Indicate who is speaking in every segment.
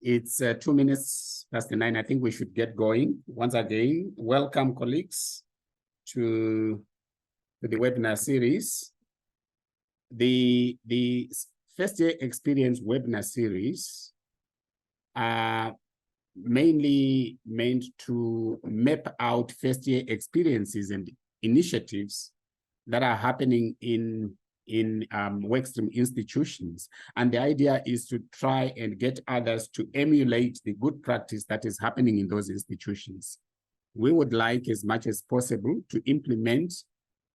Speaker 1: It's 2 minutes past 9. I think we should get going. Once again, welcome colleagues to the webinar series. The first year experience webinar series are mainly meant to map out first year experiences and initiatives that are happening in Workstream institutions. And the idea is to try and get others to emulate the good practice that is happening in those institutions. We would like as much as possible to implement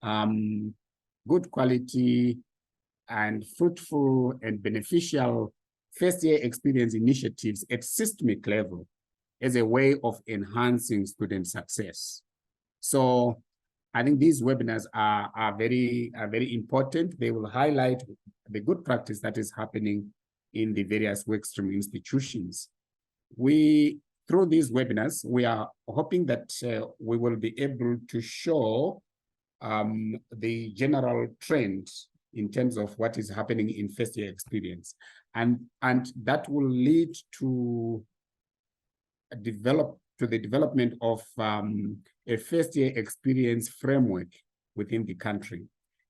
Speaker 1: good quality and fruitful and beneficial first year experience initiatives at systemic level as a way of enhancing student success. So I think these webinars are very important. They will highlight the good practice that is happening in the various Workstream institutions. Through these webinars, we are hoping that we will be able to show the general trend in terms of what is happening in first year experience. And that will lead to the development of a first year experience framework within the country.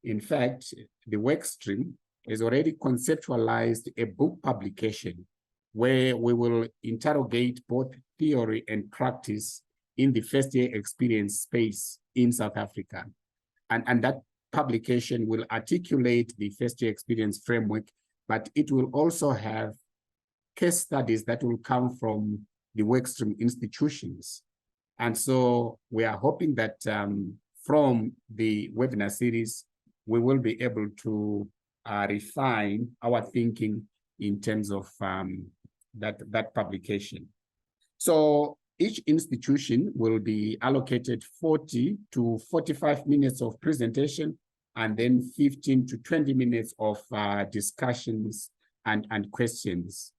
Speaker 1: In fact, the Workstream has already conceptualized a book publication where we will interrogate both theory and practice in the first year experience space in South Africa. And that publication will articulate the first year experience framework, but it will also have case studies that will come from the Workstream institutions. And so we are hoping that from the webinar series, we will be able to refine our thinking in terms of that publication. So each institution will be allocated 40 to 45 minutes of presentation and then 15 to 20 minutes of discussions and questions.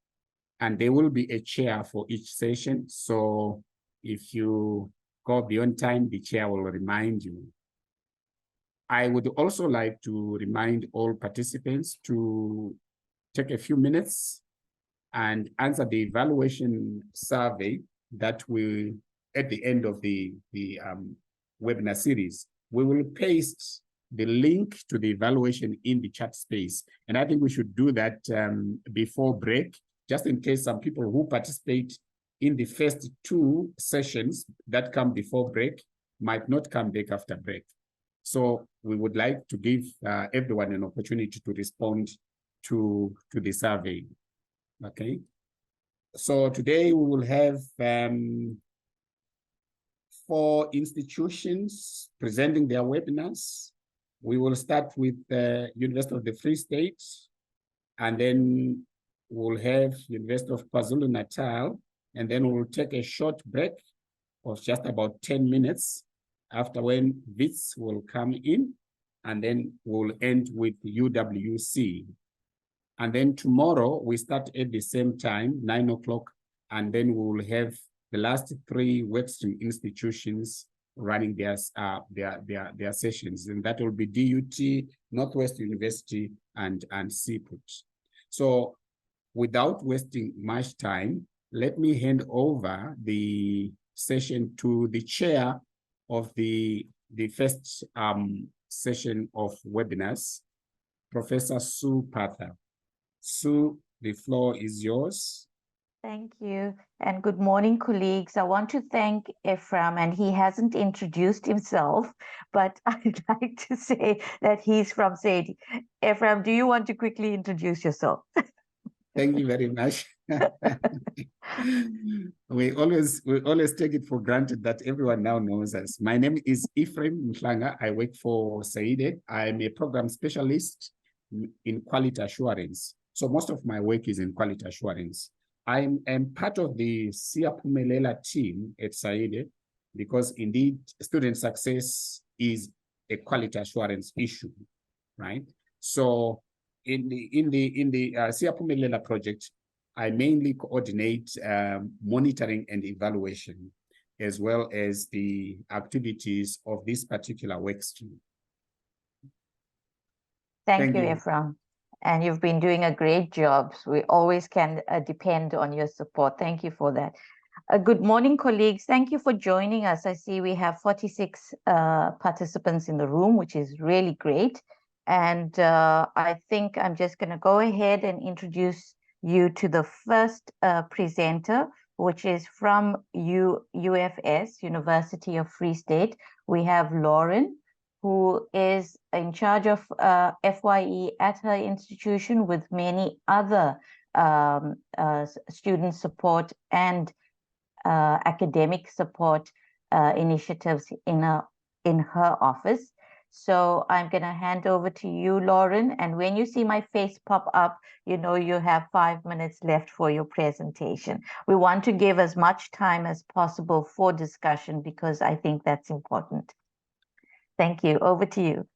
Speaker 1: And there will be a chair for each session. So if you go beyond time, the chair will remind you. I would also like to remind all participants to take a few minutes and answer the evaluation survey that will, at the end of the webinar series, we will paste the link to the evaluation in the chat space. And I think we should do that before break, just in case some people who participate in the first 2 sessions that come before break might not come back after break. So we would like to give everyone an opportunity to respond to the survey. Okay. So today we will have 4 institutions presenting their webinars. We will start with the University of the Free State, and then we'll have University of KwaZulu-Natal, and then we'll take a short break of just about 10 minutes, after when Wits will come in, and then we'll end with UWC. And then tomorrow we start at the same time, 9 o'clock, and then we will have the last 3 Workstream institutions running their sessions, and that will be DUT, Northwest University, and CPUT. So without wasting much time, let me hand over the session to the chair of the first session of webinars, Professor Sue Partha. Sue, the floor is yours.
Speaker 2: Thank you, and good morning, colleagues. I want to thank Ephraim, and he hasn't introduced himself, but I'd like to say that he's from SAIDI. Ephraim, do you want to quickly introduce yourself?
Speaker 1: Thank you very much. We always take it for granted that everyone now knows us. My name is Ephraim Mhlanga. I work for SAIDI. I'm a program specialist in quality assurance. So most of my work is in quality assurance. I am part of the Siyaphumelela team at SAIDI because indeed student success is a quality assurance issue, right? So in the Siyaphumelela project, I mainly coordinate monitoring and evaluation, as well as the activities of this particular work stream.
Speaker 2: Thank you, Ephraim. and you've been doing a great job. So we always can depend on your support. Thank you for that. Good morning, colleagues. Thank you for joining us. I see we have 46 participants in the room, which is really great. And I think I'm just going to go ahead and introduce you to the first presenter, which is from UFS, University of Free State. We have Lauren, who is in charge of FYE at her institution with many other student support and academic support initiatives in her office. So I'm going to hand over to you, Lauren. And when you see my face pop up, you know you have 5 minutes left for your presentation. We want to give as much time as possible for discussion because I think that's important. Thank you. Over to you.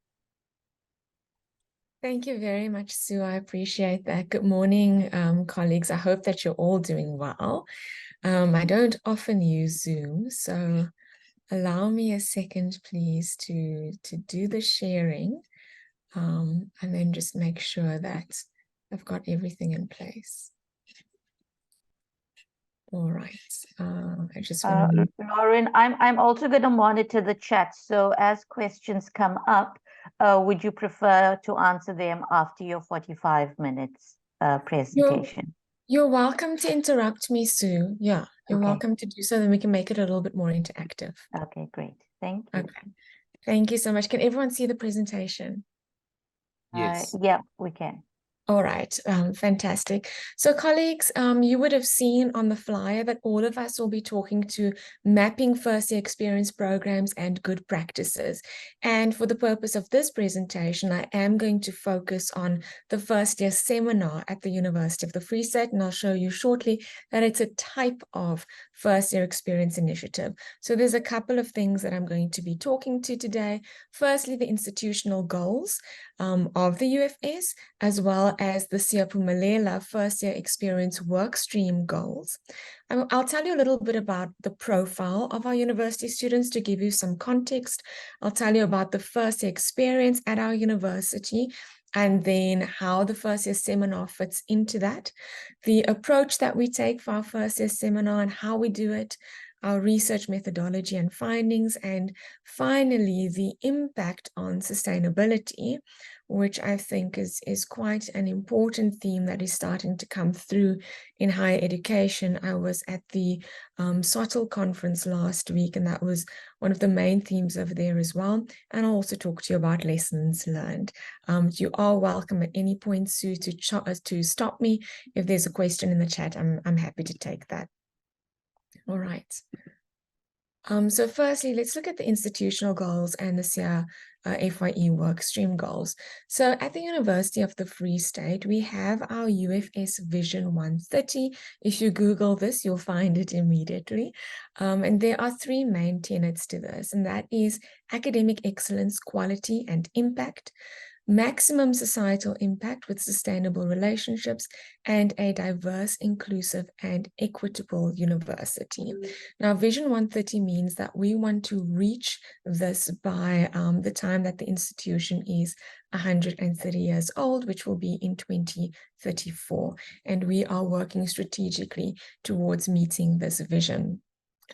Speaker 3: Thank you very much, Sue. I appreciate that. Good morning, colleagues. I hope that you're all doing well. I don't often use Zoom, so allow me a second, please, to do the sharing, and then just make sure that I've got everything in place. All right. I just want to...
Speaker 2: Lauren, I'm also going to monitor the chat. So as questions come up, would you prefer to answer them after your 45 minutes presentation?
Speaker 3: You're welcome to interrupt me, Sue. Yeah, you're
Speaker 2: Okay.
Speaker 3: welcome to do so, then we can make it a little bit more interactive.
Speaker 2: Okay, great. Thank you.
Speaker 3: Okay. Thank you so much. Can everyone see the presentation?
Speaker 1: Yes.
Speaker 2: Yeah, we can.
Speaker 3: All right, fantastic. So colleagues, you would have seen on the flyer that all of us will be talking to mapping first year experience programs and good practices. And for the purpose of this presentation, I am going to focus on the first year seminar at the University of the Free State, and I'll show you shortly that it's a type of first year experience initiative. So there's a couple of things that I'm going to be talking to today. Firstly, the institutional goals of the UFS, as well as the Siyaphumelela first year experience workstream goals. I'll tell you a little bit about the profile of our university students to give you some context. I'll tell you about the first year experience at our university, and then how the first year seminar fits into that, the approach that we take for our first year seminar and how we do it, our research methodology and findings, and finally, the impact on sustainability, which I think is quite an important theme that is starting to come through in higher education. I was at the SOTL conference last week, and that was one of the main themes over there as well. And I'll also talk to you about lessons learned. You are welcome at any point, Sue, to stop me. If there's a question in the chat, I'm happy to take that. All right. So firstly, let's look at the institutional goals and the SIA FYE workstream goals. So at the University of the Free State, we have our UFS Vision 130. If you Google this, you'll find it immediately. And there are three main tenets to this, and that is academic excellence, quality, and impact, maximum societal impact with sustainable relationships, and a diverse, inclusive, and equitable university. Now, Vision 130 means that we want to reach this by the time that the institution is 130 years old, which will be in 2034. And we are working strategically towards meeting this vision.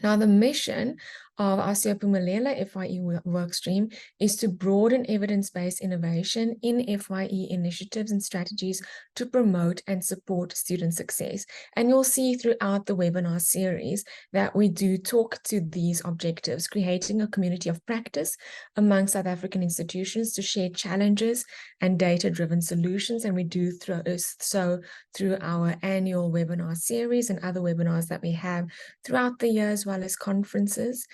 Speaker 3: Now, the mission of our Siyaphumelela FYE workstream is to broaden evidence-based innovation in FYE initiatives and strategies to promote and support student success. And you'll see throughout the webinar series that we do talk to these objectives, creating a community of practice among South African institutions to share challenges and data-driven solutions. And we do so through our annual webinar series and other webinars that we have throughout the year, as well as conferences.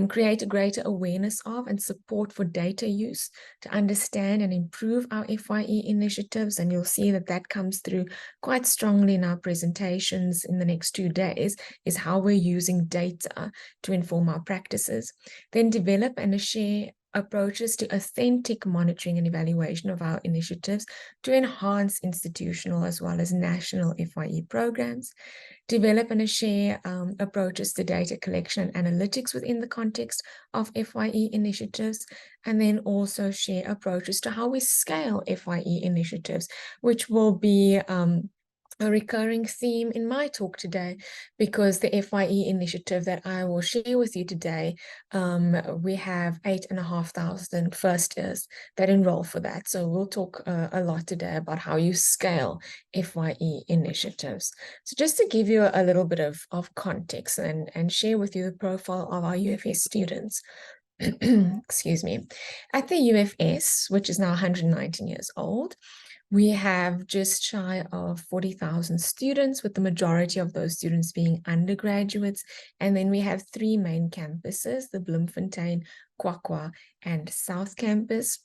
Speaker 3: Create a greater awareness of and support for data use to understand and improve our FYE initiatives. And you'll see that that comes through quite strongly in our presentations in the next 2 days, is how we're using data to inform our practices. Then develop and share approaches to authentic monitoring and evaluation of our initiatives to enhance institutional as well as national FYE programs, develop and share approaches to data collection and analytics within the context of FYE initiatives, and then also share approaches to how we scale FYE initiatives, which will be a recurring theme in my talk today, because the FYE initiative that I will share with you today, we have 8,500 first years that enroll for that. So we'll talk a lot today about how you scale FYE initiatives. So just to give you a little bit of context and share with you the profile of our UFS students. Excuse me. At the UFS, which is now 119 years old, we have just shy of 40,000 students, with the majority of those students being undergraduates. And then we have 3 main campuses, the Bloemfontein, KwaZulu, and South Campus.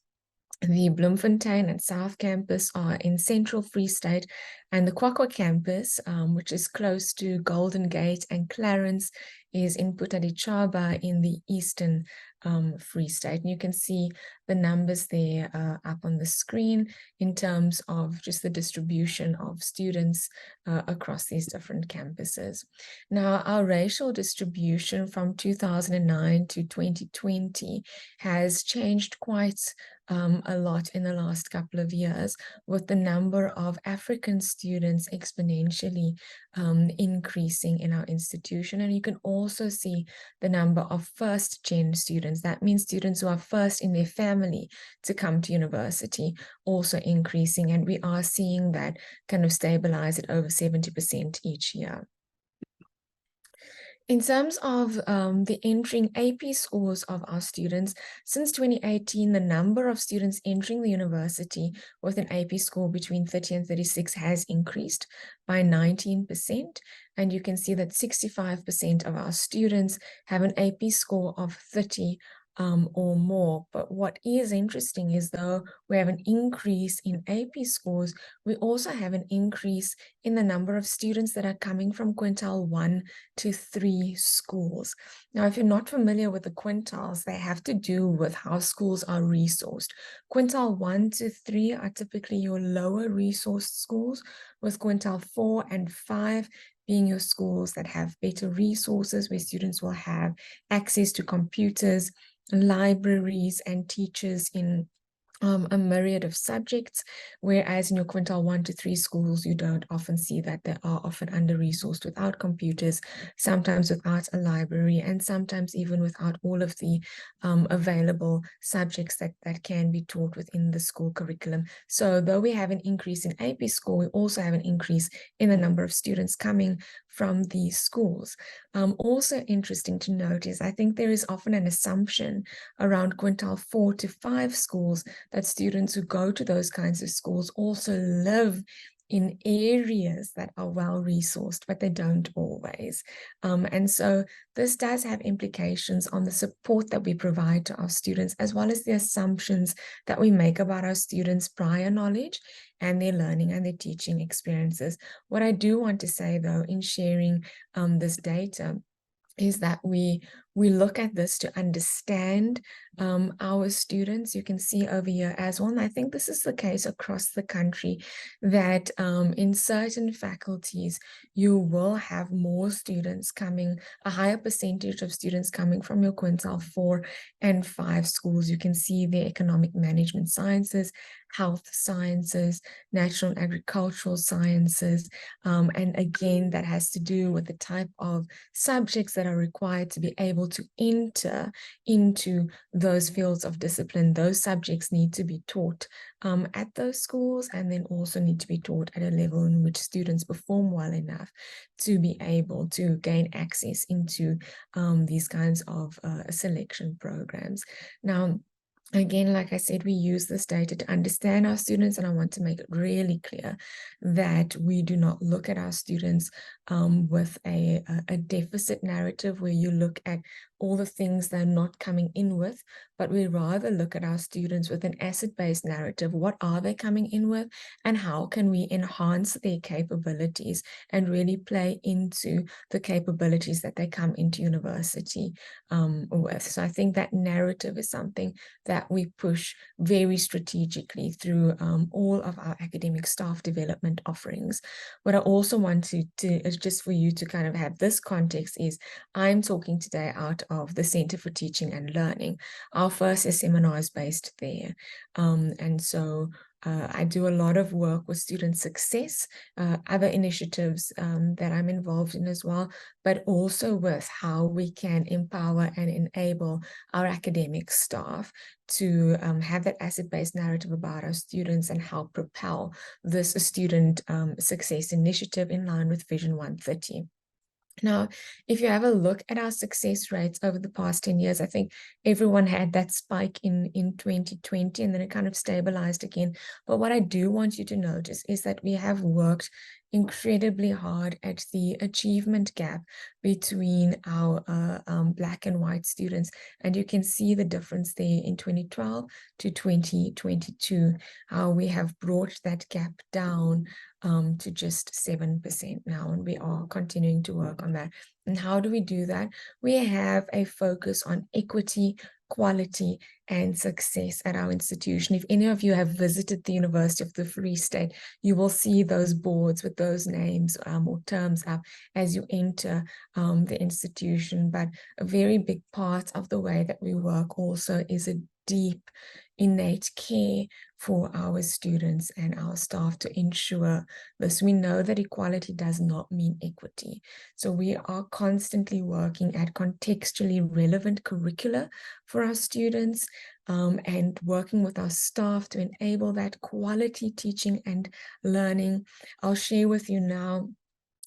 Speaker 3: The Bloemfontein and South Campus are in Central Free State, and the KwaZulu campus, which is close to Golden Gate and Clarence, is in Putadichaba in the Eastern Free State. And you can see the numbers there up on the screen in terms of just the distribution of students across these different campuses. Now, our racial distribution from 2009 to 2020 has changed quite a lot in the last couple of years, with the number of African students exponentially increasing in our institution. And you can also see the number of first-gen students. That means students who are first in their family to come to university, also increasing. And we are seeing that kind of stabilize at over 70% each year. In terms of the entering AP scores of our students, since 2018, the number of students entering the university with an AP score between 30 and 36 has increased by 19%. And you can see that 65% of our students have an AP score of 30 or more. But what is interesting is, though we have an increase in AP scores, we also have an increase in the number of students that are coming from quintile 1 to 3 schools. Now, if you're not familiar with the quintiles, they have to do with how schools are resourced. Quintile 1 to 3 are typically your lower resourced schools, with quintile 4 and 5 being your schools that have better resources, where students will have access to computers, libraries, and teachers in a myriad of subjects, whereas in your quintile 1 to 3 schools, you don't often see that. They are often under-resourced, without computers, sometimes without a library, and sometimes even without all of the available subjects that can be taught within the school curriculum. So though we have an increase in AP score, we also have an increase in the number of students coming from these schools. Also interesting to note is, I think there is often an assumption around quintile 4 to 5 schools that students who go to those kinds of schools also live in areas that are well resourced, but they don't always. And so this does have implications on the support that we provide to our students, as well as the assumptions that we make about our students' prior knowledge and their learning and their teaching experiences. What I do want to say, though, in sharing this data, is that we look at this to understand our students. You can see over here as well, and I think this is the case across the country, that in certain faculties, you will have more students coming, a higher percentage of students coming from your quintile 4 and 5 schools. You can see the economic management sciences, health sciences, natural and agricultural sciences, and again, that has to do with the type of subjects that are required to be able to enter into those fields of discipline. Those subjects need to be taught at those schools, and then also need to be taught at a level in which students perform well enough to be able to gain access into these kinds of selection programs. Now, again, like I said, we use this data to understand our students, and I want to make it really clear that we do not look at our students with a deficit narrative, where you look at all the things they're not coming in with, but we rather look at our students with an asset-based narrative. What are they coming in with, and how can we enhance their capabilities and really play into the capabilities that they come into university with? So I think that narrative is something that we push very strategically through all of our academic staff development offerings. What I also want to is just for you to kind of have this context is I'm talking today out of the Center for Teaching and Learning. Our first seminar is based there. And so I do a lot of work with student success, other initiatives that I'm involved in as well, but also with how we can empower and enable our academic staff to have that asset-based narrative about our students and help propel this student success initiative in line with Vision 130. Now, if you have a look at our success rates over the past 10 years, I think everyone had that spike in 2020, and then it kind of stabilized again. But what I do want you to notice is that we have worked incredibly hard at the achievement gap between our Black and white students. And you can see the difference there in 2012 to 2022, how we have brought that gap down to just 7% now, and we are continuing to work on that. And how do we do that? We have a focus on equity, quality, and success at our institution. If any of you have visited the University of the Free State, you will see those boards with those names or terms up as you enter the institution. But a very big part of the way that we work also is a deep innate care for our students and our staff to ensure this. We know that equality does not mean equity. So we are constantly working at contextually relevant curricula for our students and working with our staff to enable that quality teaching and learning. I'll share with you now,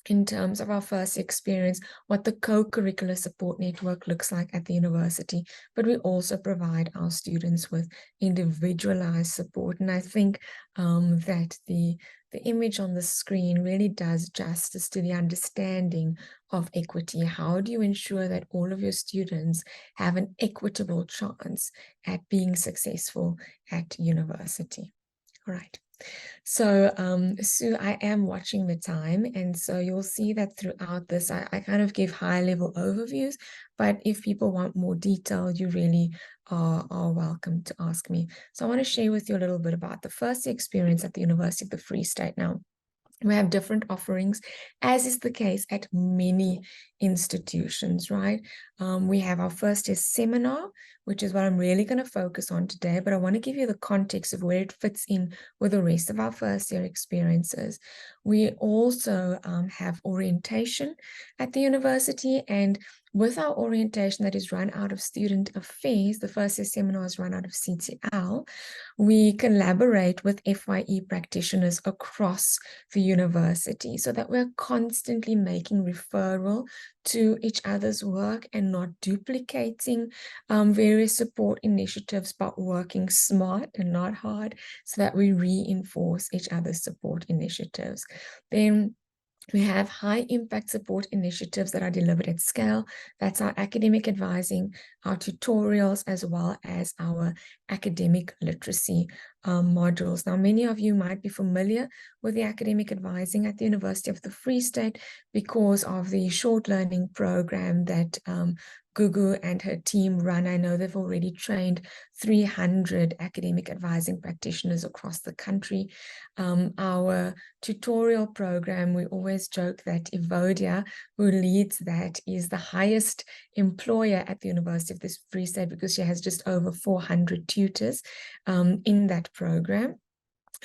Speaker 3: in terms of our first experience, what the co-curricular support network looks like at the university, but we also provide our students with individualized support. And I think that the image on the screen really does justice to the understanding of equity. How do you ensure that all of your students have an equitable chance at being successful at university? All right. So, Sue, I am watching the time, and so you'll see that throughout this, I kind of give high-level overviews, but if people want more detail, you really are welcome to ask me. So I want to share with you a little bit about the first experience at the University of the Free State now. We have different offerings, as is the case at many institutions, right? We have our first year seminar, which is what I'm really going to focus on today, but I want to give you the context of where it fits in with the rest of our first year experiences. We also have orientation at the university, and with our orientation that is run out of student affairs, the first year seminar is run out of CTL, we collaborate with FYE practitioners across the university so that we're constantly making referral to each other's work and not duplicating various support initiatives, but working smart and not hard so that we reinforce each other's support initiatives. Then we have high impact support initiatives that are delivered at scale. That's our academic advising, our tutorials, as well as our academic literacy modules. Now, many of you might be familiar with the academic advising at the University of the Free State because of the short learning program that Gugu and her team run. I know they've already trained 300 academic advising practitioners across the country. Our tutorial program, we always joke that Evodia, who leads that, is the highest employer at the University of the Free State because she has just over 400 tutors in that program.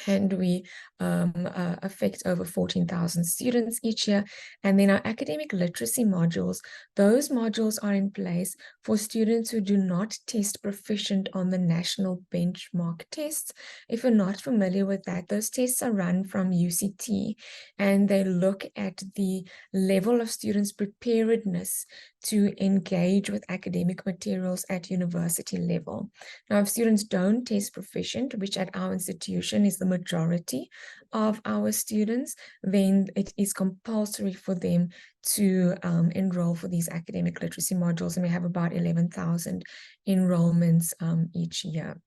Speaker 3: And we affect over 14,000 students each year. And then our academic literacy modules, those modules are in place for students who do not test proficient on the national benchmark tests. If you're not familiar with that, those tests are run from UCT, and they look at the level of students' preparedness to engage with academic materials at university level. Now, if students don't test proficient, which at our institution is the majority of our students, then it is compulsory for them to enroll for these academic literacy modules, and we have about 11,000 enrollments each year.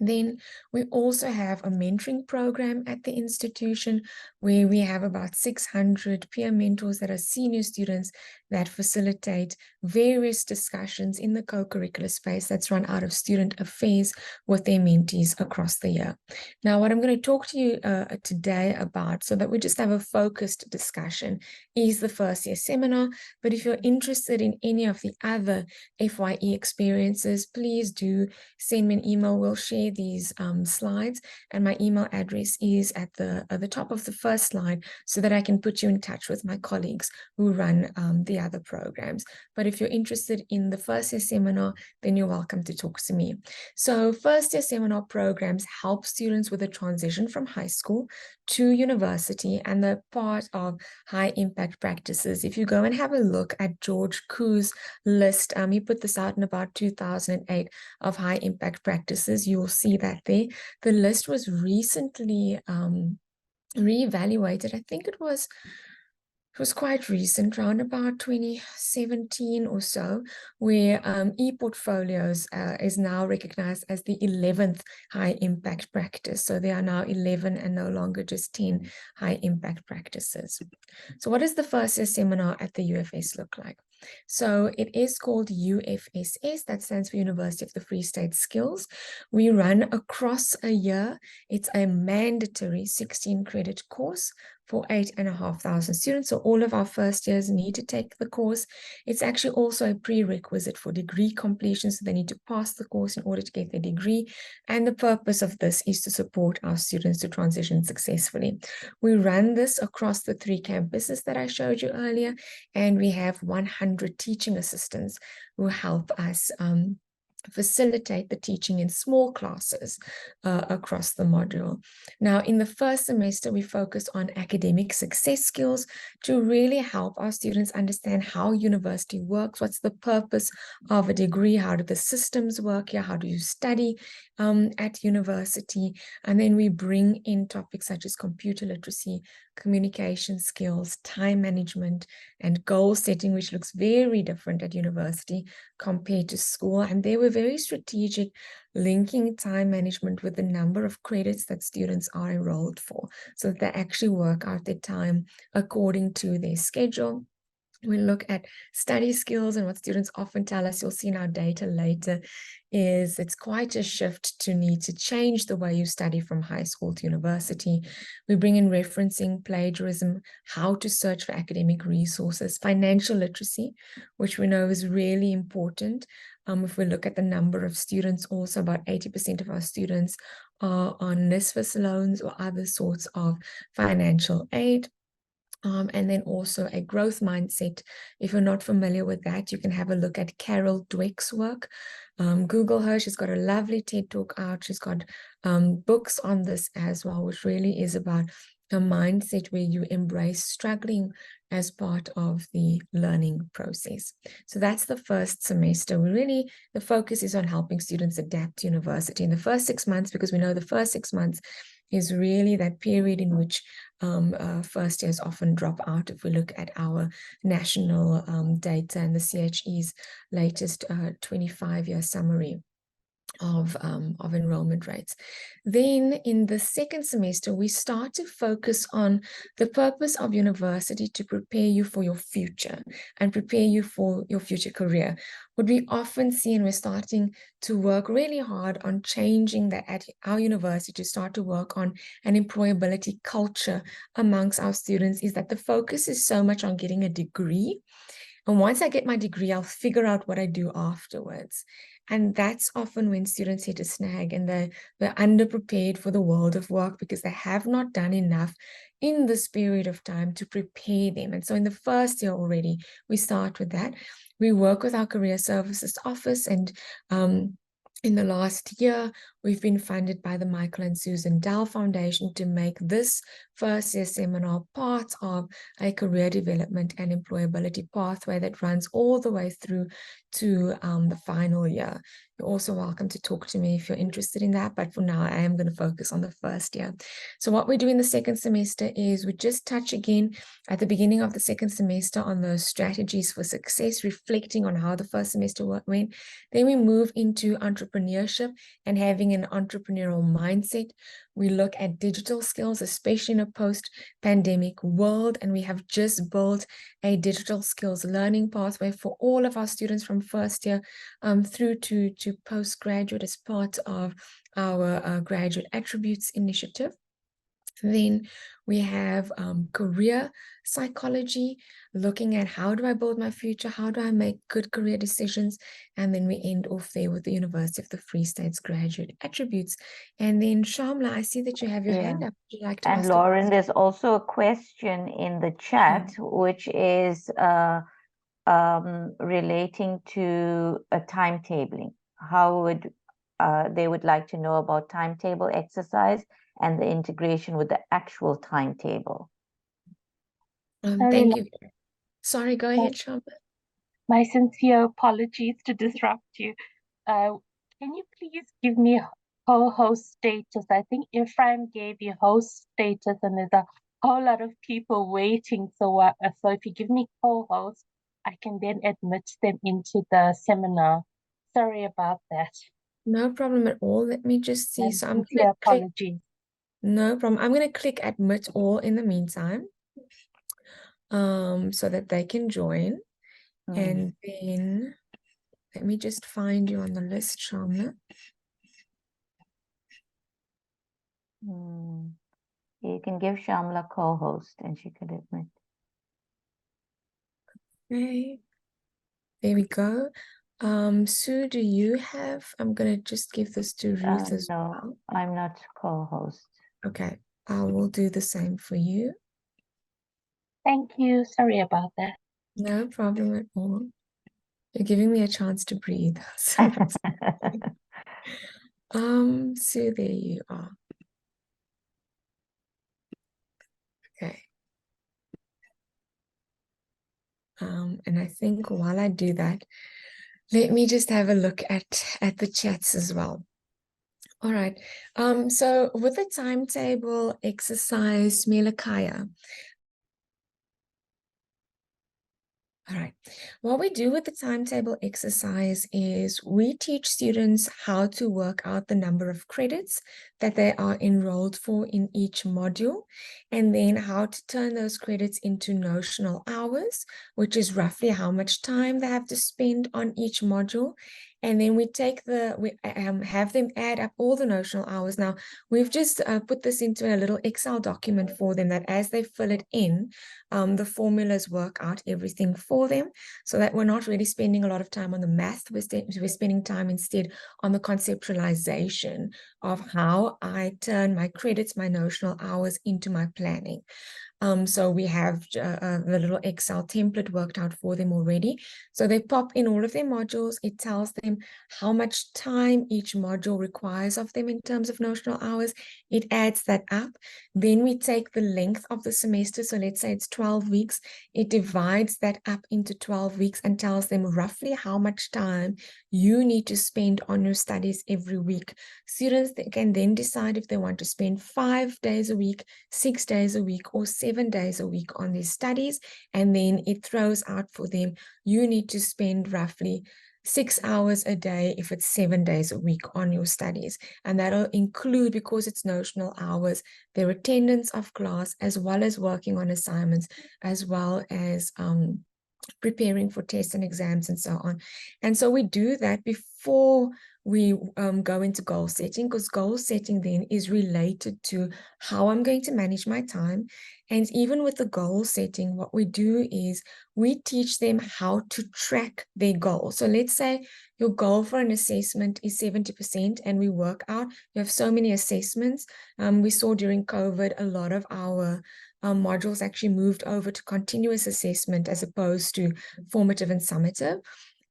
Speaker 3: Then we also have a mentoring program at the institution where we have about 600 peer mentors that are senior students that facilitate various discussions in the co-curricular space that's run out of student affairs with their mentees across the year. Now, what I'm going to talk to you today about, so that we just have a focused discussion, is the first year seminar. But if you're interested in any of the other FYE experiences, please do send me an email. We'll share these slides, and my email address is at the top of the first slide so that I can put you in touch with my colleagues who run the other programs. But if you're interested in the first year seminar, then you're welcome to talk to me. So first year seminar programs help students with a transition from high school to university, and they're part of high impact practices. If you go and have a look at George Koo's list, he put this out in about 2008 of high impact practices. You will see that there. The list was recently reevaluated. I think it was quite recent, around about 2017 or so, where e-portfolios is now recognized as the 11th high impact practice. So there are now 11 and no longer just 10 high impact practices. So what does the first year seminar at the UFS look like? So it is called UFSS, that stands for University of the Free State Skills. We run across a year. It's a mandatory 16 credit course for 8,500 students. So all of our first years need to take the course. It's actually also a prerequisite for degree completion. So they need to pass the course in order to get their degree. And the purpose of this is to support our students to transition successfully. We run this across the 3 campuses that I showed you earlier, and we have 100 teaching assistants who help us facilitate the teaching in small classes across the module. Now, in the first semester, we focus on academic success skills to really help our students understand how university works, what's the purpose of a degree, how do the systems work here, how do you study at university, and then we bring in topics such as computer literacy, communication skills, time management, and goal setting, which looks very different at university compared to school. And they were very strategic, linking time management with the number of credits that students are enrolled for, so that they actually work out their time according to their schedule. We look at study skills, and what students often tell us, you'll see in our data later, is it's quite a shift to need to change the way you study from high school to university. We bring in referencing, plagiarism, how to search for academic resources, financial literacy, which we know is really important. If we look at the number of students, also about 80% of our students are on NSFAS loans or other sorts of financial aid. And then also a growth mindset. If you're not familiar with that, you can have a look at Carol Dweck's work. Google her. She's got a lovely TED Talk out. She's got books on this as well, which really is about a mindset where you embrace struggling as part of the learning process. So that's the first semester. The focus is on helping students adapt to university in the first 6 months, because we know the first 6 months is really that period in which first years often drop out. If we look at our national data and the CHE's latest 25-year summary of enrollment rates. Then in the second semester, we start to focus on the purpose of university to prepare you for your future and prepare you for your future career. What we often see, and we're starting to work really hard on changing that at our university to start to work on an employability culture amongst our students, is that the focus is so much on getting a degree. And once I get my degree, I'll figure out what I do afterwards. And that's often when students hit a snag, and they're underprepared for the world of work because they have not done enough in this period of time to prepare them. And so in the first year already, we start with that. We work with our career services office, and in the last year, We've been funded by the Michael and Susan Dell Foundation to make this first year seminar part of a career development and employability pathway that runs all the way through to the final year. You're also welcome to talk to me if you're interested in that, but for now I am going to focus on the first year. So what we do in the second semester is we just touch again at the beginning of the second semester on those strategies for success, reflecting on how the first semester went. Then we move into entrepreneurship and having an entrepreneurial mindset. We look at digital skills, especially in a post-pandemic world, and we have just built a digital skills learning pathway for all of our students from first year through to postgraduate as part of our graduate attributes initiative. Then we have career psychology, looking at how do I build my future, how do I make good career decisions, and then we end off there with the University of the Free State's graduate attributes. And then Shamla, I see that you have your hand up. Would you like to
Speaker 2: and
Speaker 3: ask
Speaker 2: Lauren, there's also a question in the chat, which is relating to a timetabling. How would they would like to know about timetable exercise and the integration with the actual timetable.
Speaker 3: Thank you. Sorry, go ahead, Shamla.
Speaker 4: My sincere apologies to disrupt you. Can you please give me co-host status? I think Ephraim gave you host status and there's a whole lot of people waiting. So if you give me co-host, I can then admit them into the seminar. Sorry about that.
Speaker 3: No problem at all. Let me just see. So I'm
Speaker 4: sincere apologies.
Speaker 3: No problem. I'm going to click admit all in the meantime, so that they can join. And then let me just find you on the list, Shamla.
Speaker 2: You can give Shamla co-host and she could admit.
Speaker 3: Okay. There we go. Sue, do you have, I'm going to just give this to Ruth as well.
Speaker 2: No, I'm not co-host.
Speaker 3: Okay, I will do the same for you.
Speaker 4: Thank you. Sorry about that.
Speaker 3: No problem at all. You're giving me a chance to breathe. So that's Sue, there you are. Okay. And I think while I do that, let me just have a look at the chats as well. All right. So with the timetable exercise, Melakaya. All right. What we do with the timetable exercise is we teach students how to work out the number of credits that they are enrolled for in each module, and then how to turn those credits into notional hours, which is roughly how much time they have to spend on each module. And then we have them add up all the notional hours. Now, we've just put this into a little Excel document for them that as they fill it in, the formulas work out everything for them, so that we're not really spending a lot of time on the math. We're spending time instead on the conceptualization of how I turn my credits, my notional hours into my planning. So we have the little Excel template worked out for them already. So they pop in all of their modules. It tells them how much time each module requires of them in terms of notional hours. It adds that up. Then we take the length of the semester. So let's say it's 12 weeks. It divides that up into 12 weeks and tells them roughly how much time you need to spend on your studies every week. Students can then decide if they want to spend 5 days a week, 6 days a week, or 7 days a week on their studies. And then it throws out for them, you need to spend roughly 6 hours a day if it's 7 days a week on your studies. And that'll include, because it's notional hours, their attendance of class, as well as working on assignments, as well as preparing for tests and exams and so on. And so we do that before we go into goal setting, because goal setting then is related to how I'm going to manage my time. And even with the goal setting, what we do is we teach them how to track their goal. So let's say your goal for an assessment is 70%, and we work out, you have so many assessments. We saw during COVID, a lot of our modules actually moved over to continuous assessment as opposed to formative and summative.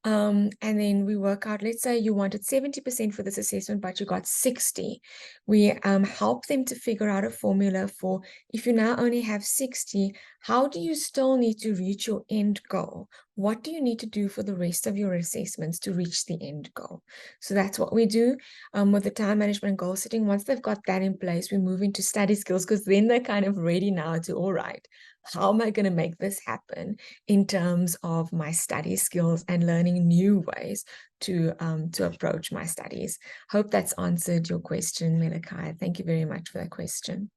Speaker 3: And then we work out, let's say you wanted 70% for this assessment, but you got 60. We help them to figure out a formula for, if you now only have 60, how do you still need to reach your end goal? What do you need to do for the rest of your assessments to reach the end goal? So that's what we do with the time management and goal setting. Once they've got that in place, we move into study skills, because then they're kind of ready now to, all right, how am I going to make this happen in terms of my study skills and learning new ways to approach my studies? Hope that's answered your question, Melekai. Thank you very much for that question.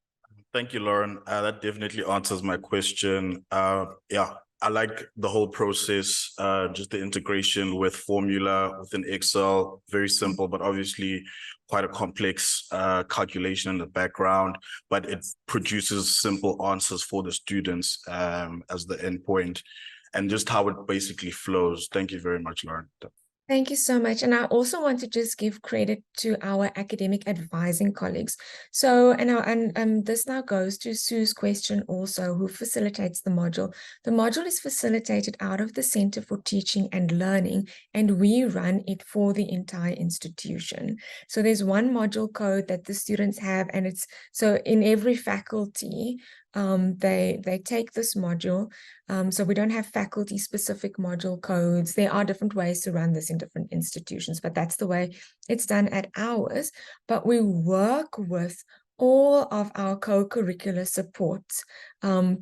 Speaker 5: Thank you, Lauren. That definitely answers my question. Yeah, I like the whole process, just the integration with formula within Excel, very simple, but obviously quite a complex calculation in the background, but it produces simple answers for the students as the endpoint, and just how it basically flows. Thank you very much, Lauren.
Speaker 3: Thank you so much. And I also want to just give credit to our academic advising colleagues. So, and this now goes to Sue's question also, who facilitates the module. The module is facilitated out of the Center for Teaching and Learning, and we run it for the entire institution. So there's one module code that the students have, and it's so in every faculty, they take this module. So we don't have faculty specific module codes. There are different ways to run this in different institutions, but that's the way it's done at ours. But we work with all of our co-curricular support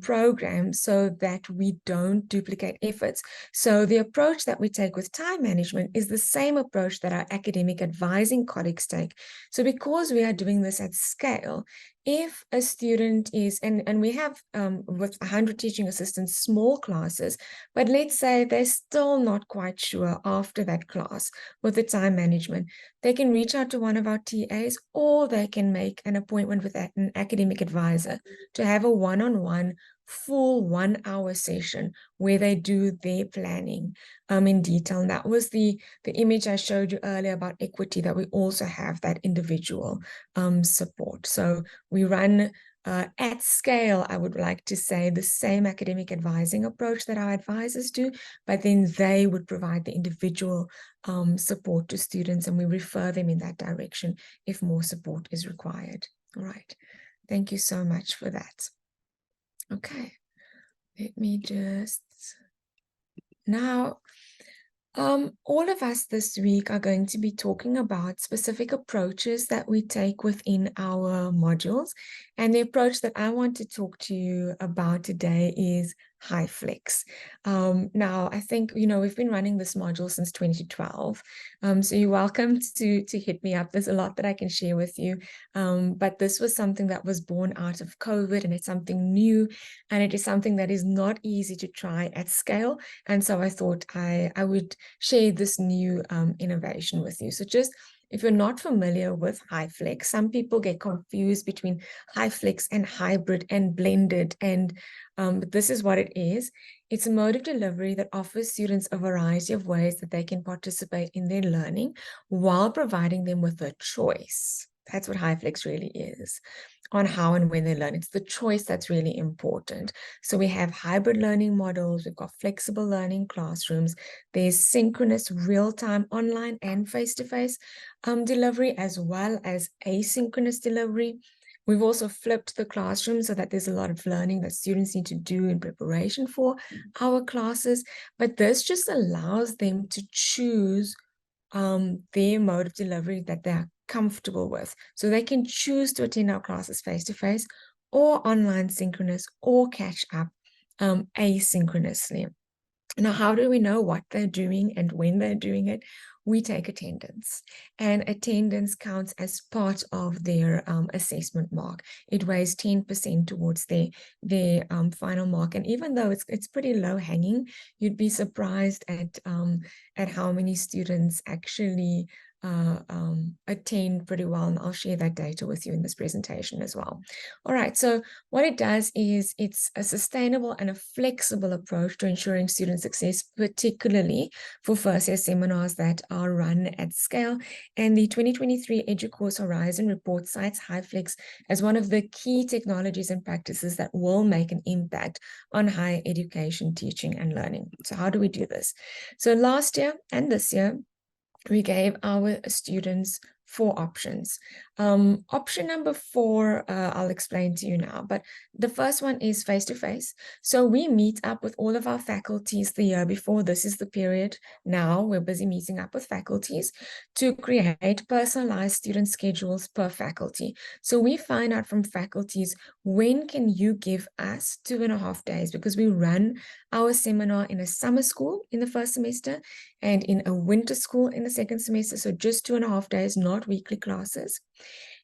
Speaker 3: programs so that we don't duplicate efforts. So the approach that we take with time management is the same approach that our academic advising colleagues take. So because we are doing this at scale, if a student is, and we have with 100 teaching assistants, small classes, but let's say they're still not quite sure after that class with the time management, they can reach out to one of our TAs, or they can make an appointment with an academic advisor to have a one-on-one full 1 hour session where they do their planning in detail. And that was the image I showed you earlier about equity, that we also have that individual support. So we run at scale, I would like to say, the same academic advising approach that our advisors do, but then they would provide the individual support to students, and we refer them in that direction if more support is required. All right. Thank you so much for that. Okay, let me just, now, all of us this week are going to be talking about specific approaches that we take within our modules. And the approach that I want to talk to you about today is HyFlex. Now, I think, we've been running this module since 2012. So you're welcome to hit me up. There's a lot that I can share with you. But this was something that was born out of COVID, and it's something new, and it is something that is not easy to try at scale. And so I thought I would share this new innovation with you. So just, if you're not familiar with HyFlex, some people get confused between HyFlex and hybrid and blended, and but this is what it is. It's a mode of delivery that offers students a variety of ways that they can participate in their learning while providing them with a choice. That's what HyFlex really is, on how and when they learn. It's the choice that's really important. So we have hybrid learning models, we've got flexible learning classrooms, there's synchronous real-time online and face-to-face delivery, as well as asynchronous delivery. We've also flipped the classroom so that there's a lot of learning that students need to do in preparation for our classes, but this just allows them to choose their mode of delivery that they're comfortable with. So they can choose to attend our classes face-to-face, or online synchronous, or catch up asynchronously. Now, how do we know what they're doing and when they're doing it? We take attendance, and attendance counts as part of their assessment mark. It weighs 10% towards their final mark. And even though it's pretty low hanging, you'd be surprised at how many students actually attend pretty well, and I'll share that data with you in this presentation as well. All right, so what it does is it's a sustainable and a flexible approach to ensuring student success, particularly for first year seminars that are run at scale. And the 2023 EduCourse Horizon report cites HighFlex as one of the key technologies and practices that will make an impact on higher education, teaching, and learning. So how do we do this? So last year and this year, we gave our students 4 options. Option number 4, I'll explain to you now, but the first one is face-to-face. So we meet up with all of our faculties the year before. This is the period now. We're busy meeting up with faculties to create personalized student schedules per faculty. So we find out from faculties, when can you give us 2.5 days? Because we run our seminar in a summer school in the first semester and in a winter school in the second semester. So just 2.5 days, not weekly classes.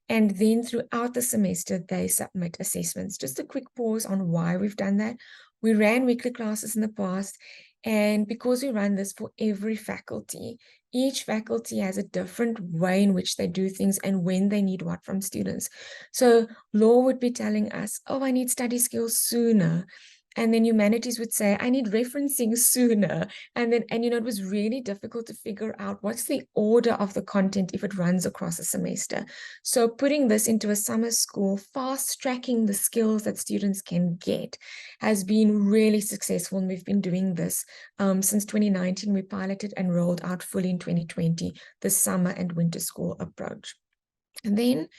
Speaker 3: And then throughout the semester, they submit assessments. Just a quick pause on why we've done that. We ran weekly classes in the past, and because we run this for every faculty, each faculty has a different way in which they do things and when they need what from students. So law would be telling us, oh, I need study skills sooner. And then humanities would say, I need referencing sooner. And it was really difficult to figure out what's the order of the content if it runs across a semester. So putting this into a summer school, fast tracking the skills that students can get has been really successful. And we've been doing this since 2019. We piloted and rolled out fully in 2020, the summer and winter school approach. And then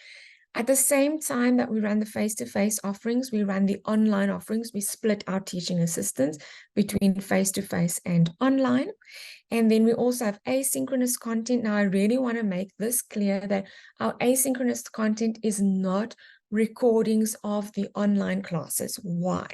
Speaker 3: at the same time that we run the face-to-face offerings, we run the online offerings. We split our teaching assistants between face-to-face and online. And then we also have asynchronous content. Now, I really want to make this clear that our asynchronous content is not recordings of the online classes. Why?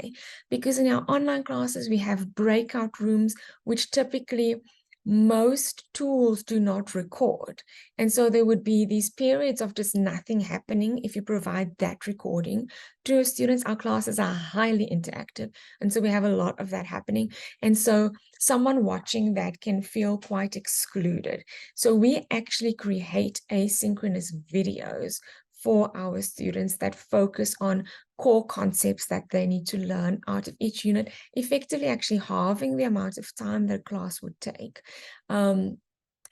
Speaker 3: Because in our online classes, we have breakout rooms, which typically most tools do not record. And so there would be these periods of just nothing happening if you provide that recording to students. Our classes are highly interactive. And so we have a lot of that happening. And so someone watching that can feel quite excluded. So we actually create asynchronous videos for our students that focus on core concepts that they need to learn out of each unit, effectively actually halving the amount of time that class would take.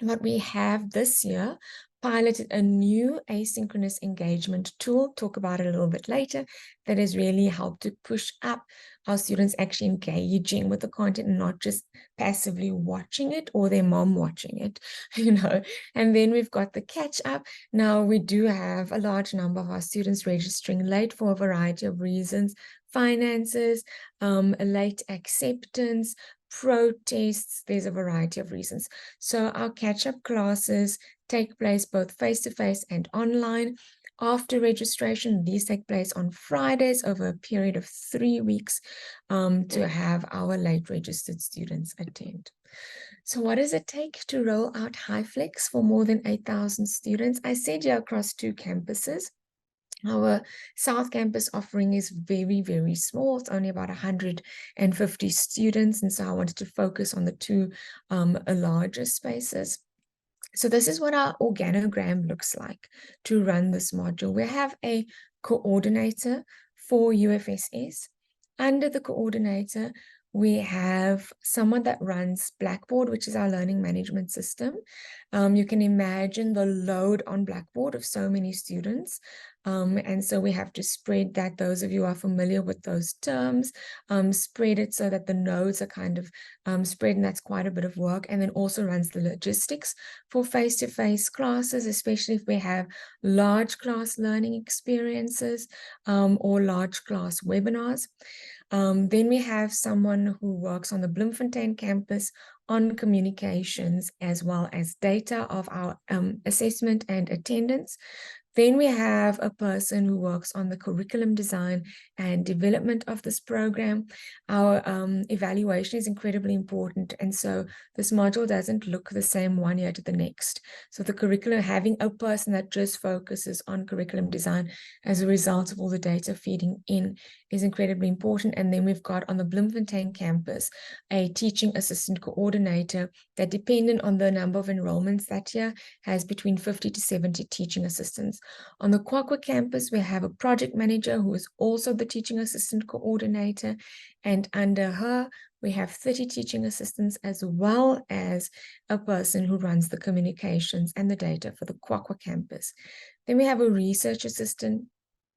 Speaker 3: What we have this year piloted a new asynchronous engagement tool, talk about it a little bit later, that has really helped to push up our students actually engaging with the content and not just passively watching it or their mom watching it, And then we've got the catch up. Now we do have a large number of our students registering late for a variety of reasons, finances, late acceptance, protests, there's a variety of reasons. So our catch-up classes take place both face-to-face and online. After registration, these take place on Fridays over a period of 3 weeks to have our late registered students attend. So what does it take to roll out HighFlex for more than 8,000 students? I said here across 2 campuses. Our South Campus offering is very, very small. It's only about 150 students. And so I wanted to focus on the 2 larger spaces. So this is what our organogram looks like to run this module. We have a coordinator for UFSS. Under the coordinator, we have someone that runs Blackboard, which is our learning management system. You can imagine the load on Blackboard of so many students. And so we have to spread that. Those of you who are familiar with those terms, spread it so that the nodes are kind of spread, and that's quite a bit of work. And then also runs the logistics for face-to-face classes, especially if we have large class learning experiences or large class webinars. Then we have someone who works on the Bloemfontein campus on communications as well as data of our assessment and attendance. Then we have a person who works on the curriculum design and development of this program. Our evaluation is incredibly important. And so this module doesn't look the same one year to the next. So the curriculum, having a person that just focuses on curriculum design as a result of all the data feeding in is incredibly important. And then we've got on the Bloemfontein campus, a teaching assistant coordinator that, depending on the number of enrollments that year, has between 50 to 70 teaching assistants. On the KwaZulu campus, we have a project manager who is also the teaching assistant coordinator. And under her, we have 30 teaching assistants, as well as a person who runs the communications and the data for the KwaZulu campus. Then we have a research assistant,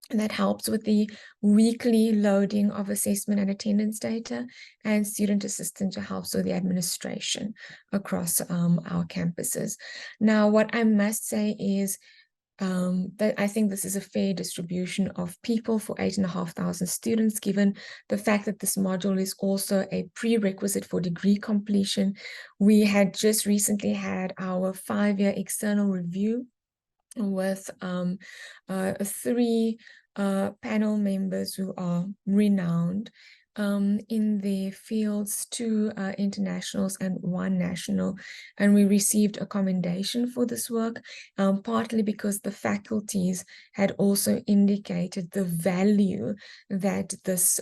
Speaker 3: and that helps with the weekly loading of assessment and attendance data, and student assistant who helps with the administration across our campuses. Now, what I must say is that I think this is a fair distribution of people for 8,500 students, given the fact that this module is also a prerequisite for degree completion. We had just recently had our 5-year external review with 3 panel members who are renowned in their fields, 2 internationals and 1 national, and we received a commendation for this work, partly because the faculties had also indicated the value that this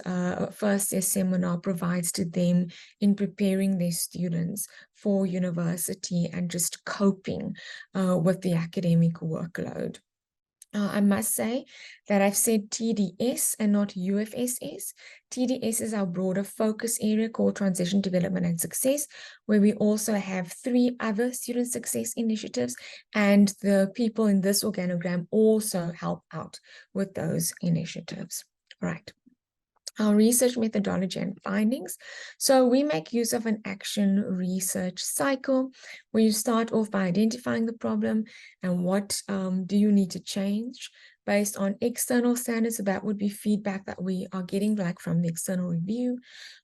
Speaker 3: first year seminar provides to them in preparing their students for university and just coping with the academic workload. I must say that I've said TDS and not UFSS. TDS is our broader focus area called Transition, Development and Success, where we also have 3 other student success initiatives, and the people in this organogram also help out with those initiatives. All right. Our research methodology and findings. So we make use of an action research cycle where you start off by identifying the problem and what do you need to change based on external standards. So that would be feedback that we are getting back from the external review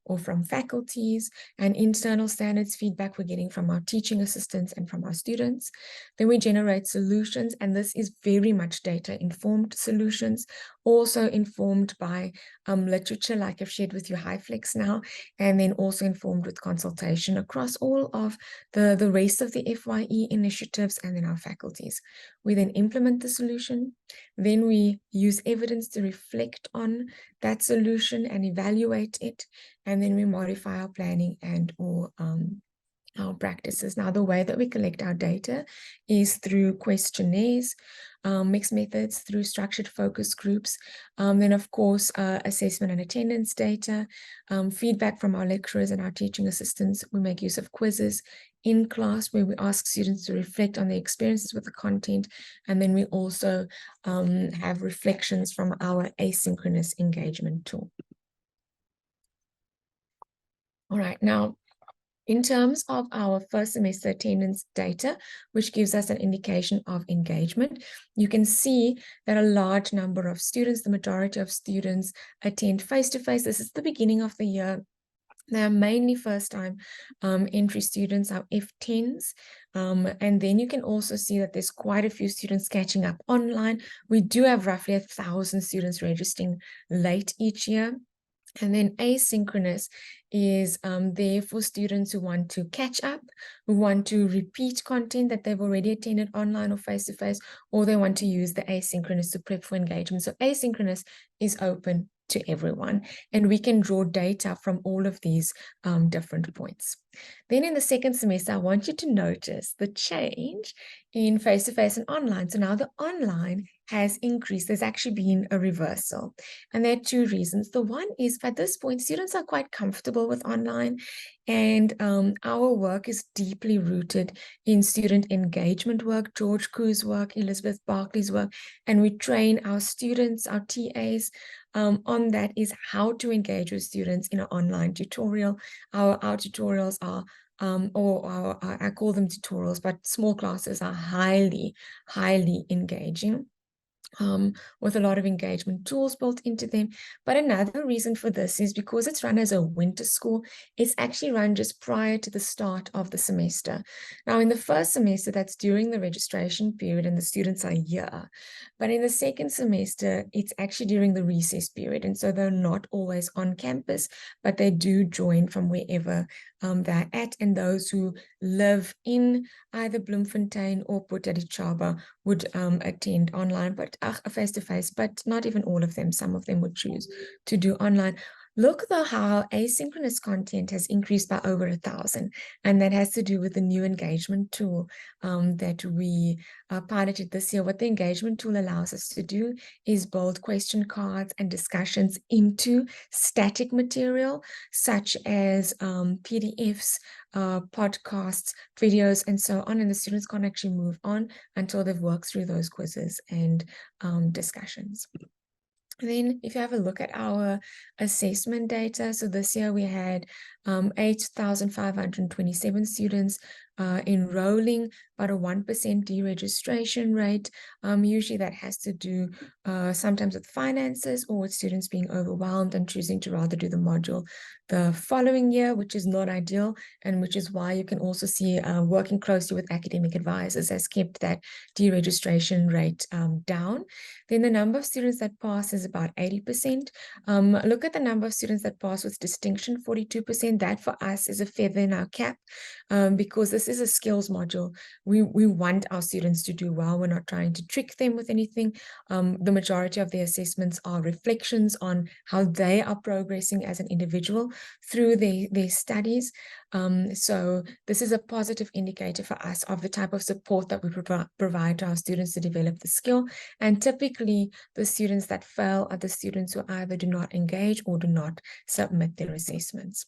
Speaker 3: or from faculties, and internal standards feedback we're getting from our teaching assistants and from our students. Then we generate solutions, and this is very much data-informed solutions, also informed by literature like I've shared with you, HighFlex now, and then also informed with consultation across all of the rest of the FYE initiatives and then our faculties. We then implement the solution. Then we use evidence to reflect on that solution and evaluate it. And then we modify our planning and or our practices. Now, the way that we collect our data is through questionnaires, mixed methods, through structured focus groups, then of course assessment and attendance data, feedback from our lecturers and our teaching assistants. We make use of quizzes in class where we ask students to reflect on their experiences with the content, and then we also have reflections from our asynchronous engagement tool. All right, now, in terms of our first semester attendance data, which gives us an indication of engagement, you can see that a large number of students, the majority of students, attend face-to-face. This is the beginning of the year. They are mainly first-time entry students, our F10s. And then you can also see that there's quite a few students catching up online. We do have roughly 1,000 students registering late each year. And then asynchronous is there for students who want to catch up, who want to repeat content that they've already attended online or face-to-face, or they want to use the asynchronous to prep for engagement. So asynchronous is open to everyone, and we can draw data from all of these different points. Then in the second semester, I want you to notice the change in face-to-face and online. So now the online has increased. There's actually been a reversal, and there are 2 reasons. The one is, at this point, students are quite comfortable with online, and our work is deeply rooted in student engagement work, George Koo's work, Elizabeth Barkley's work, and we train our students, our TAs, on that is how to engage with students in an online tutorial. Our tutorials are I call them tutorials, but small classes are highly engaging, with a lot of engagement tools built into them. But another reason for this is because it's run as a winter school. It's actually run just prior to the start of the semester. Now, in the first semester, that's during the registration period and the students are here. But in the second semester, it's actually during the recess period. And so they're not always on campus, but they do join from wherever they're at. And those who live in either Bloemfontein or Witwatersrand would attend online, but face-to-face, but not even all of them. Some of them would choose to do online. Look though how asynchronous content has increased by over 1,000, and that has to do with the new engagement tool that we piloted this year. What the engagement tool allows us to do is build question cards and discussions into static material, such as PDFs, podcasts, videos, and so on, and the students can't actually move on until they've worked through those quizzes and discussions. Then if you have a look at our assessment data, so this year we had 8,527 students enrolling, about a 1% deregistration rate. Usually that has to do sometimes with finances or with students being overwhelmed and choosing to rather do the module the following year, which is not ideal, and which is why you can also see working closely with academic advisors has kept that deregistration rate down. Then the number of students that pass is about 80%. Look at the number of students that pass with distinction, 42%. That for us is a feather in our cap because this is a skills module. We want our students to do well. We're not trying to trick them with anything. The majority of the assessments are reflections on how they are progressing as an individual through their studies. So this is a positive indicator for us of the type of support that we provide to our students to develop the skill. And typically the students that fail are the students who either do not engage or do not submit their assessments.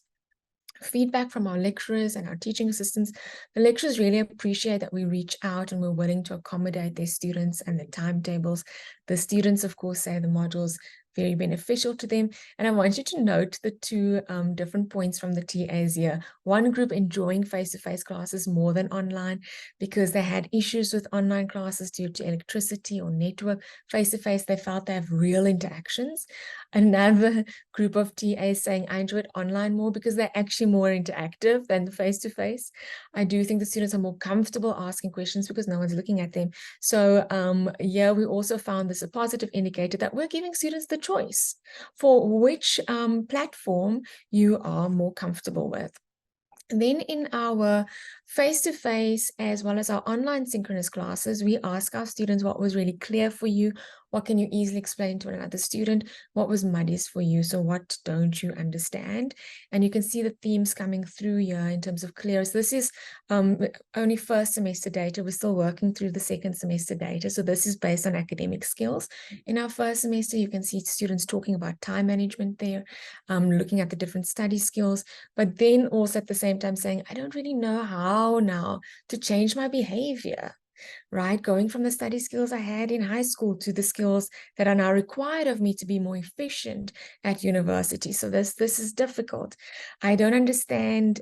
Speaker 3: Feedback from our lecturers and our teaching assistants. The lecturers really appreciate that we reach out and we're willing to accommodate their students and the timetables. The students, of course, say the modules very beneficial to them. And I want you to note the two different points from the TAs here. One group enjoying face-to-face classes more than online because they had issues with online classes due to electricity or network. Face-to-face, they felt they have real interactions. Another group of TAs saying, I enjoyed online more because they're actually more interactive than the face-to-face. I do think the students are more comfortable asking questions because no one's looking at them. So yeah, we also found this a positive indicator that we're giving students the choice for which platform you are more comfortable with. And then in our face-to-face as well as our online synchronous classes, we ask our students what was really clear for you, what can you easily explain to another student, what was muddiest for you, so what don't you understand? And you can see the themes coming through here in terms of clear. So this is only first semester data. We're still working through the second semester data. So this is based on academic skills. In our first semester, you can see students talking about time management there, looking at the different study skills, but then also at the same time saying, I don't really know how now to change my behavior, right? Going from the study skills I had in high school to the skills that are now required of me to be more efficient at university. So this is difficult. I don't understand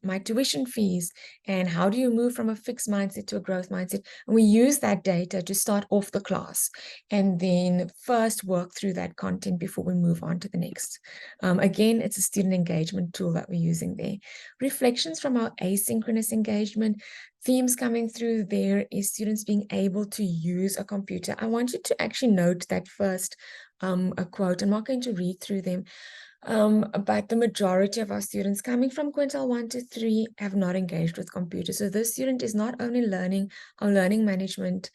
Speaker 3: my tuition fees, and how do you move from a fixed mindset to a growth mindset? And we use that data to start off the class and then first work through that content before we move on to the next. Again, it's a student engagement tool that we're using there. Reflections from our asynchronous engagement. Themes coming through there is students being able to use a computer. I want you to actually note that first a quote. I'm not going to read through them, but the majority of our students coming from quintile 1 to 3 have not engaged with computers. So this student is not only learning our learning management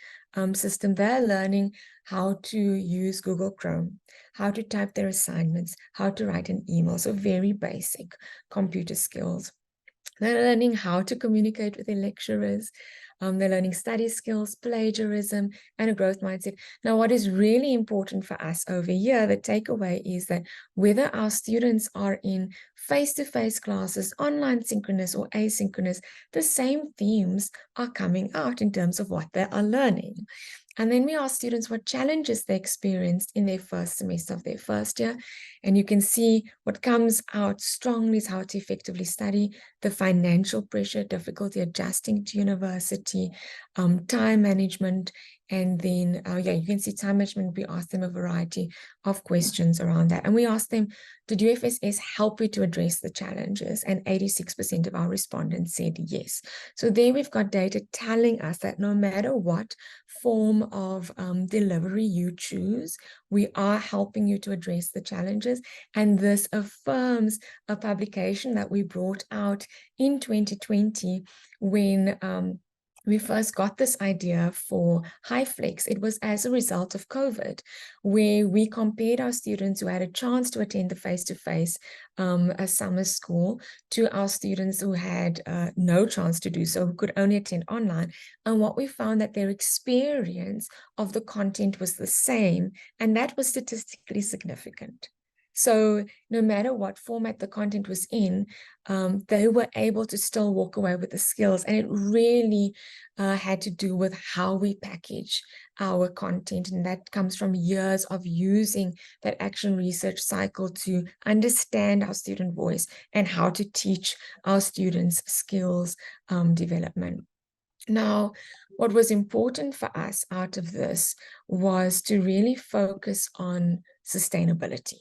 Speaker 3: system, they're learning how to use Google Chrome, how to type their assignments, how to write an email. So very basic computer skills. They're learning how to communicate with their lecturers. They're learning study skills, plagiarism, and a growth mindset. Now, what is really important for us over here, the takeaway is that whether our students are in face-to-face classes, online synchronous or asynchronous, the same themes are coming out in terms of what they are learning. And then we ask students what challenges they experienced in their first semester of their first year. And you can see what comes out strongly is how to effectively study, the financial pressure, difficulty adjusting to university, time management, and then, yeah, you can see time management. We ask them a variety of questions around that. And we ask them, did UFSS help you to address the challenges? And 86% of our respondents said yes. So there we've got data telling us that no matter what form of delivery you choose, we are helping you to address the challenges. And this affirms a publication that we brought out in 2020 when we first got this idea for HiFlex, it was as a result of COVID, where we compared our students who had a chance to attend the face-to-face a summer school to our students who had no chance to do so, who could only attend online. And what we found that their experience of the content was the same, and that was statistically significant. So no matter what format the content was in, they were able to still walk away with the skills. And it really had to do with how we package our content. And that comes from years of using that action research cycle to understand our student voice and how to teach our students skills development. Now, what was important for us out of this was to really focus on sustainability.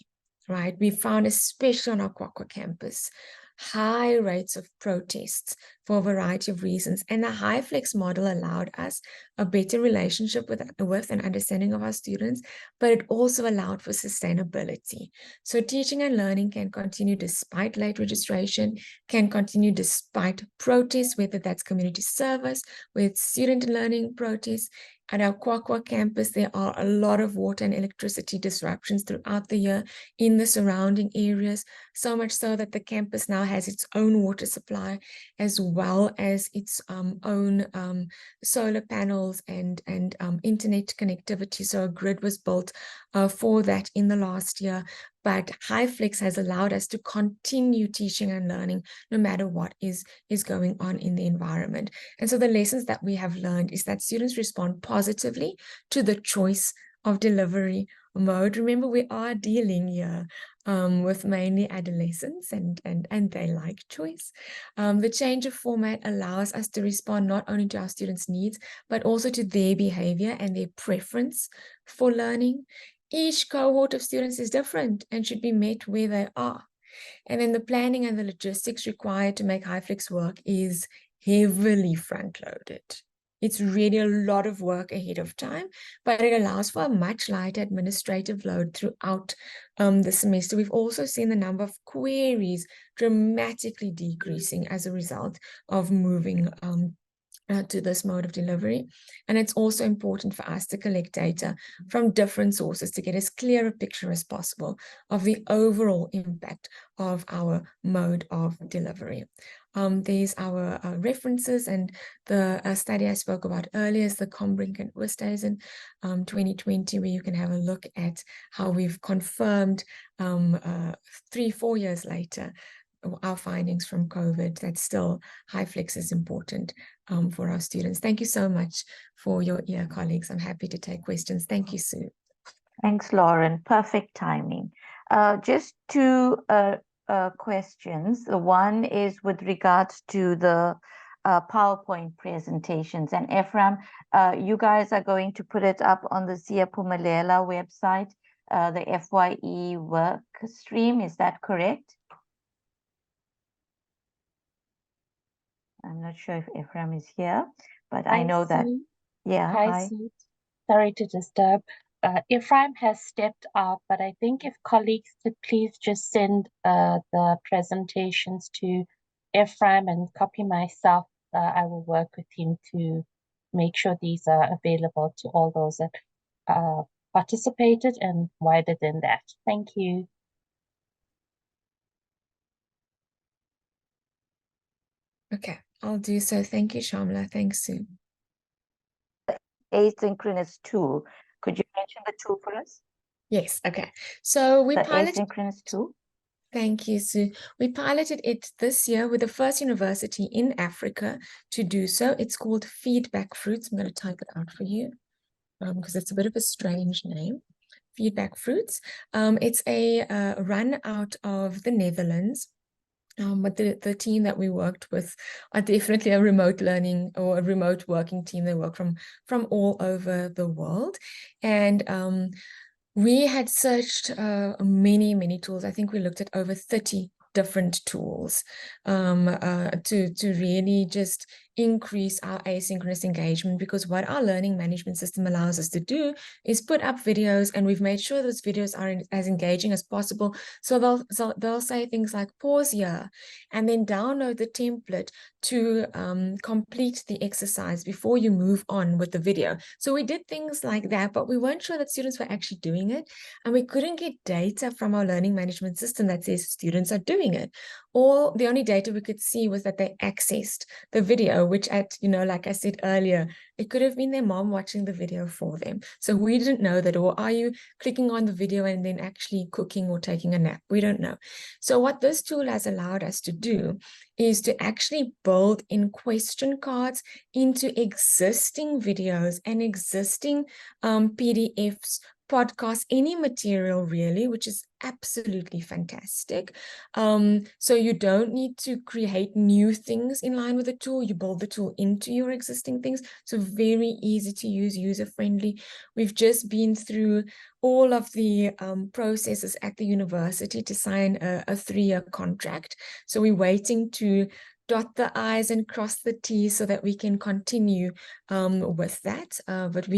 Speaker 3: Right, we found, especially on our KwaZulu campus, high rates of protests for a variety of reasons. And the HiFlex model allowed us a better relationship with and understanding of our students, but it also allowed for sustainability. So teaching and learning can continue despite late registration, can continue despite protests, whether that's community service, with student and learning protests. At our KwaZulu campus, there are a lot of water and electricity disruptions throughout the year in the surrounding areas, so much so that the campus now has its own water supply, as well as its own solar panels and internet connectivity. So a grid was built for that in the last year. But HiFlex has allowed us to continue teaching and learning no matter what is going on in the environment. And so the lessons that we have learned is that students respond positively to the choice of delivery mode. Remember, we are dealing here with mainly adolescents, and they like choice. The change of format allows us to respond not only to our students' needs, but also to their behavior and their preference for learning. Each cohort of students is different and should be met where they are. And then the planning and the logistics required to make HiFlex work is heavily front-loaded. It's really a lot of work ahead of time, but it allows for a much lighter administrative load throughout the semester. We've also seen the number of queries dramatically decreasing as a result of moving to this mode of delivery. And it's also important for us to collect data from different sources to get as clear a picture as possible of the overall impact of our mode of delivery. There's our references, and the study I spoke about earlier is the Combrink and Oosthuizen 2020, where you can have a look at how we've confirmed 3-4 years later our findings from COVID, that still HiFlex is important for our students. Thank you so much for your ear, colleagues. I'm happy to take questions. Thank you, Sue.
Speaker 2: Thanks, Lauren. Perfect timing. Just two questions. The one is with regards to the PowerPoint presentations. And Ephraim, you guys are going to put it up on the Siyaphumelela website, the FYE Workstream. Is that correct? I'm not sure if Ephraim is here, but I know that. Yeah.
Speaker 4: Hi, Sue. Sorry to disturb. Ephraim has stepped out, but I think if colleagues could please just send the presentations to Ephraim and copy myself, I will work with him to make sure these are available to all those that participated and wider than that. Thank you.
Speaker 3: Okay, I'll do so. Thank you, Shamla. Thanks, Sue.
Speaker 2: Asynchronous tool. Could you mention the tool for us?
Speaker 3: Yes, okay. So we piloted
Speaker 2: asynchronous tool.
Speaker 3: Thank you, Sue. We piloted it this year with the first university in Africa to do so. It's called Feedback Fruits. I'm going to type it out for you because it's a bit of a strange name. Feedback Fruits. It's a run out of the Netherlands. But the team that we worked with are definitely a remote learning or a remote working team. They work from all over the world. And we had searched many tools. I think we looked at over 30 different tools to really just increase our asynchronous engagement, because what our learning management system allows us to do is put up videos, and we've made sure those videos are as engaging as possible. So they'll say things like pause here and then download the template to complete the exercise before you move on with the video. So we did things like that, but we weren't sure that students were actually doing it. And we couldn't get data from our learning management system that says students are doing it. Or the only data we could see was that they accessed the video, which like I said earlier, it could have been their mom watching the video for them. So we didn't know that. Or are you clicking on the video and then actually cooking or taking a nap? We don't know. So what this tool has allowed us to do is to actually build in question cards into existing videos and existing PDFs, podcasts, any material really, which is absolutely fantastic. So you don't need to create new things in line with the tool. You build the tool into your existing things. So very easy to use, user-friendly. We've just been through all of the processes at the university to sign a 3-year contract. So we're waiting to dot the I's and cross the T's so that we can continue with that. But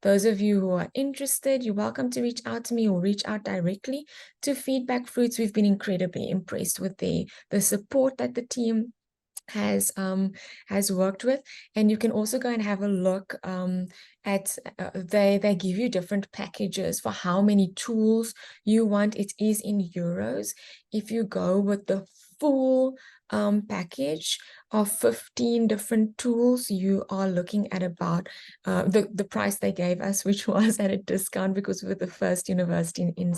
Speaker 3: those of you who are interested, you're welcome to reach out to me or reach out directly to Feedback Fruits. We've been incredibly impressed with the support that the team has worked with. And you can also go and have a look at they give you different packages for how many tools you want. It is in euros. If you go with the full package of 15 different tools, you are looking at about the price they gave us, which was at a discount because we're the first university in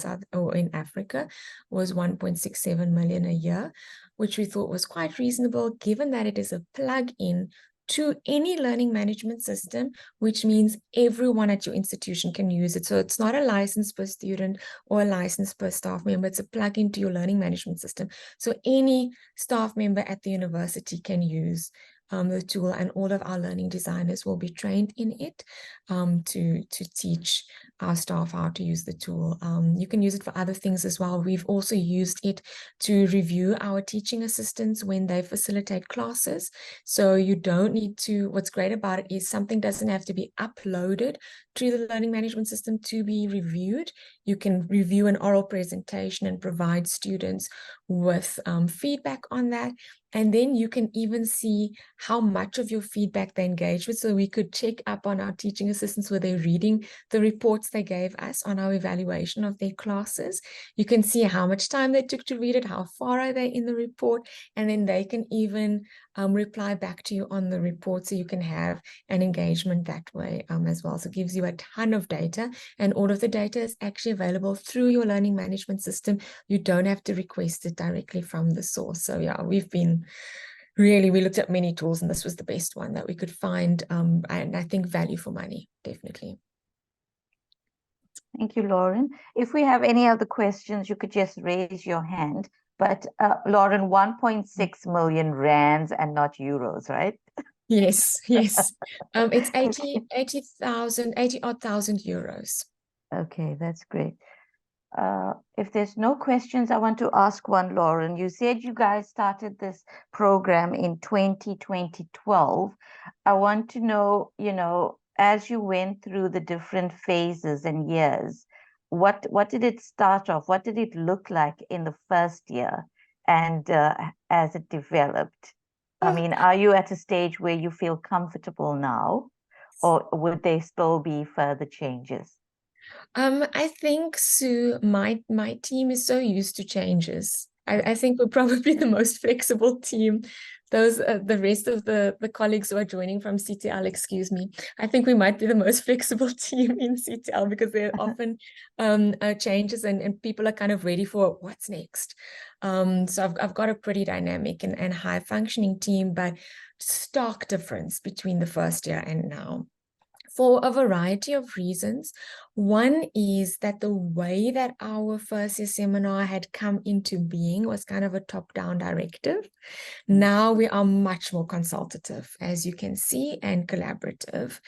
Speaker 3: Africa, was 1.67 million a year, which we thought was quite reasonable given that it is a plug-in to any learning management system, which means everyone at your institution can use it. So it's not a license per student or a license per staff member. It's a plug-in to your learning management system. So any staff member at the university can use the tool, and all of our learning designers will be trained in it to teach our staff how to use the tool. You can use it for other things as well. We've also used it to review our teaching assistants when they facilitate classes. So you don't need to, what's great about it is something doesn't have to be uploaded to the learning management system to be reviewed. You can review an oral presentation and provide students with feedback on that. And then you can even see how much of your feedback they engage with. So we could check up on our teaching assistants where they're reading the reports they gave us on our evaluation of their classes. You can see how much time they took to read it, how far are they in the report, and then they can even reply back to you on the report, so you can have an engagement that way as well. So it gives you a ton of data, and all of the data is actually available through your learning management system. You don't have to request it directly from the source. So yeah, we looked at many tools, and this was the best one that we could find, and I think value for money, definitely.
Speaker 2: Thank you, Lauren. If we have any other questions, you could just raise your hand. But Lauren, 1.6 million rands and not euros, right?
Speaker 3: Yes. It's 80,000 euros.
Speaker 2: Okay, that's great. If there's no questions, I want to ask one, Lauren. You said you guys started this program in 2012. I want to know, as you went through the different phases and years, what did it start off? What did it look like in the first year and as it developed? I mean, are you at a stage where you feel comfortable now, or would there still be further changes?
Speaker 3: I think, Sue, my team is so used to changes. I think we're probably the most flexible team. The rest of the colleagues who are joining from CTL, excuse me, I think we might be the most flexible team in CTL because there are often changes and people are kind of ready for what's next. So I've got a pretty dynamic and high functioning team, but stark difference between the first year and now, for a variety of reasons. One is that the way that our first year seminar had come into being was kind of a top-down directive. Now we are much more consultative, as you can see, and collaborative.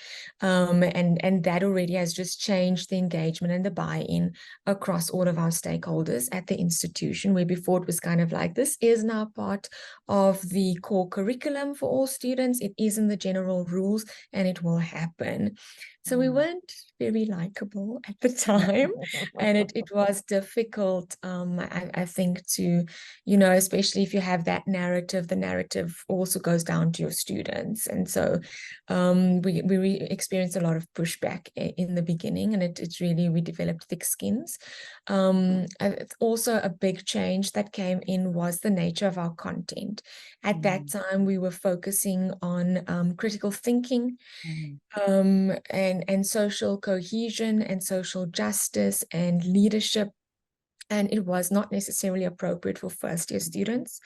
Speaker 3: And that already has just changed the engagement and the buy-in across all of our stakeholders at the institution, where before it was kind of like, this is now part of the core curriculum for all students. It is in the general rules and it will happen. So we weren't very likable at the time, and it was difficult, I think, to, especially if you have that narrative, the narrative also goes down to your students. And so we experienced a lot of pushback in the beginning, and we developed thick skins. Also a big change that came in was the nature of our content. At that time, we were focusing on critical thinking, and social cohesion and social justice and leadership. And it was not necessarily appropriate for first-year students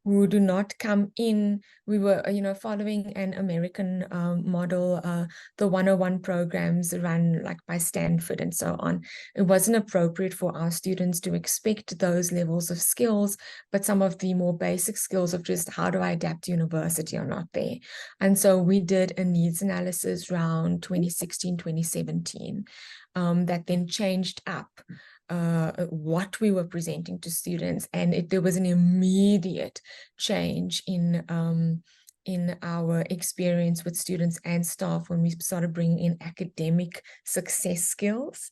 Speaker 3: who do not come in. We were, following an American model, the 101 programs run like by Stanford and so on. It wasn't appropriate for our students to expect those levels of skills, but some of the more basic skills of just how do I adapt to university are not there. And so we did a needs analysis around 2016, 2017, that then changed up what we were presenting to students, and there was an immediate change in our experience with students and staff when we started bringing in academic success skills.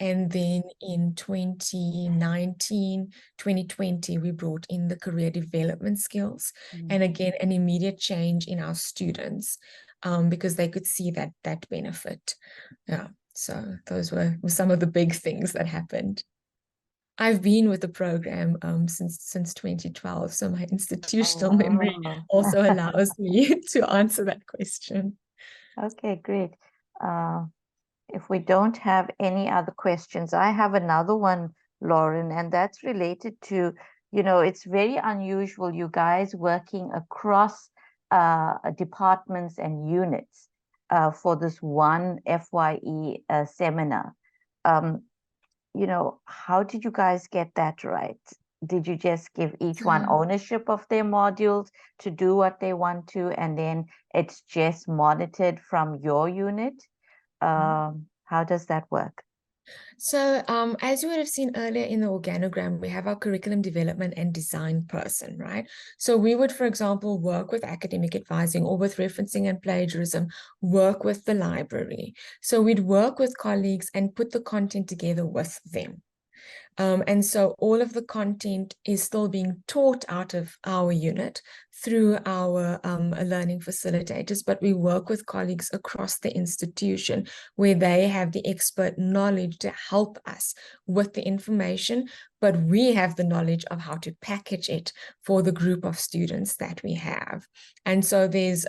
Speaker 3: And then in 2019, 2020, we brought in the career development skills, and again an immediate change in our students, because they could see that benefit. Yeah. So those were some of the big things that happened. I've been with the program since 2012, so my institutional memory also allows me to answer that question.
Speaker 2: Okay, great. If we don't have any other questions, I have another one, Lauren, and that's related to, it's very unusual, you guys working across departments and units for this one FYE seminar. How did you guys get that right? Did you just give each one ownership of their modules to do what they want to, and then it's just monitored from your unit? How does that work?
Speaker 3: So as you would have seen earlier in the organogram, we have our curriculum development and design person, right? So we would, for example, work with academic advising or with referencing and plagiarism, work with the library. So we'd work with colleagues and put the content together with them. And so all of the content is still being taught out of our unit through our learning facilitators, but we work with colleagues across the institution where they have the expert knowledge to help us with the information, but we have the knowledge of how to package it for the group of students that we have. And so there's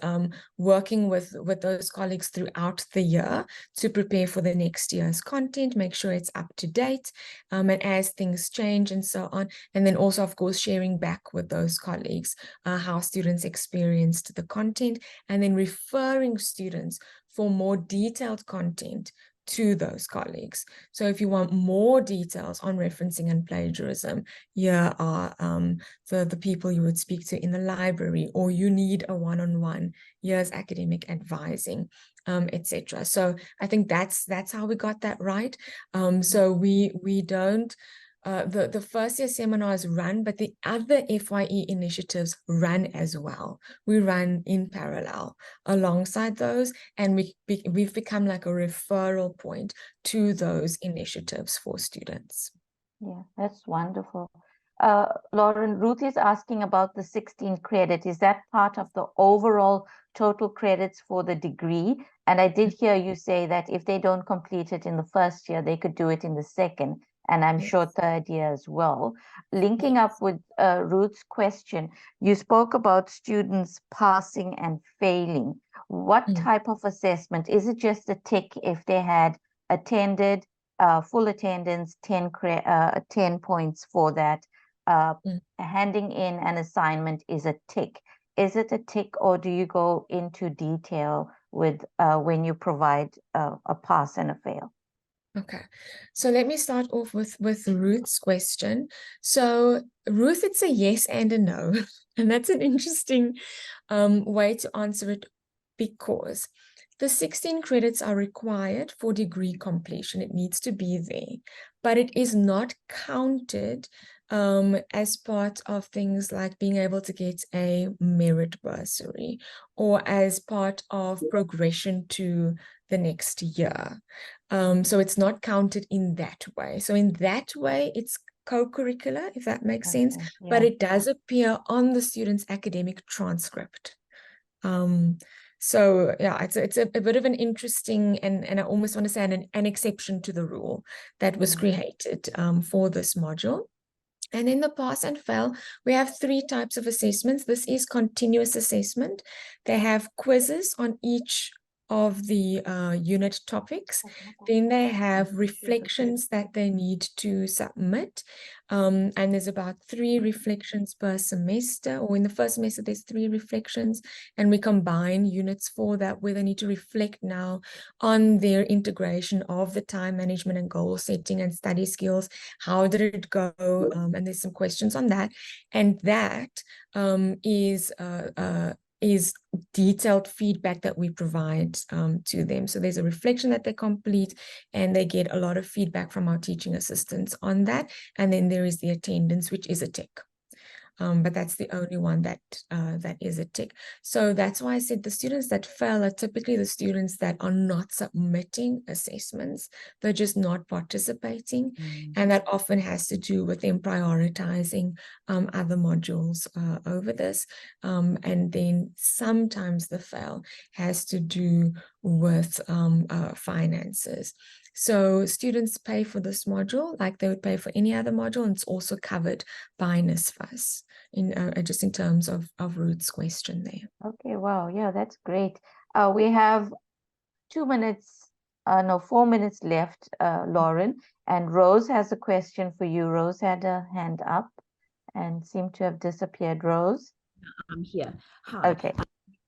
Speaker 3: working with those colleagues throughout the year to prepare for the next year's content, make sure it's up to date, and as things change and so on. And then also, of course, sharing back with those colleagues how students experienced the content, and then referring students for more detailed content to those colleagues. So if you want more details on referencing and plagiarism, here are the people you would speak to in the library, or you need a one-on-one, here's academic advising, etc. So I think that's how we got that right. So we don't, the first year seminars run, but the other FYE initiatives run as well. We run in parallel alongside those, and we've become like a referral point to those initiatives for students.
Speaker 2: Yeah, that's wonderful. Lauren, Ruth is asking about the 16 credit. Is that part of the overall total credits for the degree? And I did hear you say that if they don't complete it in the first year, they could do it in the second, and I'm sure third year as well. Linking up with Ruth's question, you spoke about students passing and failing. What type of assessment? Is it just a tick if they had attended, full attendance, 10 points for that? Handing in an assignment is a tick. Is it a tick, or do you go into detail with when you provide a pass and a fail?
Speaker 3: Okay, so let me start off with Ruth's question. So Ruth, it's a yes and a no, and that's an interesting way to answer it, because the 16 credits are required for degree completion. It needs to be there, but it is not counted as part of things like being able to get a merit bursary or as part of progression to the next year. So it's not counted in that way. So in that way, it's co-curricular, if that makes sense, but it does appear on the student's academic transcript. So yeah, it's a bit of an interesting and I almost want to say an exception to the rule that was created for this module. And in the pass and fail, we have 3 types of assessments. This is continuous assessment. They have quizzes on each of the unit topics. Then they have reflections that they need to submit. And there's about 3 reflections per semester, or in the first semester, there's 3 reflections, and we combine units for that, where they need to reflect now on their integration of the time management and goal setting and study skills. How did it go? And there's some questions on that. And that is detailed feedback that we provide to them. So there's a reflection that they complete, and they get a lot of feedback from our teaching assistants on that. And then there is the attendance, which is a tick. But that's the only one that is a tick. So that's why I said the students that fail are typically the students that are not submitting assessments. They're just not participating. And that often has to do with them prioritizing other modules over this. And then sometimes the fail has to do with finances. So students pay for this module like they would pay for any other module, and it's also covered by NSFAS just in terms of Ruth's question there.
Speaker 2: Okay, wow, yeah, that's great. We have 4 minutes left, Lauren, and Rose has a question for you. Rose had a hand up and seemed to have disappeared. Rose?
Speaker 6: I'm here. Hi.
Speaker 2: Okay.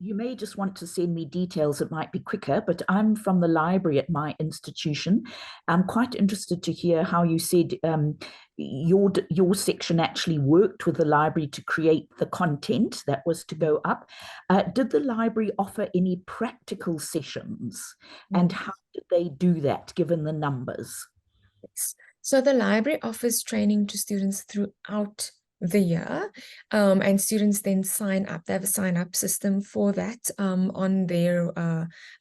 Speaker 6: You may just want to send me details. It might be quicker, but I'm from the library at my institution. I'm quite interested to hear how you said your section actually worked with the library to create the content that was to go up. Did the library offer any practical sessions? And how did they do that, given the numbers?
Speaker 3: So the library offers training to students throughout the year, and students then sign up. They have a sign-up system for that on their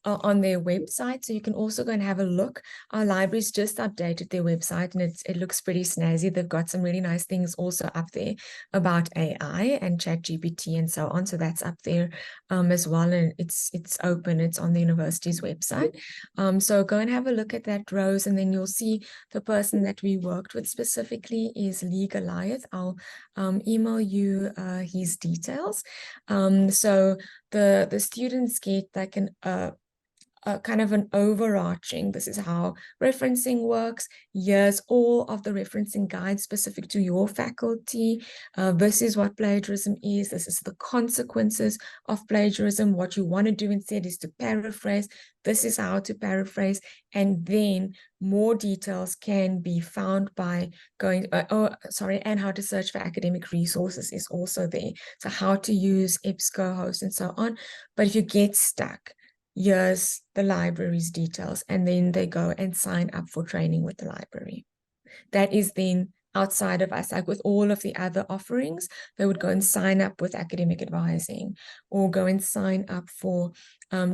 Speaker 3: website. So you can also go and have a look. Our library's just updated their website, and it looks pretty snazzy. They've got some really nice things also up there about AI and ChatGPT and so on. So that's up there as well, and it's open. It's on the university's website. So go and have a look at that, Rose, and then you'll see the person that we worked with specifically is Lee Goliath. I'll email you his details. So the students get like kind of an overarching, this is how referencing works. Here's all of the referencing guides specific to your faculty. This is what plagiarism is. This is the consequences of plagiarism. What you want to do instead is to paraphrase. This is how to paraphrase. And then more details can be found by going, and how to search for academic resources is also there. So how to use EBSCOhost and so on. But if you get stuck, here's the library's details, and then they go and sign up for training with the library. That is then outside of us, like with all of the other offerings, they would go and sign up with academic advising or go and sign up for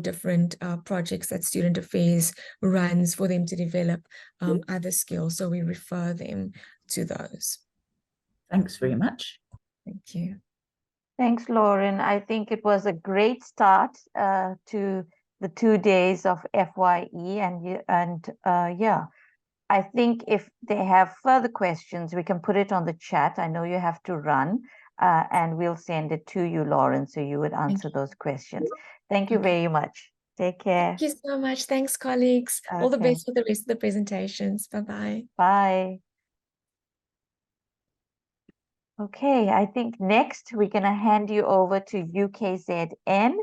Speaker 3: different projects that Student Affairs runs for them to develop other skills. So we refer them to those.
Speaker 6: Thanks very much.
Speaker 3: Thank you.
Speaker 2: Thanks, Lauren. I think it was a great start to the 2 days of FYE, and yeah, I think if they have further questions, we can put it on the chat. I know you have to run, and we'll send it to you, Lauren, so you would answer those questions. Thank you very much. Take care.
Speaker 3: Thank you so much. Thanks, colleagues. All the best for the rest of the presentations. Bye-bye.
Speaker 2: Bye. Okay, I think next we're going to hand you over to UKZN,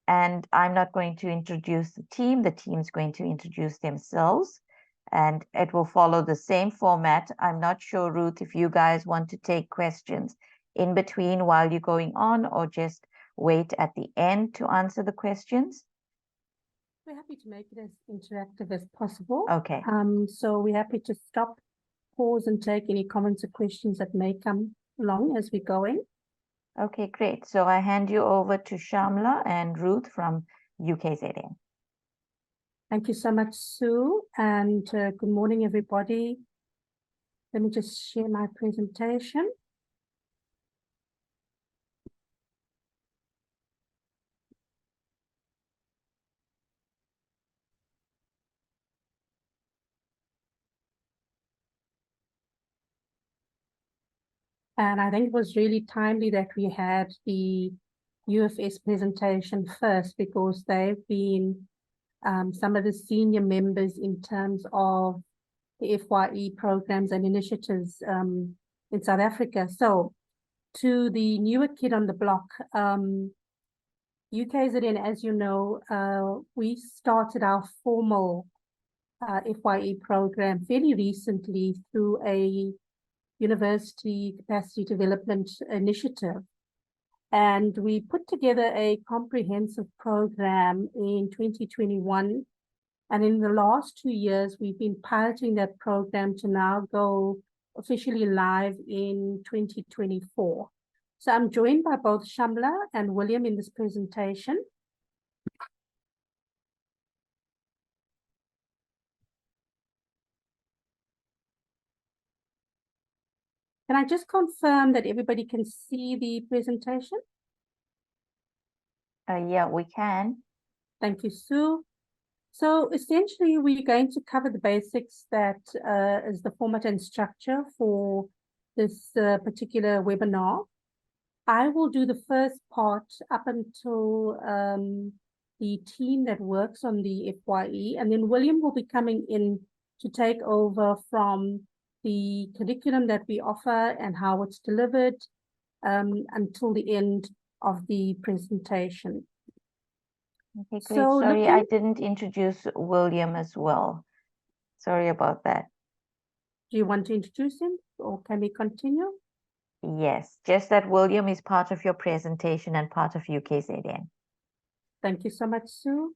Speaker 2: and I'm not going to introduce the team. The team's going to introduce themselves, and it will follow the same format. I'm not sure, Ruth, if you guys want to take questions in between while you're going on, or just wait at the end to answer the questions.
Speaker 7: We're happy to make it as interactive as possible.
Speaker 2: Okay.
Speaker 7: So we're happy to stop pause and take any comments or questions that may come along as we're going.
Speaker 2: Okay, great. So I hand you over to Shamla and Ruth from UKZN.
Speaker 7: Thank you so much, Sue, and good morning, everybody. Let me just share my presentation. And I think it was really timely that we had the UFS presentation first, because they've been some of the senior members in terms of the FYE programs and initiatives in South Africa. So to the newer kid on the block, UKZN, as you know, we started our formal FYE program fairly recently through a university capacity development initiative. And we put together a comprehensive program in 2021. And in the last 2 years, we've been piloting that program to now go officially live in 2024. So I'm joined by both Shamla and William in this presentation. Can I just confirm that everybody can see the presentation?
Speaker 2: Yeah, we can.
Speaker 7: Thank you, Sue. So essentially, we're going to cover the basics that is the format and structure for this particular webinar. I will do the first part up until the team that works on the FYE, and then William will be coming in to take over from the curriculum that we offer and how it's delivered until the end of the presentation.
Speaker 2: Okay, great.
Speaker 7: So
Speaker 2: Sorry, I didn't introduce William as well. Sorry about that.
Speaker 7: Do you want to introduce him, or can we continue?
Speaker 2: Yes, just that William is part of your presentation and part of UKZN.
Speaker 7: Thank you so much, Sue.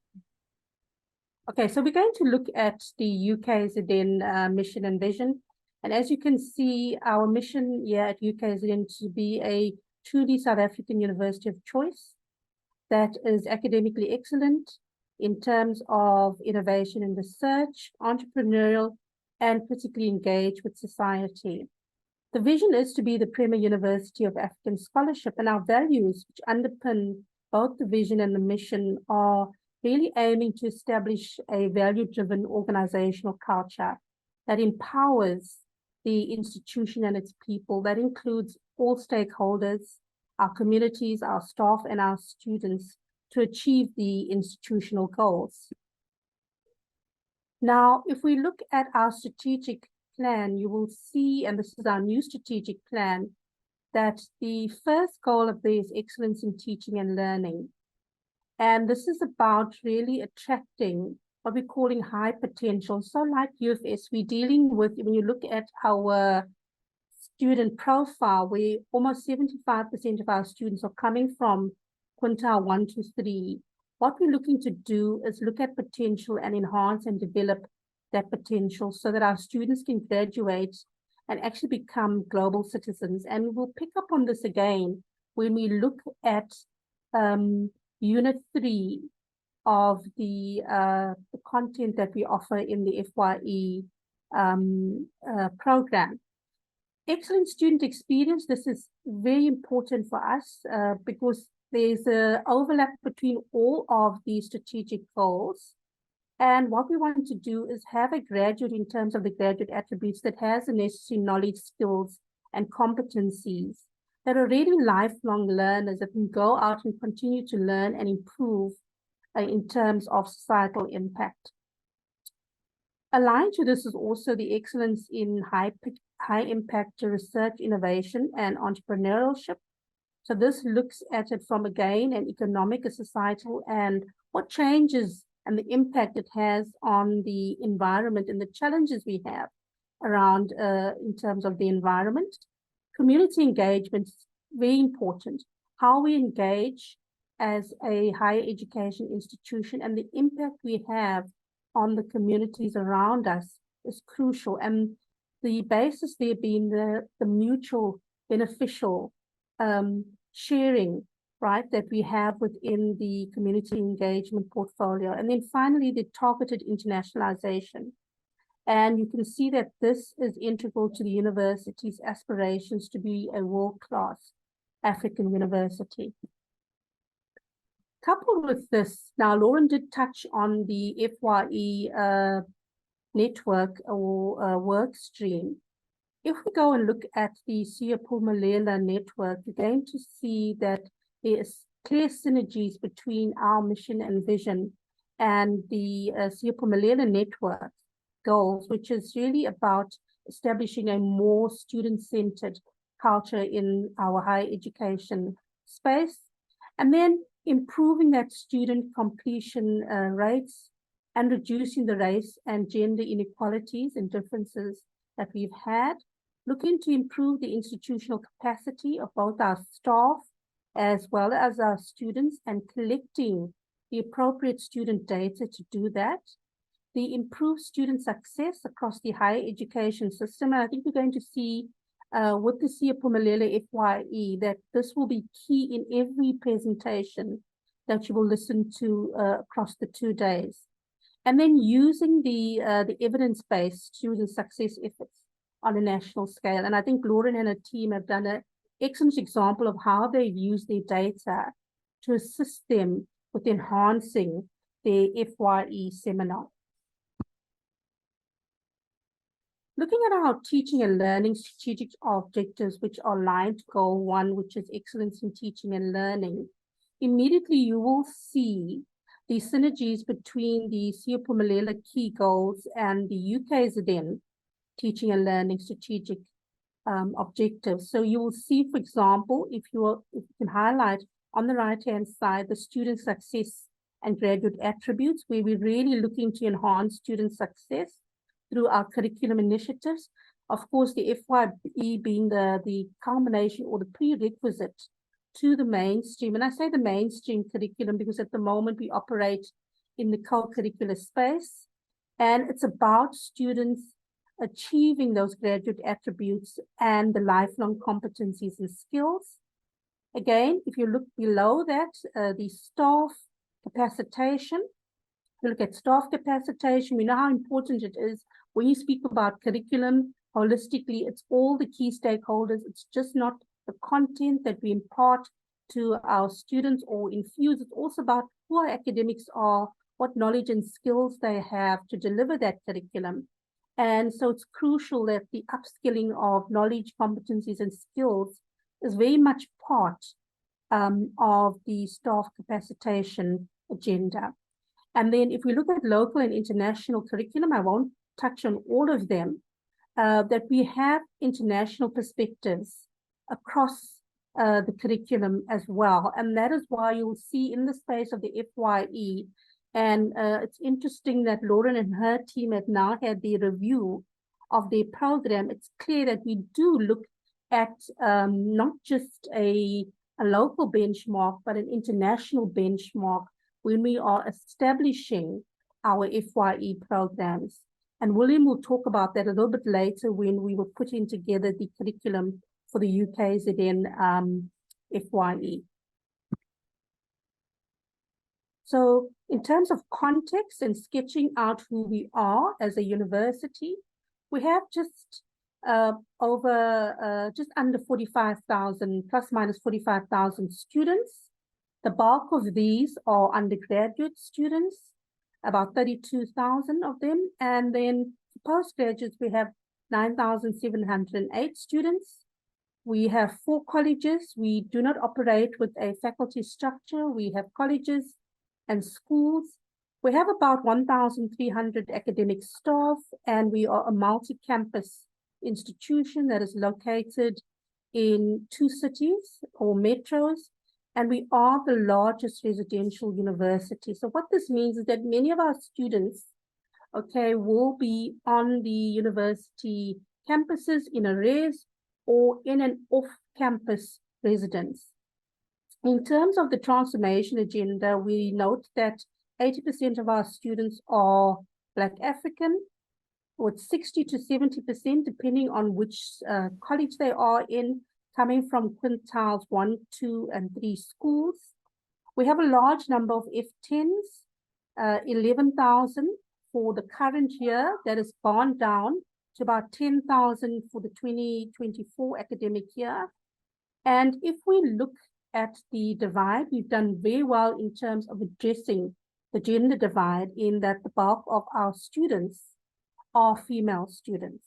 Speaker 7: Okay, so we're going to look at the UKZN mission and vision. And as you can see, our mission here at UKZN to be a truly South African university of choice that is academically excellent in terms of innovation and research, entrepreneurial, and critically engaged with society. The vision is to be the premier university of African scholarship, and our values, which underpin both the vision and the mission, are really aiming to establish a value-driven organizational culture that empowers the institution and its people, that includes all stakeholders, our communities, our staff, and our students to achieve the institutional goals. Now, if we look at our strategic plan, you will see, and this is our new strategic plan, that the first goal of this is excellence in teaching and learning. And this is about really attracting what we're calling high potential. So like UFS, we're dealing with, when you look at our student profile, where almost 75% of our students are coming from quintile 1 to 3. What we're looking to do is look at potential and enhance and develop that potential so that our students can graduate and actually become global citizens. And we'll pick up on this again when we look at Unit 3 of the content that we offer in the FYE program. Excellent student experience. This is very important for us because there's an overlap between all of these strategic goals. And what we want to do is have a graduate in terms of the graduate attributes that has the necessary knowledge, skills, and competencies, that are really lifelong learners that can go out and continue to learn and improve in terms of societal impact. Aligned to this is also the excellence in high impact research, innovation, and entrepreneurship. So this looks at it from, again, an economic, a societal, and what changes and the impact it has on the environment and the challenges we have around in terms of the environment. Community engagement is very important. How we engage as a higher education institution and the impact we have on the communities around us is crucial. And the basis there being the mutual beneficial sharing, right, that we have within the community engagement portfolio. And then finally, the targeted internationalization. And you can see that this is integral to the university's aspirations to be a world-class African university. Coupled with this, now Lauren did touch on the FYE network or Workstream. If we go and look at the Siyaphumelela network, you're going to see that there is clear synergies between our mission and vision and the Siyaphumelela network goals, which is really about establishing a more student-centered culture in our higher education space, and then improving that student completion rates and reducing the race and gender inequalities and differences that we've had, looking to improve the institutional capacity of both our staff as well as our students and collecting the appropriate student data to do that, the improved student success across the higher education system. And I think we're going to see with the Siyaphumelela FYE that this will be key in every presentation that you will listen to across the 2 days. And then using the evidence-based student success efforts on a national scale. And I think Lauren and her team have done an excellent example of how they've used their data to assist them with enhancing their FYE seminar. Looking at our teaching and learning strategic objectives, which are aligned to goal 1, which is excellence in teaching and learning, immediately you will see the synergies between the Siyaphumelela key goals and the UKZN teaching and learning strategic objectives. So you will see, for example, if you can highlight on the right-hand side, the student success and graduate attributes, where we're really looking to enhance student success through our curriculum initiatives. Of course, the FYE being the culmination or the prerequisite to the mainstream. And I say the mainstream curriculum because at the moment we operate in the co-curricular space, and it's about students achieving those graduate attributes and the lifelong competencies and skills. Again, if you look below that, the staff capacitation, if you look at staff capacitation, we know how important it is when you speak about curriculum holistically. It's all the key stakeholders. It's just not the content that we impart to our students or infuse. It's also about who our academics are, what knowledge and skills they have to deliver that curriculum. And so it's crucial that the upskilling of knowledge, competencies, and skills is very much part of the staff capacitation agenda. And then if we look at local and international curriculum, I won't touch on all of them, that we have international perspectives across the curriculum as well. And that is why you'll see in the space of the FYE, and it's interesting that Lauren and her team have now had the review of their program. It's clear that we do look at not just a local benchmark, but an international benchmark when we are establishing our FYE programs. And William will talk about that a little bit later when we were putting together the curriculum for the UKZN FYE. So in terms of context and sketching out who we are as a university, we have just under 45,000, plus minus 45,000 students. The bulk of these are undergraduate students, about 32,000 of them. And then postgraduates, we have 9,708 students. We have 4 colleges. We do not operate with a faculty structure. We have colleges and schools. We have about 1,300 academic staff, and we are a multi-campus institution that is located in 2 cities or metros, and we are the largest residential university. So what this means is that many of our students, okay, will be on the university campuses in a res or in an off-campus residence. In terms of the transformation agenda, we note that 80% of our students are Black African, with 60 to 70%, depending on which college they are in, coming from quintiles 1, 2, and 3 schools. We have a large number of F10s, 11,000 for the current year. That has gone down to about 10,000 for the 2024 academic year. And if we look at the divide, we've done very well in terms of addressing the gender divide, in that the bulk of our students are female students.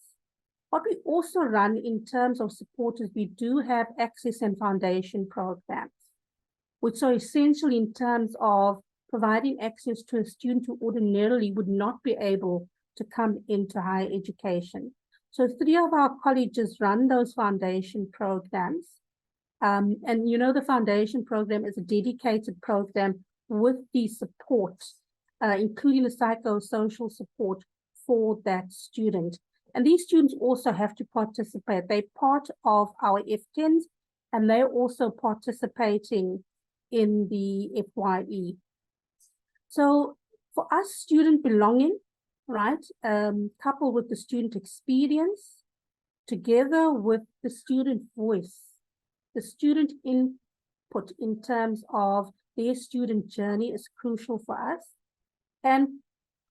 Speaker 7: What we also run in terms of support is we do have access and foundation programs, which are essential in terms of providing access to a student who ordinarily would not be able to come into higher education. So 3 of our colleges run those foundation programs. And you know, the foundation program is a dedicated program with the support, including the psychosocial support for that student. And these students also have to participate. They're part of our F10s, and they're also participating in the FYE. So for us, student belonging, right, coupled with the student experience, together with the student voice, the student input in terms of their student journey is crucial for us. And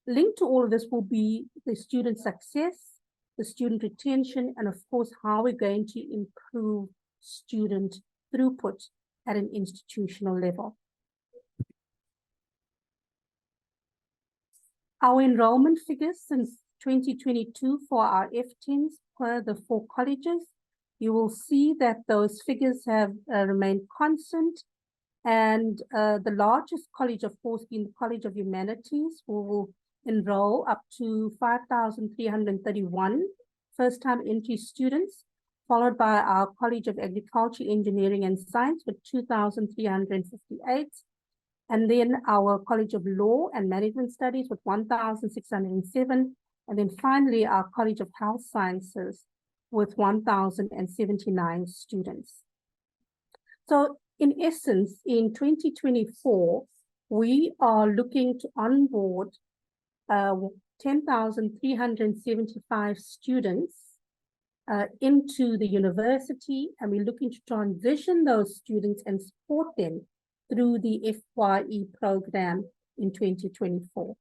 Speaker 7: linked to all of this will be the student success, the student retention, and of course, how we're going to improve student throughput at an institutional level. Our enrollment figures since 2022 for our F10s per the 4 colleges, you will see that those figures have remained constant. And the largest college, of course, being the College of Humanities, who will enroll up to 5,331 first-time entry students, followed by our College of Agriculture, Engineering and Science with 2,358. And then our College of Law and Management Studies with 1,607. And then finally, our College of Health Sciences with 1,079 students. So in essence, in 2024, we are looking to onboard 10,375 students into the university, and we're looking to transition those students and support them through the FYE program in 2024.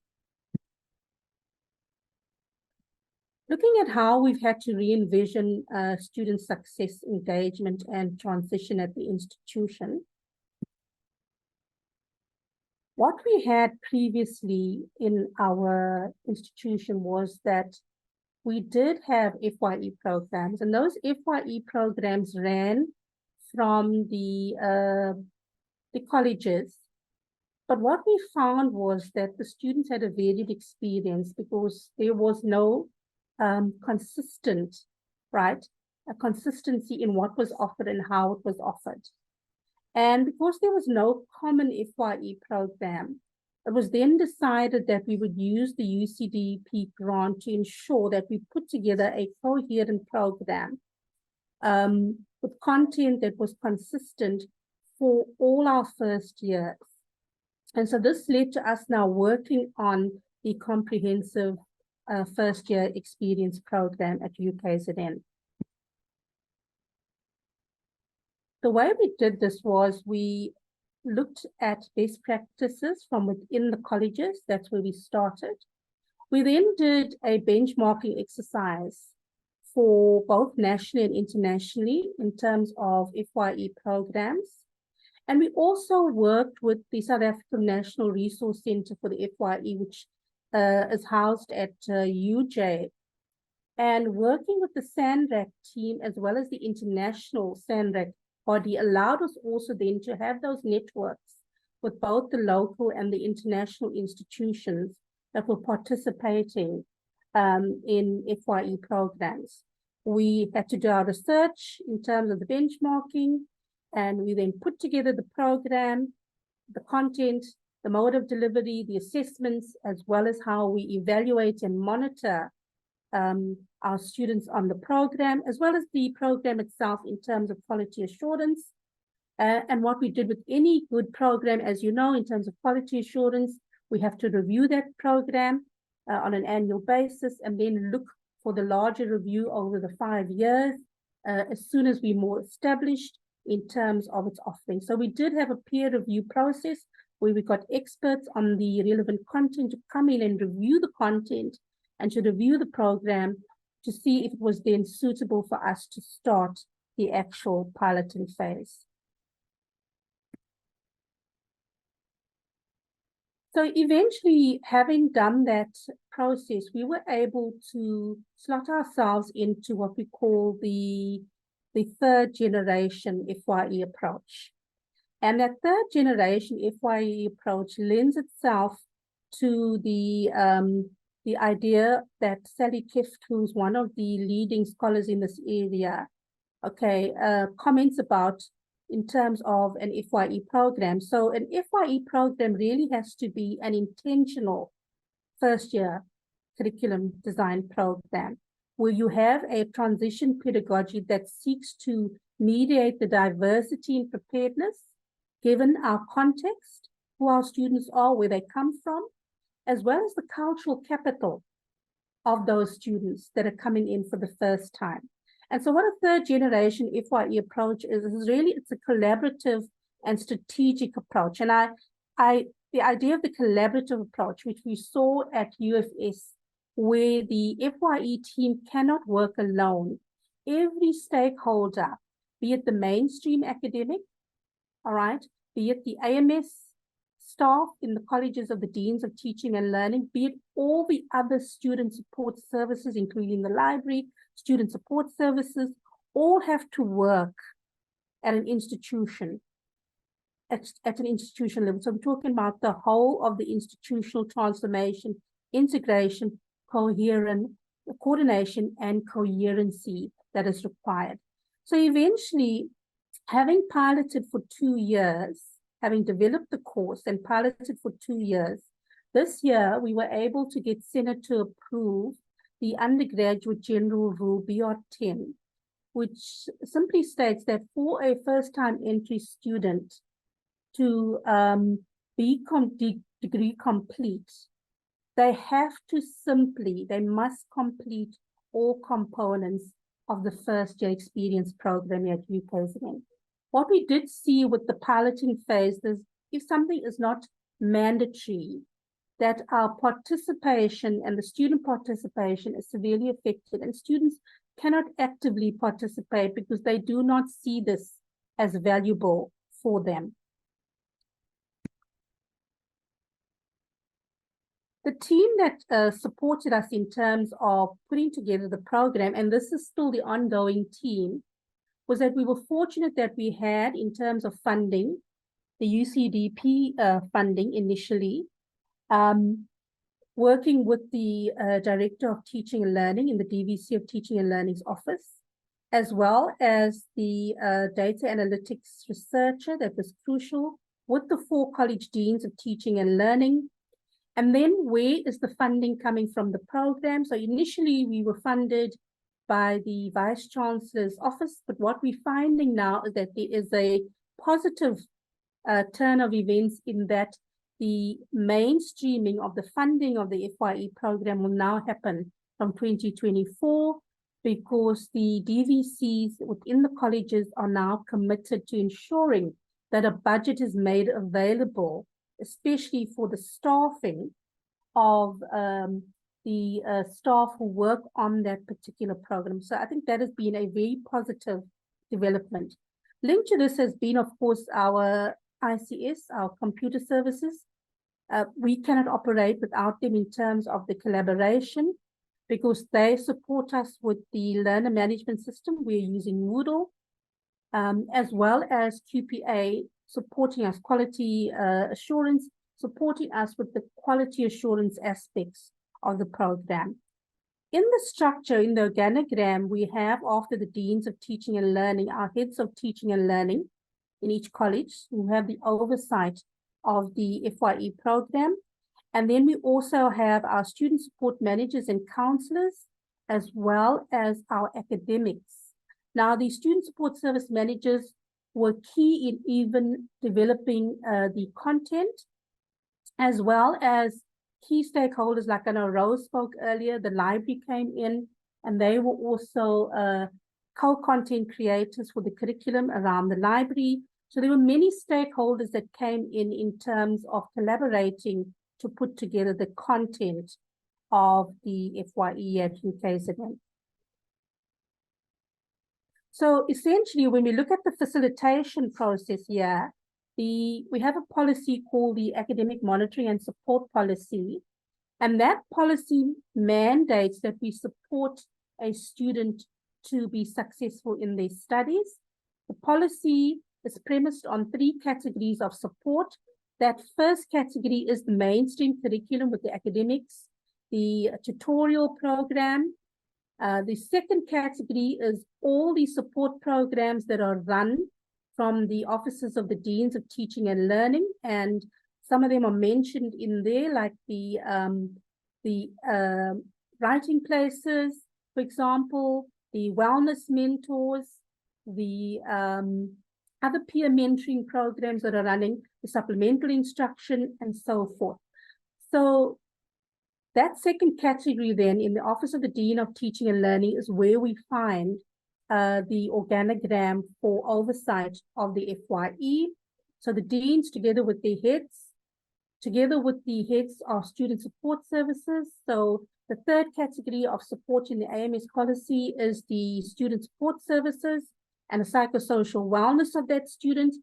Speaker 7: Looking at how we've had to re-envision student success, engagement, and transition at the institution. What we had previously in our institution was that we did have FYE programs, and those FYE programs ran from the colleges. But what we found was that the students had a varied experience because there was no consistent, right? A consistency in what was offered and how it was offered. And because there was no common FYE program, it was then decided that we would use the UCDP grant to ensure that we put together a coherent program with content that was consistent for all our first years. And so this led to us now working on the comprehensive first year experience program at UKZN. The way we did this was we looked at best practices from within the colleges. That's where we started. We then did a benchmarking exercise for both nationally and internationally in terms of FYE programs. And we also worked with the South African National Resource Centre for the FYE, which is housed at UJ. And working with the SANRAC team as well as the international SANRAC body allowed us also then to have those networks with both the local and the international institutions that were participating in FYE programs. We had to do our research in terms of the benchmarking, and we then put together the program, the content, the mode of delivery, the assessments, as well as how we evaluate and monitor our students on the program, as well as the program itself in terms of quality assurance. And what we did with any good program, as you know, in terms of quality assurance, we have to review that program on an annual basis, and then look for the larger review over the 5 years as soon as we're more established in terms of its offering. So we did have a peer review process where we got experts on the relevant content to come in and review the content and to review the program to see if it was then suitable for us to start the actual piloting phase. So eventually, having done that process, we were able to slot ourselves into what we call the third generation FYE approach. And that third generation FYE approach lends itself to the idea that Sally Kift, who's one of the leading scholars in this area, comments about in terms of an FYE program. So an FYE program really has to be an intentional first-year curriculum design program where you have a transition pedagogy that seeks to mediate the diversity and preparedness given our context, who our students are, where they come from, as well as the cultural capital of those students that are coming in for the first time. And so what a third generation FYE approach is really, it's a collaborative and strategic approach. And the idea of the collaborative approach, which we saw at UFS, where the FYE team cannot work alone. Every stakeholder, be it the mainstream academic, all right, be it the AMS staff in the colleges of the Deans of Teaching and Learning, be it all the other student support services, including the library, student support services, all have to work at an institution, at an institution level. So I'm talking about the whole of the institutional transformation, integration, coordination, and coherency that is required. So eventually, having piloted for 2 years, having developed the course and piloted for 2 years, this year we were able to get Senate to approve the undergraduate general rule BR10, which simply states that for a first-time entry student to be degree complete, they must complete all components of the first-year experience program at UKZN. What we did see with the piloting phase is if something is not mandatory, that our participation and the student participation is severely affected, and students cannot actively participate because they do not see this as valuable for them. The team that supported us in terms of putting together the program, and this is still the ongoing team, was that we were fortunate that we had, in terms of funding, the UCDP funding initially, working with the Director of Teaching and Learning in the DVC of Teaching and Learning's office, as well as the data analytics researcher that was crucial, with the 4 college deans of teaching and learning. And then where is the funding coming from the program? So initially we were funded by the Vice Chancellor's office, but what we're finding now is that there is a positive turn of events in that the mainstreaming of the funding of the FYE program will now happen from 2024 because the DVCs within the colleges are now committed to ensuring that a budget is made available, especially for the staffing of the staff who work on that particular program. So I think that has been a very positive development. Linked to this has been, of course, our ICS, our computer services. We cannot operate without them in terms of the collaboration because they support us with the learner management system. We're using Moodle, as well as QPA supporting us, quality assurance, supporting us with the quality assurance aspects of the program. In the structure, in the organogram, we have, after the Deans of Teaching and Learning, our heads of teaching and learning in each college who have the oversight of the FYE program. And then we also have our student support managers and counselors, as well as our academics. Now, the student support service managers were key in even developing the content, as well as key stakeholders, like I know Rose spoke earlier, the library came in, and they were also co-content creators for the curriculum around the library. So there were many stakeholders that came in terms of collaborating to put together the content of the FYE at UKZN. So essentially, when we look at the facilitation process here, we have a policy called the Academic Monitoring and Support Policy, and that policy mandates that we support a student to be successful in their studies. The policy is premised on 3 categories of support. That first category is the mainstream curriculum with the academics, the tutorial program. The second category is all the support programs that are run from the offices of the Deans of Teaching and Learning, and some of them are mentioned in there, like the writing places, for example, the wellness mentors, the other peer mentoring programs that are running, the supplemental instruction, and so forth. So that second category then in the Office of the Dean of Teaching and Learning is where we find the organogram for oversight of the FYE. So the deans, together with the heads of student support services. So the third category of support in the AMS policy is the student support services and the psychosocial wellness of that student.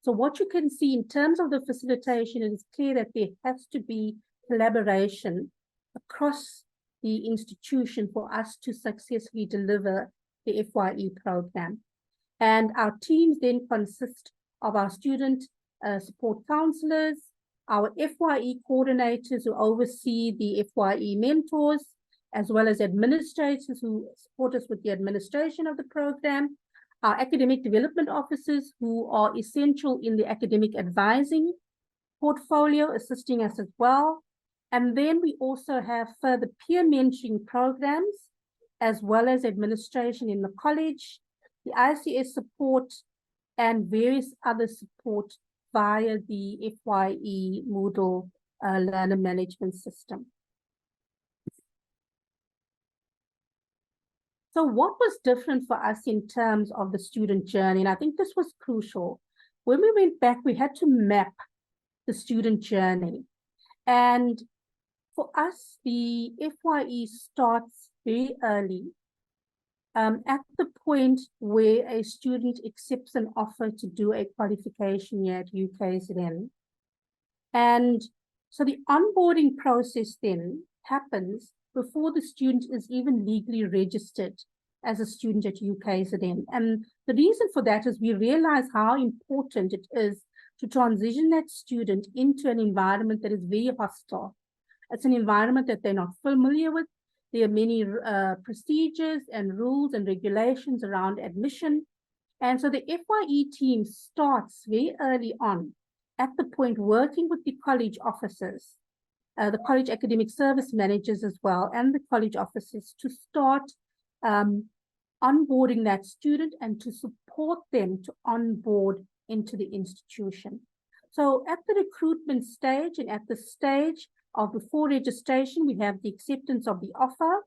Speaker 7: So what you can see in terms of the facilitation, it is clear that there has to be collaboration across the institution for us to successfully deliver the FYE program. And our teams then consist of our student support counselors, our FYE coordinators who oversee the FYE mentors, as well as administrators who support us with the administration of the program, our academic development officers who are essential in the academic advising portfolio, assisting us as well. And then we also have further peer mentoring programs, as well as administration in the college, the ICS support, and various other support via the FYE Moodle learner management system. So what was different for us in terms of the student journey? And I think this was crucial. When we went back, we had to map the student journey. And for us, the FYE starts very early, at the point where a student accepts an offer to do a qualification year at UKZN. And so the onboarding process then happens before the student is even legally registered as a student at UKZN. And the reason for that is we realize how important it is to transition that student into an environment that is very hostile. It's an environment that they're not familiar with. There are many procedures and rules and regulations around admission. And so the FYE team starts very early on at the point working with the college officers, the college academic service managers as well, and the college officers to start onboarding that student and to support them to onboard into the institution. So at the recruitment stage and at the stage of before registration, we have the acceptance of the offer.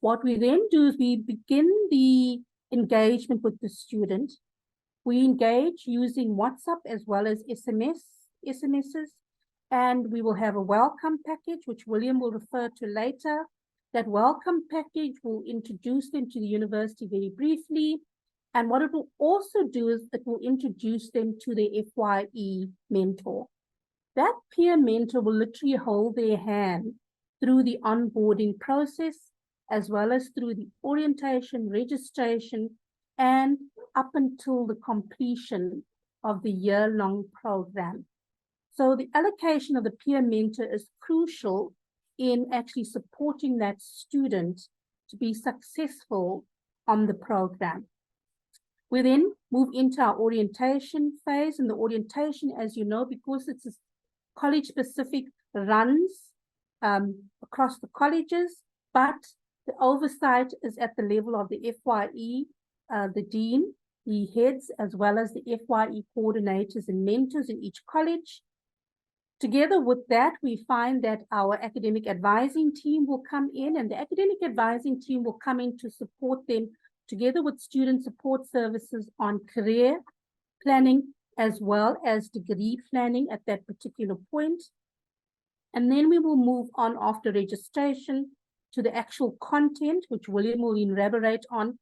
Speaker 7: What we then do is we begin the engagement with the student. We engage using WhatsApp as well as SMSs, and we will have a welcome package, which William will refer to later. That welcome package will introduce them to the university very briefly. And what it will also do is it will introduce them to the FYE mentor. That peer mentor will literally hold their hand through the onboarding process, as well as through the orientation, registration, and up until the completion of the year-long program. So the allocation of the peer mentor is crucial in actually supporting that student to be successful on the program. We then move into our orientation phase, and the orientation, as you know, because it's a college-specific, runs across the colleges, but the oversight is at the level of the FYE, the dean, the heads, as well as the FYE coordinators and mentors in each college. Together with that, we find that our academic advising team will come in, and the academic advising team will come in to support them together with student support services on career planning as well as degree planning at that particular point. And then we will move on after registration to the actual content, which William will elaborate on,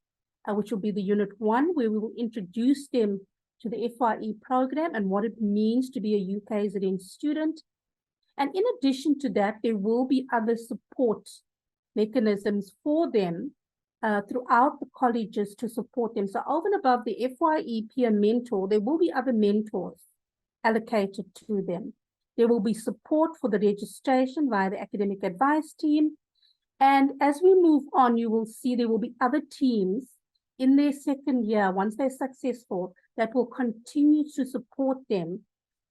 Speaker 7: which will be the Unit 1, where we will introduce them to the FYE program and what it means to be a UKZN student. And in addition to that, there will be other support mechanisms for them throughout the colleges to support them. So over and above the FYE peer mentor, there will be other mentors allocated to them. There will be support for the registration via the academic advice team. And as we move on, you will see there will be other teams in their second year, once they're successful, that will continue to support them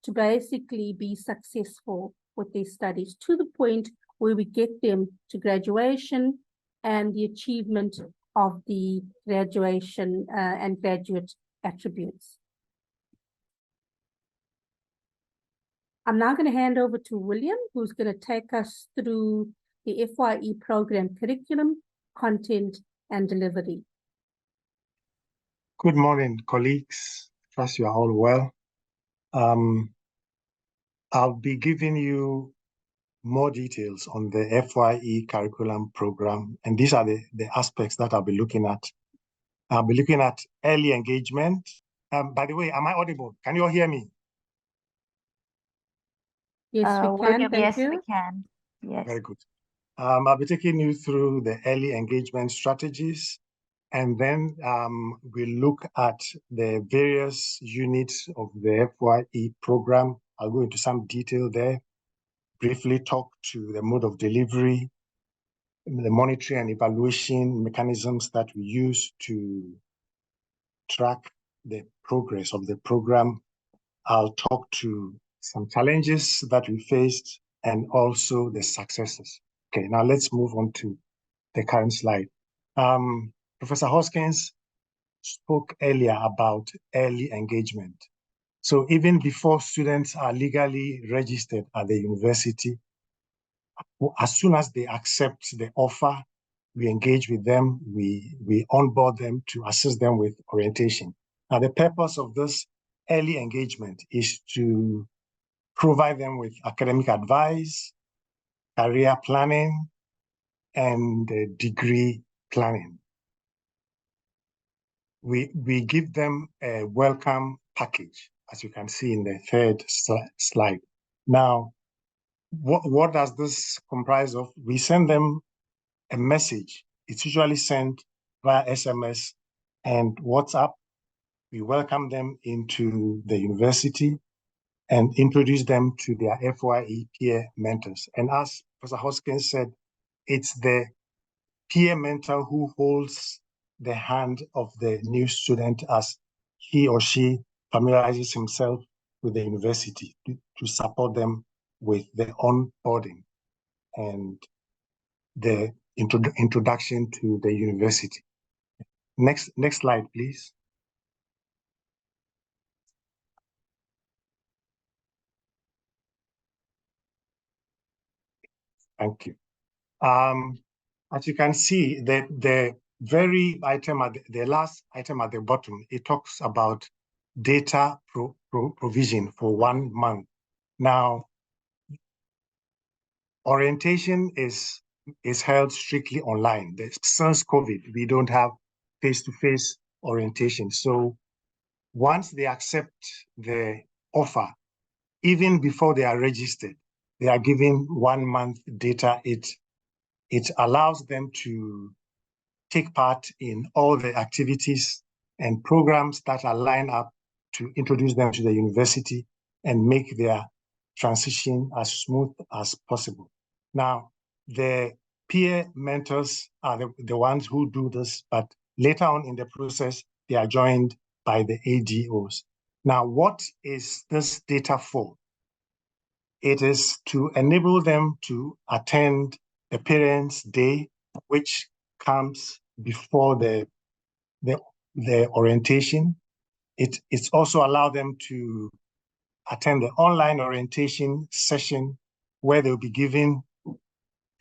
Speaker 7: to basically be successful with their studies to the point where we get them to graduation and the achievement of the graduation and graduate attributes. I'm now going to hand over to William, who's going to take us through the FYE program curriculum, content, and delivery.
Speaker 8: Good morning, colleagues. Trust you are all well. I'll be giving you more details on the FYE curriculum program, and these are the aspects that I'll be looking at. I'll be looking at early engagement. By the way, am I audible? Can you all hear me?
Speaker 7: Yes, we can.
Speaker 2: Yes, we can. Yes.
Speaker 8: Very good. I'll be taking you through the early engagement strategies, and then we'll look at the various units of the FYE program. I'll go into some detail there, briefly talk to the mode of delivery, the monitoring and evaluation mechanisms that we use to track the progress of the program. I'll talk to some challenges that we faced and also the successes. Okay, now let's move on to the current slide. Professor Hoskins spoke earlier about early engagement. So even before students are legally registered at the university, as soon as they accept the offer, we engage with them, we onboard them to assist them with orientation. Now, the purpose of this early engagement is to provide them with academic advice, career planning, and degree planning. We give them a welcome package, as you can see in the third slide. Now, what does this comprise of? We send them a message. It's usually sent via SMS and WhatsApp. We welcome them into the university and introduce them to their FYE peer mentors. And as Professor Hoskins said, it's the peer mentor who holds the hand of the new student as he or she familiarizes himself with the university to support them with the onboarding and the introduction to the university. Next slide, please. Thank you. As you can see, the very item at the last item at the bottom, it talks about data provision for 1 month. Now, orientation is held strictly online. Since COVID, we don't have face-to-face orientation. So once they accept the offer, even before they are registered, they are given 1 month data. It allows them to take part in all the activities and programs that are lined up to introduce them to the university and make their transition as smooth as possible. Now, the peer mentors are the ones who do this, but later on in the process, they are joined by the ADOs. Now, what is this data for? It is to enable them to attend the Parents' Day, which comes before the orientation. It's also allow them to attend the online orientation session where they'll be given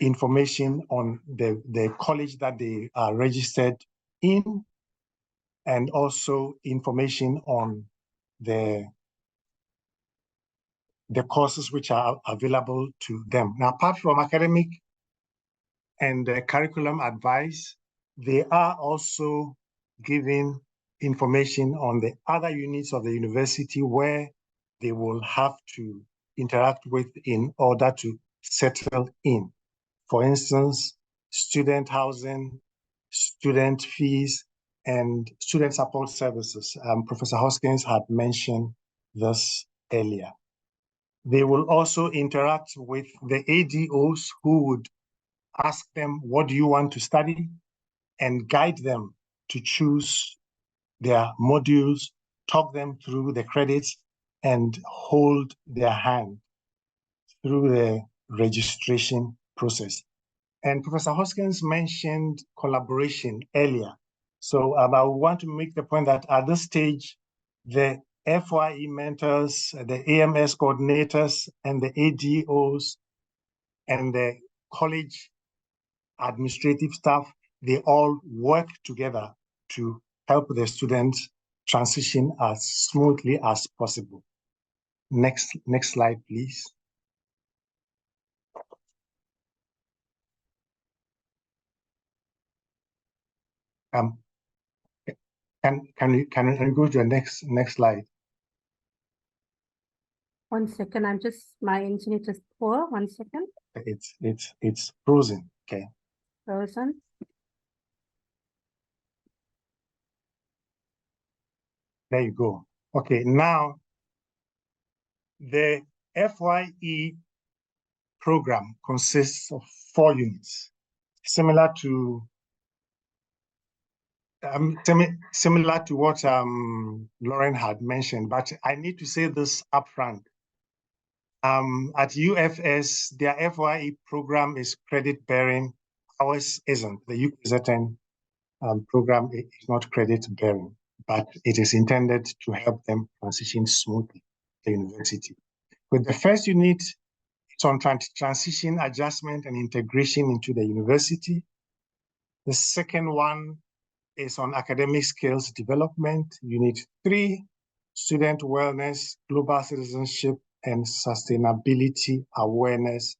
Speaker 8: information on the college that they are registered in, and also information on the courses which are available to them. Now, apart from academic and curriculum advice, they are also giving information on the other units of the university where they will have to interact with in order to settle in. For instance, student housing, student fees, and student support services. Professor Hoskins had mentioned this earlier. They will also interact with the ADOs who would ask them, what do you want to study? And guide them to choose their modules, talk them through the credits, and hold their hand through the registration process. And Professor Hoskins mentioned collaboration earlier. So I want to make the point that at this stage, the FYE mentors, the AMS coordinators, and the ADOs, and the college administrative staff, they all work together to help the students transition as smoothly as possible. Next slide, please. Can you go to the next slide?
Speaker 7: 1 second, my internet is poor. 1 second.
Speaker 8: It's frozen. Okay.
Speaker 7: Frozen.
Speaker 8: There you go. Okay, now the FYE program consists of 4 units, similar to what Lauren had mentioned, but I need to say this upfront. At UFS, their FYE program is credit-bearing. Ours isn't. The UKZN program is not credit-bearing, but it is intended to help them transition smoothly to the university. With the first unit, it's on transition, adjustment, and integration into the university. The second one is on academic skills development. Unit 3, student wellness, global citizenship, and sustainability awareness.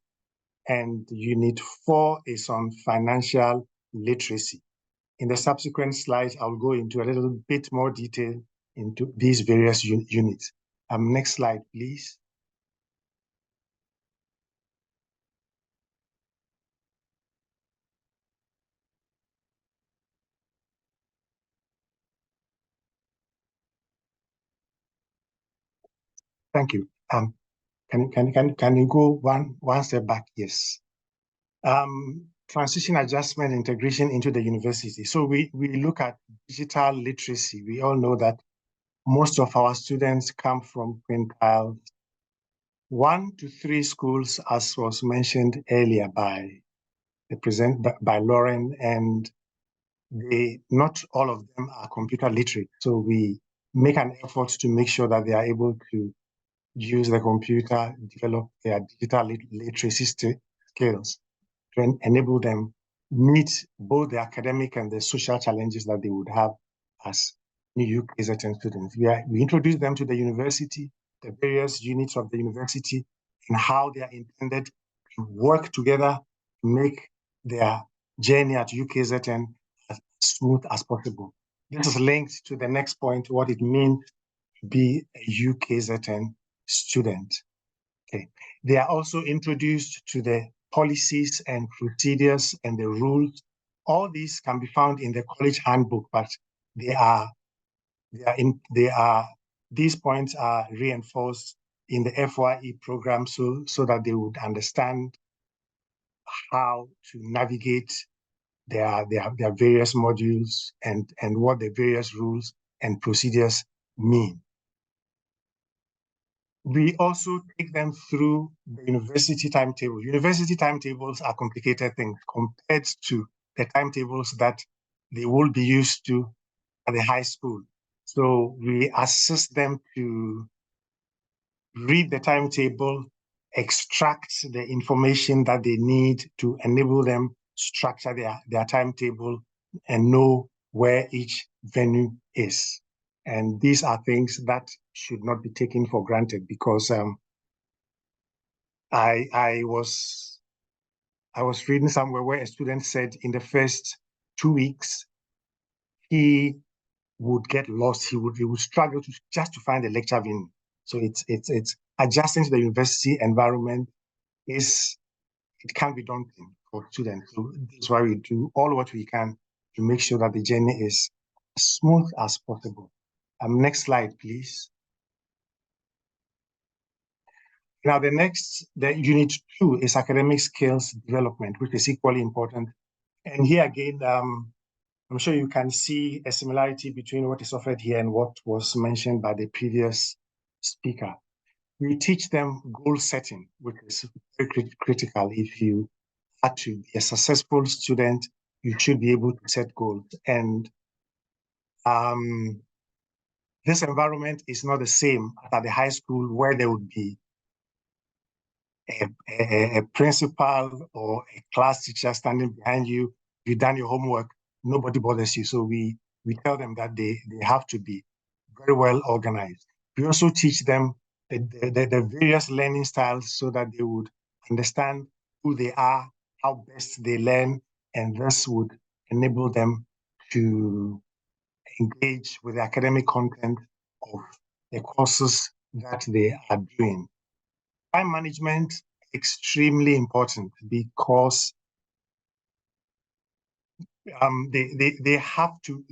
Speaker 8: And Unit 4 is on financial literacy. In the subsequent slides, I'll go into a little bit more detail into these various units. Next slide, please. Thank you. Can you go one step back? Yes. Transition, adjustment, integration into the university. So we look at digital literacy. We all know that most of our students come from quintile 1 to 3 schools, as was mentioned earlier by Lauren, and not all of them are computer literate. So we make an effort to make sure that they are able to use the computer, develop their digital literacy skills to enable them meet both the academic and the social challenges that they would have as new UKZN students. We introduce them to the university, the various units of the university, and how they are intended to work together to make their journey at UKZN as smooth as possible. This is linked to the next point, what it means to be a UKZN student. Okay. They are also introduced to the policies and procedures and the rules. All these can be found in the college handbook, but these points are reinforced in the FYE program so that they would understand how to navigate their various modules and what the various rules and procedures mean. We also take them through the university timetable. University timetables are complicated things compared to the timetables that they will be used to at the high school. So we assist them to read the timetable, extract the information that they need to enable them structure their timetable and know where each venue is. And these are things that should not be taken for granted, because I was reading somewhere where a student said in the first 2 weeks, he would get lost. He would struggle to find a lecture venue. So it's adjusting to the university environment it can be daunting for students. So that's why we do all what we can to make sure that the journey is as smooth as possible. Next slide, please. Now, the unit 2 is academic skills development, which is equally important. And here again, I'm sure you can see a similarity between what is offered here and what was mentioned by the previous speaker. We teach them goal setting, which is very critical. If you are to be a successful student, you should be able to set goals. And this environment is not the same at the high school, where there would be a principal or a class teacher standing behind you. You've done your homework, nobody bothers you. So we tell them that they have to be very well organized. We also teach them the various learning styles so that they would understand who they are, how best they learn, and this would enable them to engage with the academic content of the courses that they are doing. Time management, extremely important, because they have to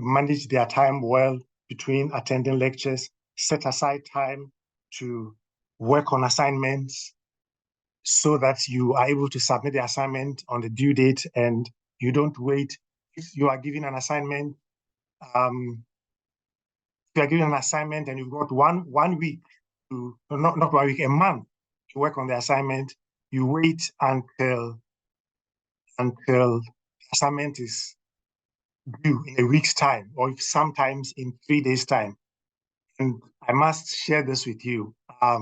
Speaker 8: manage their time well between attending lectures, set aside time to work on assignments so that you are able to submit the assignment on the due date and you don't wait. If you are given an assignment, and you've got one week to, not 1 week, a month to work on the assignment, you wait until the assignment is due in a week's time, or sometimes in 3 days' time. And I must share this with you. I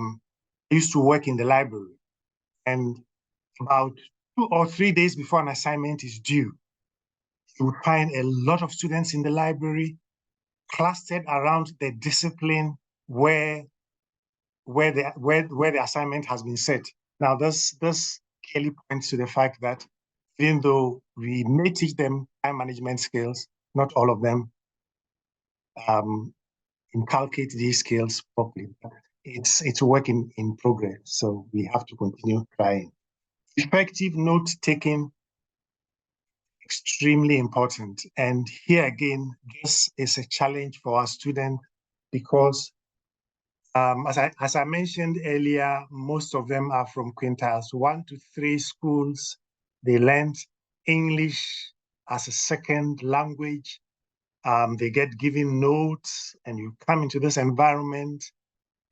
Speaker 8: used to work in the library, and about 2 or 3 days before an assignment is due, you would find a lot of students in the library clustered around the discipline where the assignment has been set. Now, this clearly points to the fact that even though we may teach them time management skills, not all of them inculcate these skills properly. It's a work in progress, so we have to continue trying. Effective note-taking, extremely important. And here again, this is a challenge for our students because as I mentioned earlier, most of them are from quintiles 1 to 3 schools. They learned English as a second language. They get given notes, and you come into this environment,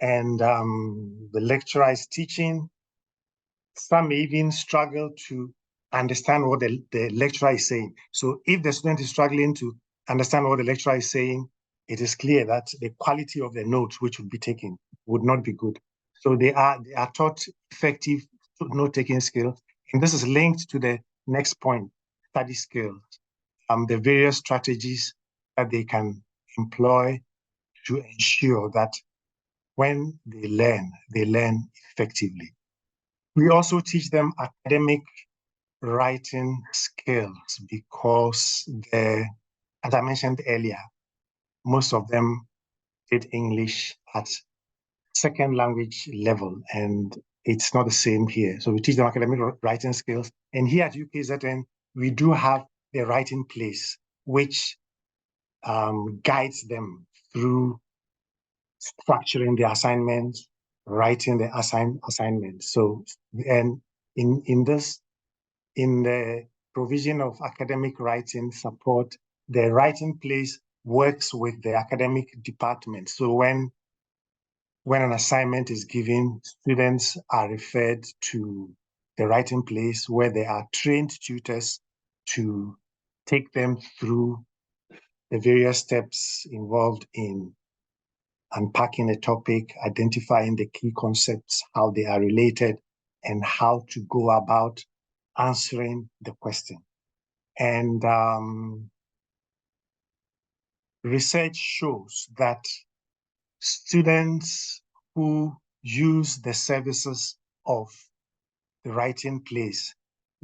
Speaker 8: and the lecturer is teaching. Some may even struggle to understand what the lecturer is saying. So if the student is struggling to understand what the lecturer is saying, it is clear that the quality of the notes which would be taken would not be good. So they are taught effective note-taking skills. And this is linked to the next point, study skills, the various strategies that they can employ to ensure that when they learn effectively. We also teach them academic writing skills because as I mentioned earlier, most of them did English at second language level, and it's not the same here. So we teach them academic writing skills. And here at UKZN, we do have the writing place, which guides them through structuring the assignments, writing the assignments. So, and in the provision of academic writing support, the writing place works with the academic department. So when an assignment is given, students are referred to the writing place where there are trained tutors to take them through the various steps involved in unpacking a topic, identifying the key concepts, how they are related, and how to go about answering the question. And research shows that students who use the services of the writing place,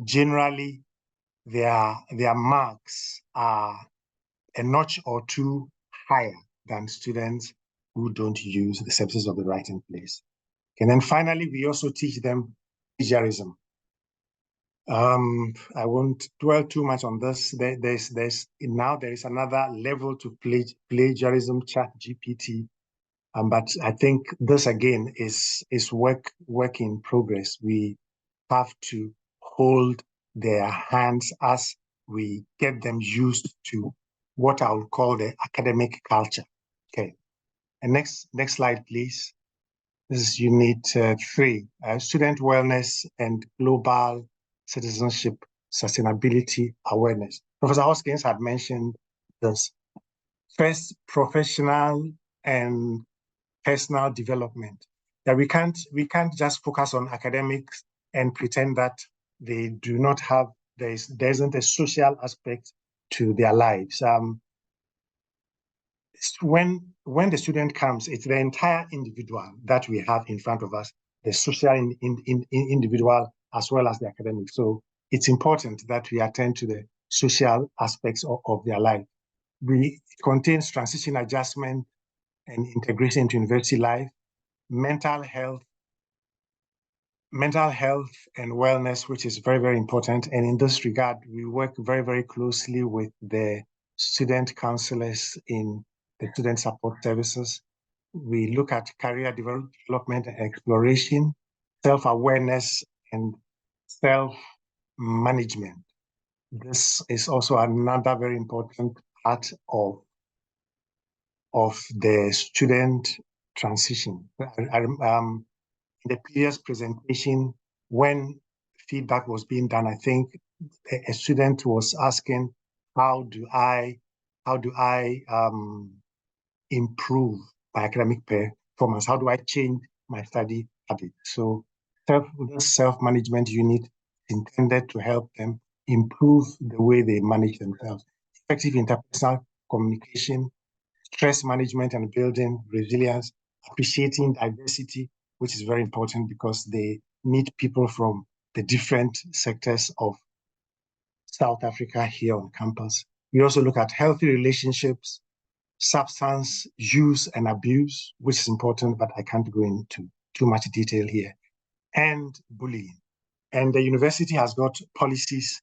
Speaker 8: generally their marks are a notch or two higher than students who don't use the services of the writing place. And then finally, we also teach them plagiarism. I won't dwell too much on this. There is another level to plagiarism, ChatGPT. But I think this again is work in progress. We have to hold their hands as we get them used to what I would call the academic culture. Okay. And next slide, please. This is unit 3, student wellness and global citizenship sustainability awareness. Professor Hoskins had mentioned this. First, professional and personal development. That we can't just focus on academics and pretend that they do not have, there isn't a social aspect to their lives. When the student comes, it's the entire individual that we have in front of us, the social individual as well as the academic. So it's important that we attend to the social aspects of their life. It contains transition adjustment and integration into university life, mental health and wellness, which is very, very important. And in this regard, we work very, very closely with the student counselors in the student support services. We look at career development and exploration, self-awareness, and self-management. This is also another very important part of the student transition. In the previous presentation, when feedback was being done, I think a student was asking, how do I improve my academic performance? How do I change my study habit? So this self-management unit is intended to help them improve the way they manage themselves. Effective interpersonal communication, stress management and building resilience, appreciating diversity, which is very important because they meet people from the different sectors of South Africa here on campus. We also look at healthy relationships, substance use and abuse, which is important, but I can't go into too much detail here, and bullying. And the university has got policies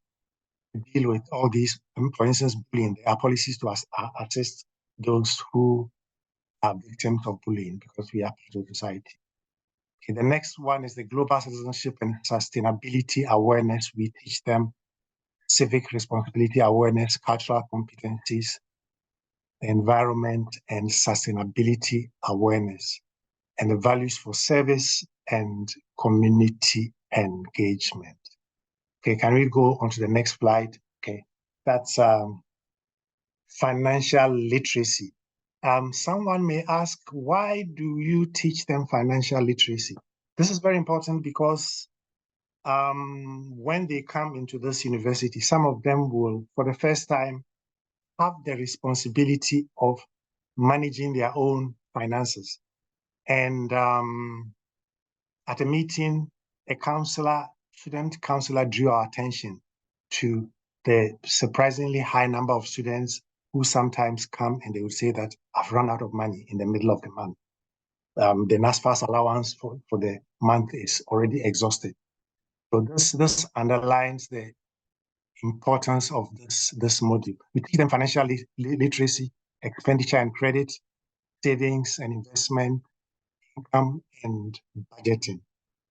Speaker 8: to deal with all these. For instance, bullying, there are policies to assist those who are victims of bullying because we are part of society. Okay, the next one is the global citizenship and sustainability awareness. We teach them civic responsibility awareness, cultural competencies, environment and sustainability awareness, and the values for service and community engagement. Okay, can we go on to the next slide? Okay, that's financial literacy. Someone may ask, why do you teach them financial literacy? This is very important because when they come into this university, some of them will, for the first time, have the responsibility of managing their own finances. And at a meeting, a student counselor drew our attention to the surprisingly high number of students who sometimes come and they would say that I've run out of money in the middle of the month. The NSFAS allowance for the month is already exhausted. So this underlines the importance of this module. We teach them financial literacy, expenditure and credit, savings and investment, income and budgeting.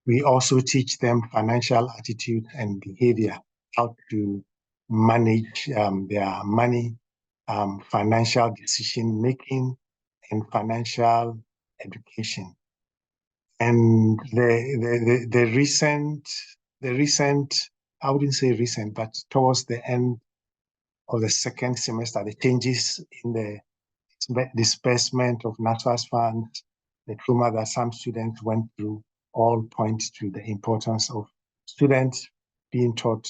Speaker 8: We also teach them financial attitude and behavior, how to manage their money, financial decision making, and financial education. And the recent, I wouldn't say recent, but towards the end of the second semester, the changes in the disbursement of NSFAS funds, the trauma that some students went through, all point to the importance of students being taught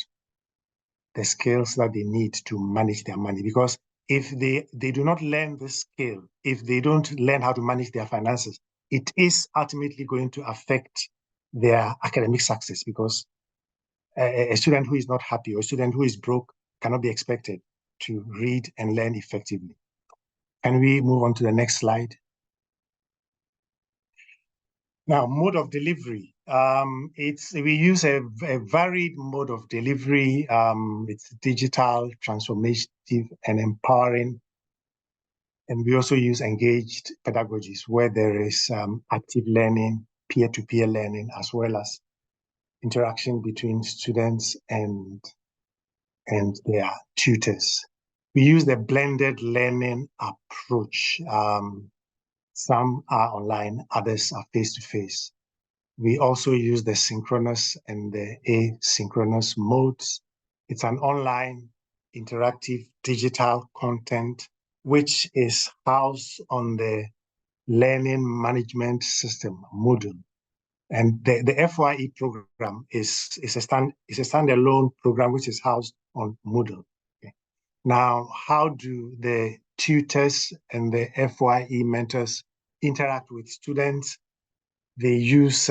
Speaker 8: the skills that they need to manage their money. Because if they do not learn this skill, if they don't learn how to manage their finances, it is ultimately going to affect their academic success, because a student who is not happy or a student who is broke cannot be expected to read and learn effectively. Can we move on to the next slide? Now, mode of delivery. We use a varied mode of delivery. It's digital, transformative, and empowering. And we also use engaged pedagogies where there is active learning, peer-to-peer learning, as well as interaction between students and their tutors. We use the blended learning approach. Some are online, others are face-to-face. We also use the synchronous and the asynchronous modes. It's an online, interactive, digital content, which is housed on the learning management system, Moodle. And the FYE program is a standalone program which is housed on Moodle. Okay. Now, how do the tutors and the FYE mentors interact with students? They use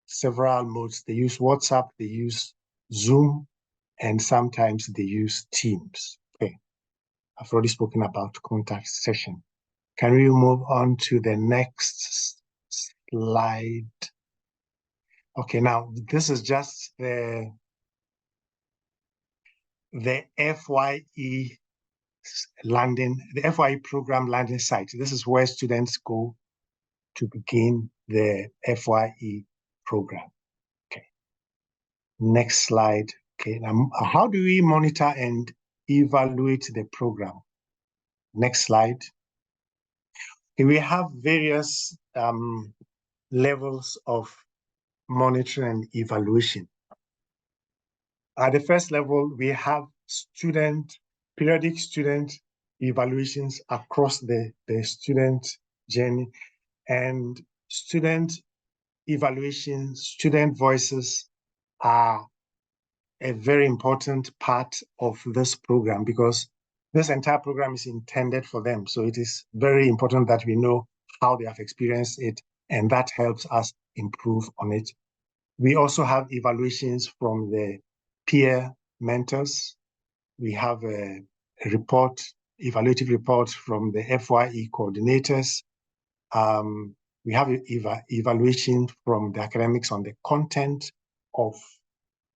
Speaker 8: several modes. They use WhatsApp, they use Zoom, and sometimes they use Teams. Okay, I've already spoken about contact session. Can we move on to the next slide? Okay, now this is just the FYE landing, the FYE program landing site. This is where students go to begin the FYE program. Okay. Next slide. Okay. Now, how do we monitor and evaluate the program? Next slide. Okay, we have various levels of monitoring and evaluation. At the first level, we have periodic student evaluations across the student journey, and student evaluations, student voices are a very important part of this program, because this entire program is intended for them. So it is very important that we know how they have experienced it, and that helps us improve on it. We also have evaluations from the peer mentors. We have a report, evaluative report from the FYE coordinators. We have evaluation from the academics on the content of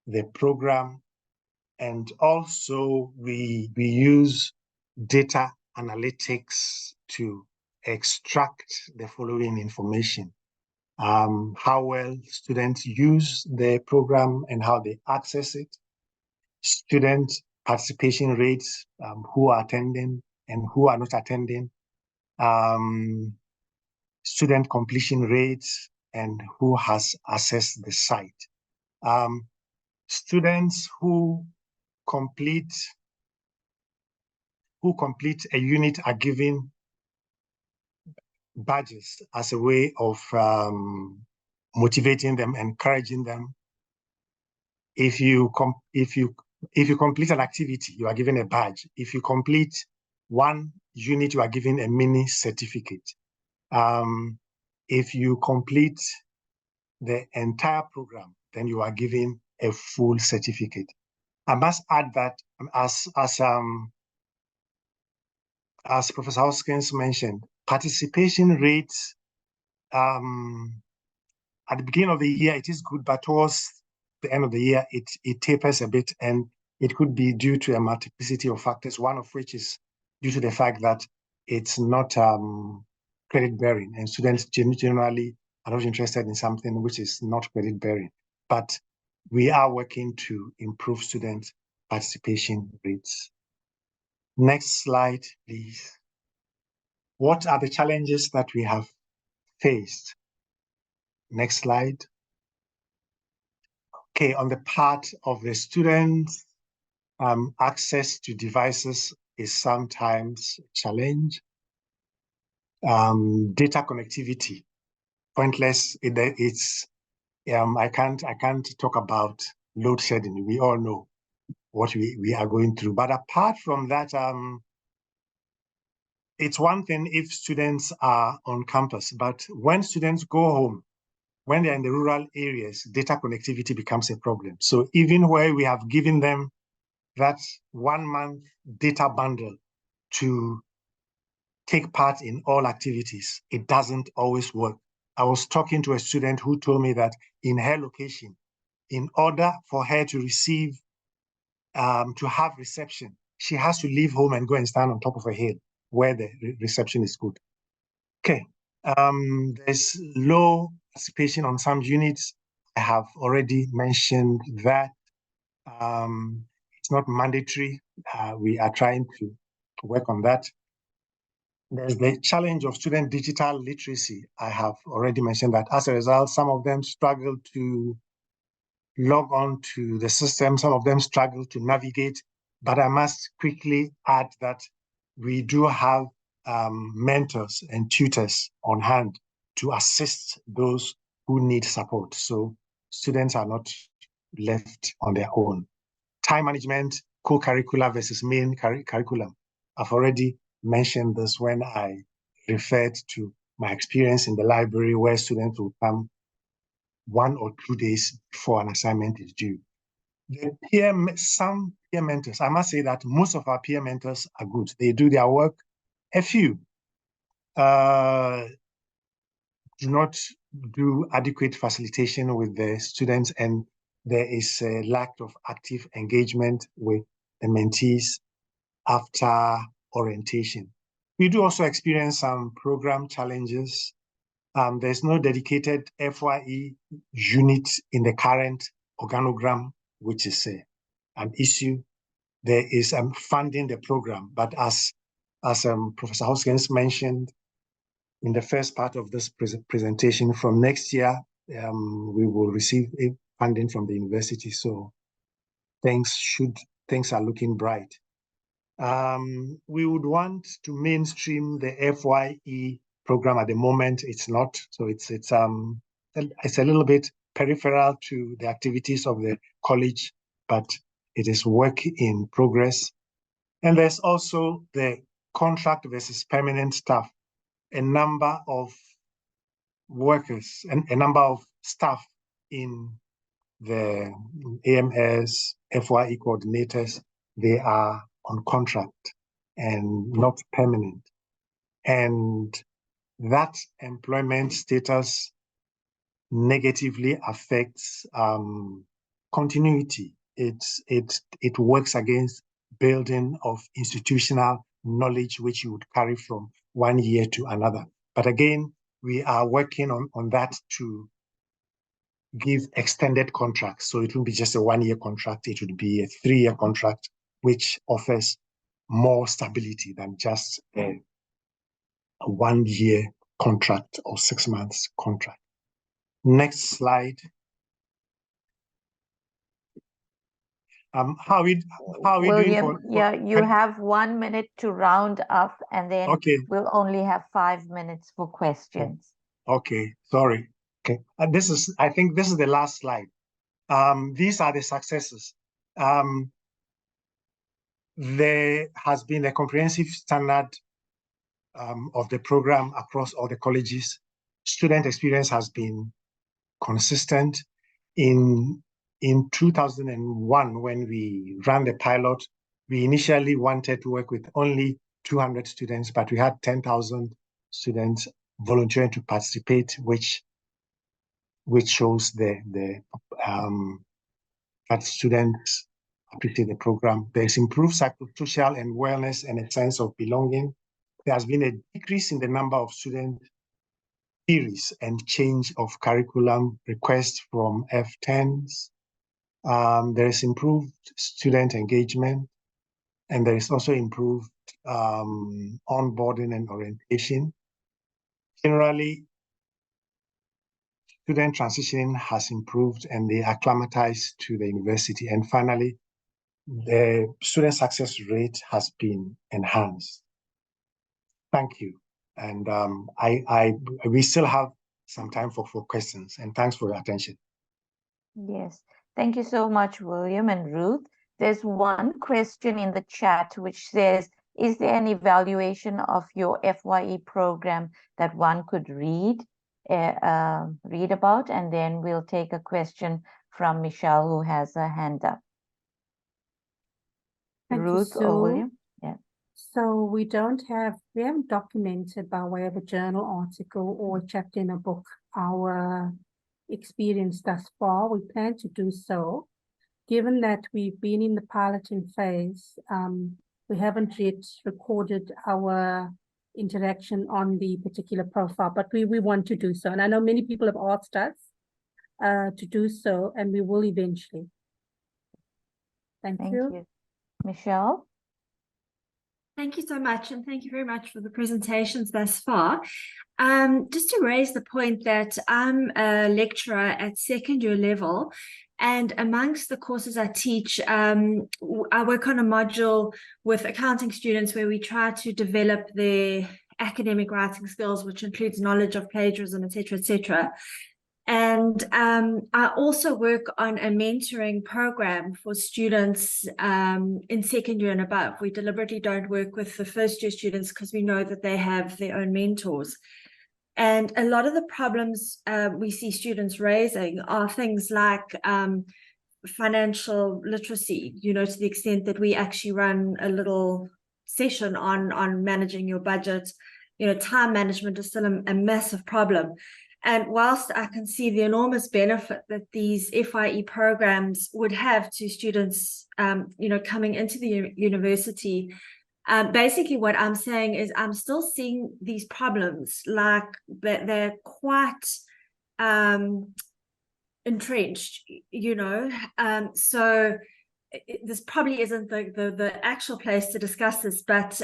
Speaker 8: the program. And also we use data analytics to extract the following information. How well students use the program and how they access it, student participation rates, who are attending and who are not attending, student completion rates, and who has accessed the site. Students who complete a unit are given badges as a way of motivating them, encouraging them. If you complete an activity, you are given a badge. If you complete one unit, you are given a mini certificate. If you complete the entire program, then you are given a full certificate. I must add that as Professor Hoskins mentioned, participation rates at the beginning of the year, it is good, but towards the end of the year, it tapers a bit, and it could be due to a multiplicity of factors, one of which is due to the fact that it's not credit bearing, and students generally are not interested in something which is not credit bearing. But we are working to improve student participation rates. Next slide, please. What are the challenges that we have faced? Next slide. Okay, on the part of the students, access to devices is sometimes a challenge. Data connectivity, pointless. I can't talk about load shedding. We all know what we are going through. But apart from that, it's one thing if students are on campus, but when students go home, when they're in the rural areas, data connectivity becomes a problem. So even where we have given them that 1 month data bundle to take part in all activities, it doesn't always work. I was talking to a student who told me that in her location, in order for her to receive, to have reception, she has to leave home and go and stand on top of a hill where the reception is good. Okay, there's low participation on some units. I have already mentioned that. It's not mandatory. We are trying to work on that. There's the challenge of student digital literacy. I have already mentioned that. As a result, some of them struggle to log on to the system. Some of them struggle to navigate. But I must quickly add that we do have mentors and tutors on hand to assist those who need support. So students are not left on their own. Time management, co-curricular versus main curriculum. I've already mentioned this when I referred to my experience in the library where students will come 1 or 2 days before an assignment is due. Some peer mentors, I must say that most of our peer mentors are good. They do their work. A few do not do adequate facilitation with the students, and there is a lack of active engagement with the mentees after orientation. We do also experience some program challenges. There's no dedicated FYE unit in the current organogram, which is an issue. There is funding the program, but as Professor Hoskins mentioned in the first part of this presentation, from next year, we will receive funding from the university. So things are looking bright. We would want to mainstream the FYE program. At the moment, it's not. So it's a little bit peripheral to the activities of the college, but it is work in progress. And there's also the contract versus permanent staff. A number of workers and a number of staff in the AMS, FYE coordinators, they are on contract and not permanent. And that employment status negatively affects continuity. It works against building of institutional knowledge, which you would carry from 1 year to another. But again, we are working on that to give extended contracts. So it won't be just a 1 year contract, it would be a 3 year contract, which offers more stability than just a 1 year contract or 6 months contract. Next slide. How are we
Speaker 2: William,
Speaker 8: doing
Speaker 2: yeah, you have 1 minute to round up, and then we'll only have 5 minutes for questions.
Speaker 8: Okay, sorry. Okay, I think this is the last slide. These are the successes. There has been a comprehensive standard of the program across all the colleges. Student experience has been consistent. In 2001, when we ran the pilot, we initially wanted to work with only 200 students, but we had 10,000 students volunteering to participate, which shows that students appreciate the program. There's improved psychosocial and wellness and a sense of belonging. There has been a decrease in the number of student queries and change of curriculum requests from F10s. There is improved student engagement, and there is also improved onboarding and orientation. Generally, student transitioning has improved and they acclimatize to the university. And finally, the student success rate has been enhanced. Thank you. And we still have some time for questions, and thanks for your attention.
Speaker 2: Yes, thank you so much, William and Ruth. There's one question in the chat which says, is there an evaluation of your FYE program that one could read about? And then we'll take a question from Michelle, who has her hand up.
Speaker 7: Thank
Speaker 2: Ruth
Speaker 7: you,
Speaker 2: or
Speaker 7: Sue.
Speaker 2: William? Yeah.
Speaker 7: So we haven't documented by way of a journal article or a chapter in a book our experience thus far. We plan to do so. Given that we've been in the piloting phase, we haven't yet recorded our interaction on the particular profile, but we want to do so. And I know many people have asked us to do so, and we will eventually. Thank you.
Speaker 2: Michelle?
Speaker 9: Thank you so much, and thank you very much for the presentations thus far. Just to raise the point that I'm a lecturer at second year level, and amongst the courses I teach, I work on a module with accounting students where we try to develop their academic writing skills, which includes knowledge of plagiarism, etc., etc. And I also work on a mentoring program for students in second year and above. We deliberately don't work with the first year students because we know that they have their own mentors. And a lot of the problems we see students raising are things like financial literacy, to the extent that we actually run a little session on managing your budget. Time management is still a massive problem. And whilst I can see the enormous benefit that these FYE programs would have to students, coming into the university, basically what I'm saying is I'm still seeing these problems like they're quite entrenched, so this probably isn't the actual place to discuss this, but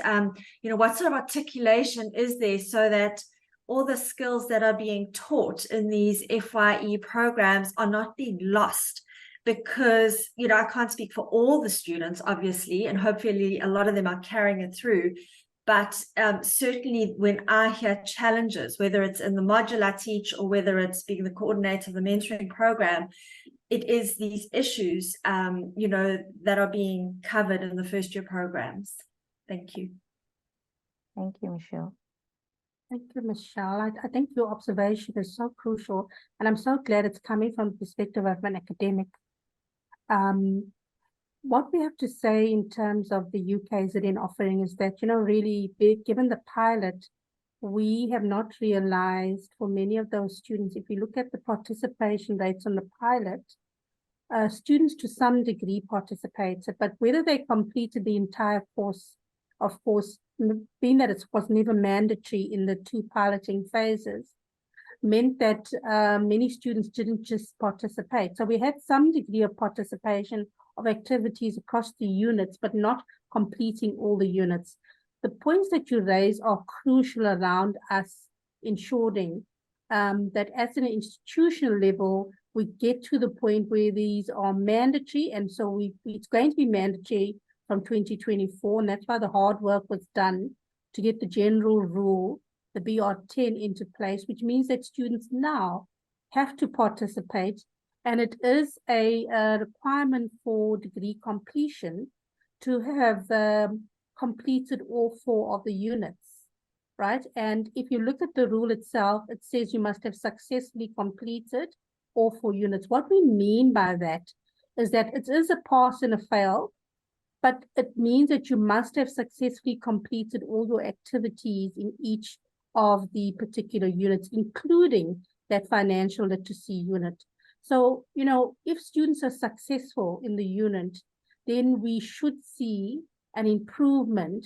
Speaker 9: what sort of articulation is there so that all the skills that are being taught in these FYE programs are not being lost? Because, I can't speak for all the students, obviously, and hopefully a lot of them are carrying it through. But certainly when I hear challenges, whether it's in the module I teach or whether it's being the coordinator of the mentoring program, it is these issues, that are being covered in the first year programs. Thank you.
Speaker 2: Thank you, Michelle.
Speaker 7: Thank you, Michelle. I think your observation is so crucial, and I'm so glad it's coming from the perspective of an academic. What we have to say in terms of the UKZN offering is that, really, given the pilot, we have not realized for many of those students, if you look at the participation rates on the pilot, students to some degree participated, but whether they completed the entire course, of course, being that it was never mandatory in the two piloting phases, meant that many students didn't just participate. So we had some degree of participation of activities across the units, but not completing all the units. The points that you raise are crucial around us ensuring that at an institutional level, we get to the point where these are mandatory, and so it's going to be mandatory from 2024, and that's why the hard work was done to get the general rule, the BR10, into place, which means that students now have to participate, and it is a requirement for degree completion to have completed all 4 of the units, right? And if you look at the rule itself, it says you must have successfully completed all 4 units. What we mean by that is that it is a pass and a fail, but it means that you must have successfully completed all your activities in each of the particular units, including that financial literacy unit. So, if students are successful in the unit, then we should see an improvement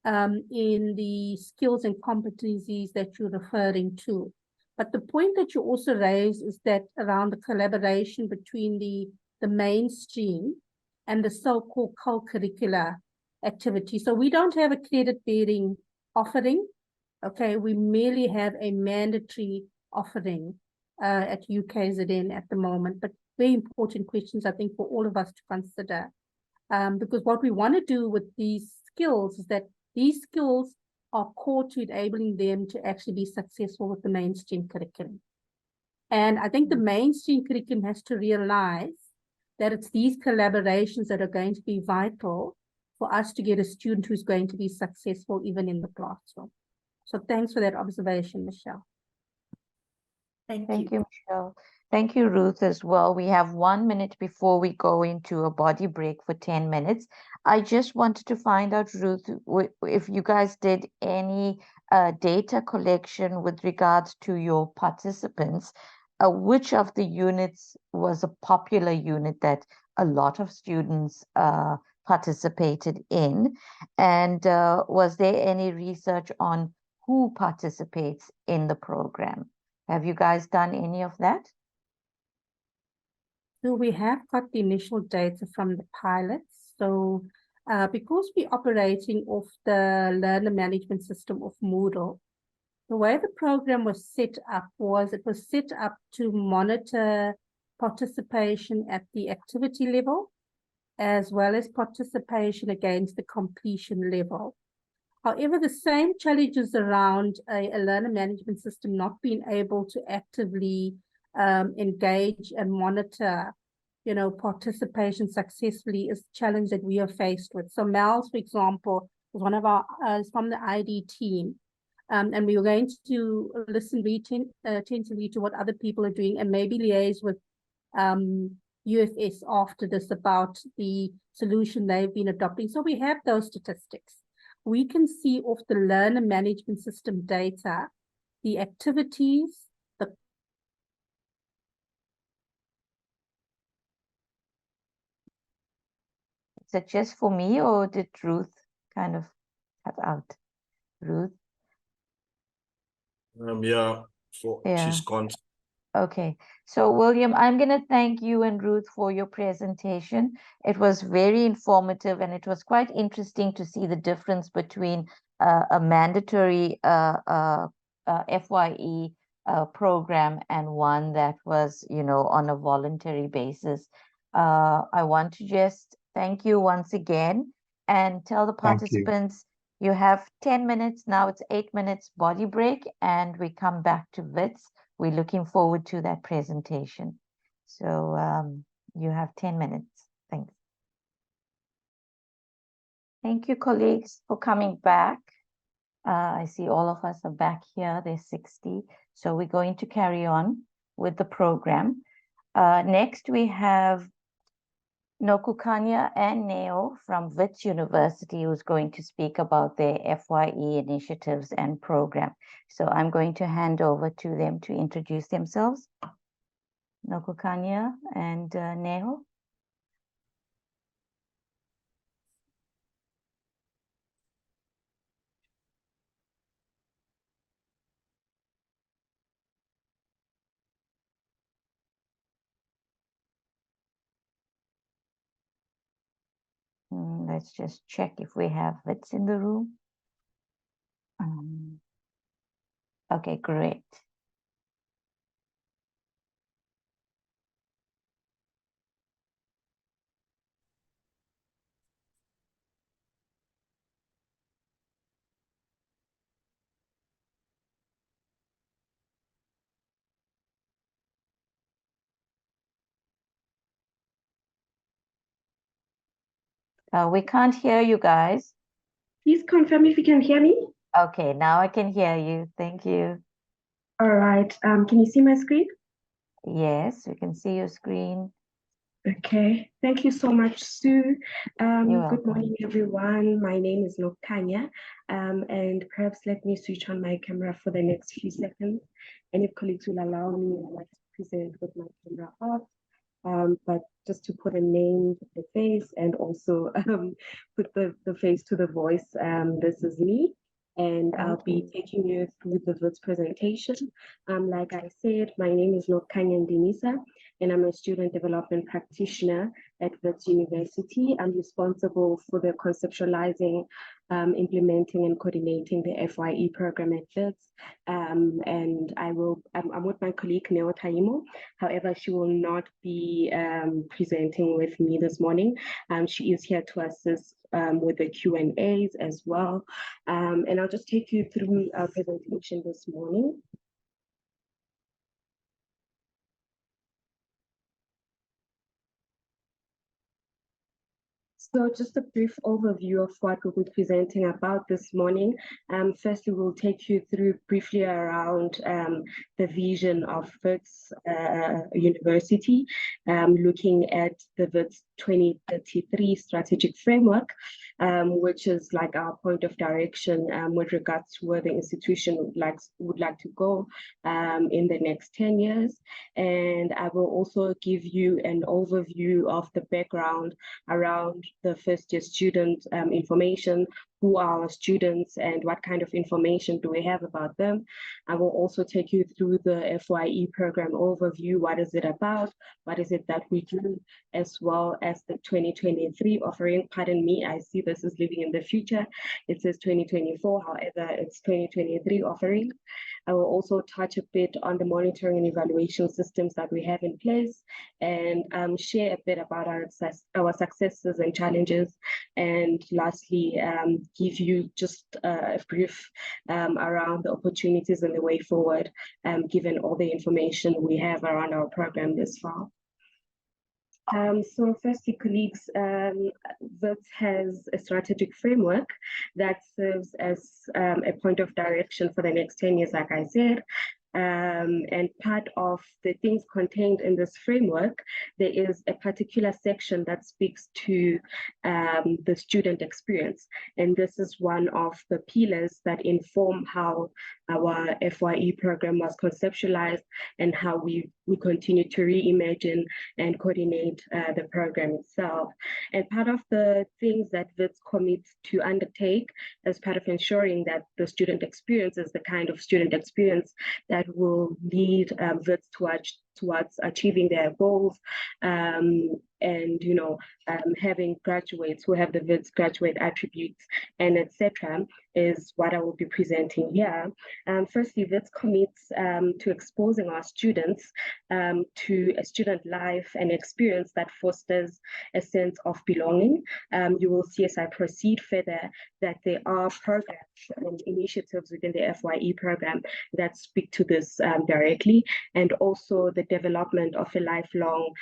Speaker 7: in the skills and competencies that you're referring to. But the point that you also raised is that around the collaboration between the mainstream and the so-called co-curricular activity. So we don't have a credit-bearing offering, okay? We merely have a mandatory offering at UKZN at the moment, but very important questions, I think, for all of us to consider. Because what we want to do with these skills is that these skills are core to enabling them to actually be successful with the mainstream curriculum. And I think the mainstream curriculum has to realize that it's these collaborations that are going to be vital for us to get a student who's going to be successful even in the classroom. So thanks for that observation, Michelle.
Speaker 2: Thank you, Michelle. Thank you, Ruth, as well. We have 1 minute before we go into a body break for 10 minutes. I just wanted to find out, Ruth, if you guys did any data collection with regards to your participants. Which of the units was a popular unit that a lot of students participated in? And was there any research on who participates in the program? Have you guys done any of that?
Speaker 7: So we have got the initial data from the pilots. So because we're operating off the learner management system of Moodle, the way the program was set up was it was set up to monitor participation at the activity level, as well as participation against the completion level. However, the same challenges around a learner management system not being able to actively engage and monitor, participation successfully is a challenge that we are faced with. So Mel's, for example, is one of our is from the ID team. And we were going to listen very attentively to what other people are doing and maybe liaise with UFS after this about the solution they've been adopting. So we have those statistics. We can see off the learner management system data, the activities, the
Speaker 2: Is it just for me, or did Ruth kind of cut out? Ruth?
Speaker 5: She's gone.
Speaker 2: Okay, so William, I'm going to thank you and Ruth for your presentation. It was very informative, and it was quite interesting to see the difference between a mandatory FYE program and one that was, on a voluntary basis. I want to just thank you once again and tell the participants you have 10 minutes. Now it's 8 minutes body break, and we come back to Wits. We're looking forward to that presentation. So you have 10 minutes. Thanks. Thank you, colleagues, for coming back. I see all of us are back here. There's 60. So we're going to carry on with the program. Next, we have Nokukanya and Neo from Wits University, who's going to speak about their FYE initiatives and program. So I'm going to hand over to them to introduce themselves. Nokukanya and Neo. Let's just check if we have Wits in the room. Okay, great. We can't hear you guys.
Speaker 10: Please confirm if you can hear me.
Speaker 2: Okay, now I can hear you. Thank you.
Speaker 10: All right. Can you see my screen?
Speaker 2: Yes, we can see your screen.
Speaker 10: Okay. Thank you so much, Sue.
Speaker 2: You're
Speaker 10: Good
Speaker 2: welcome.
Speaker 10: morning, everyone. My name is Nokanya. And perhaps let me switch on my camera for the next few seconds. And if colleagues will allow me, I'd like to present with my camera off. But just to put a name to the face and also put the face to the voice, this is me. And I'll be taking you through the Wits presentation. Like I said, my name is Nokanya Ndinisa, and I'm a student development practitioner at Wits University. I'm responsible for the conceptualizing, implementing and coordinating the FYE program at Wits. And I'm with my colleague Neo Taimo. However, she will not be presenting with me this morning. She is here to assist with the Q&As as well. And I'll just take you through our presentation this morning. So just a brief overview of what we'll be presenting about this morning. Firstly, we'll take you through briefly around the vision of Wits University, looking at the Wits 2033 strategic framework, which is like our point of direction with regards to where the institution would like to go in the next 10 years. And I will also give you an overview of the background around the first year student information, who are our students and what kind of information do we have about them. I will also take you through the FYE program overview. What is it about? What is it that we do? As well as the 2023 offering. Pardon me, I see this is living in the future. It says 2024, however, it's 2023 offering. I will also touch a bit on the monitoring and evaluation systems that we have in place, and share a bit about our successes and challenges. And lastly, give you just a brief around the opportunities and the way forward, given all the information we have around our program this far. So firstly, colleagues, Wits has a strategic framework that serves as a point of direction for the next 10 years, like I said. And part of the things contained in this framework, there is a particular section that speaks to the student experience. And this is one of the pillars that inform how our FYE program was conceptualized and how we continue to reimagine and coordinate the program itself. And part of the things that Wits commits to undertake as part of ensuring that the student experience is the kind of student experience that will lead Wits towards achieving their goals, and having graduates who have the Wits graduate attributes and etc. is what I will be presenting here. Firstly, Wits commits to exposing our students to a student life and experience that fosters a sense of belonging. You will see as I proceed further that there are programs and initiatives within the FYE program that speak to this directly, and also the development of a lifelong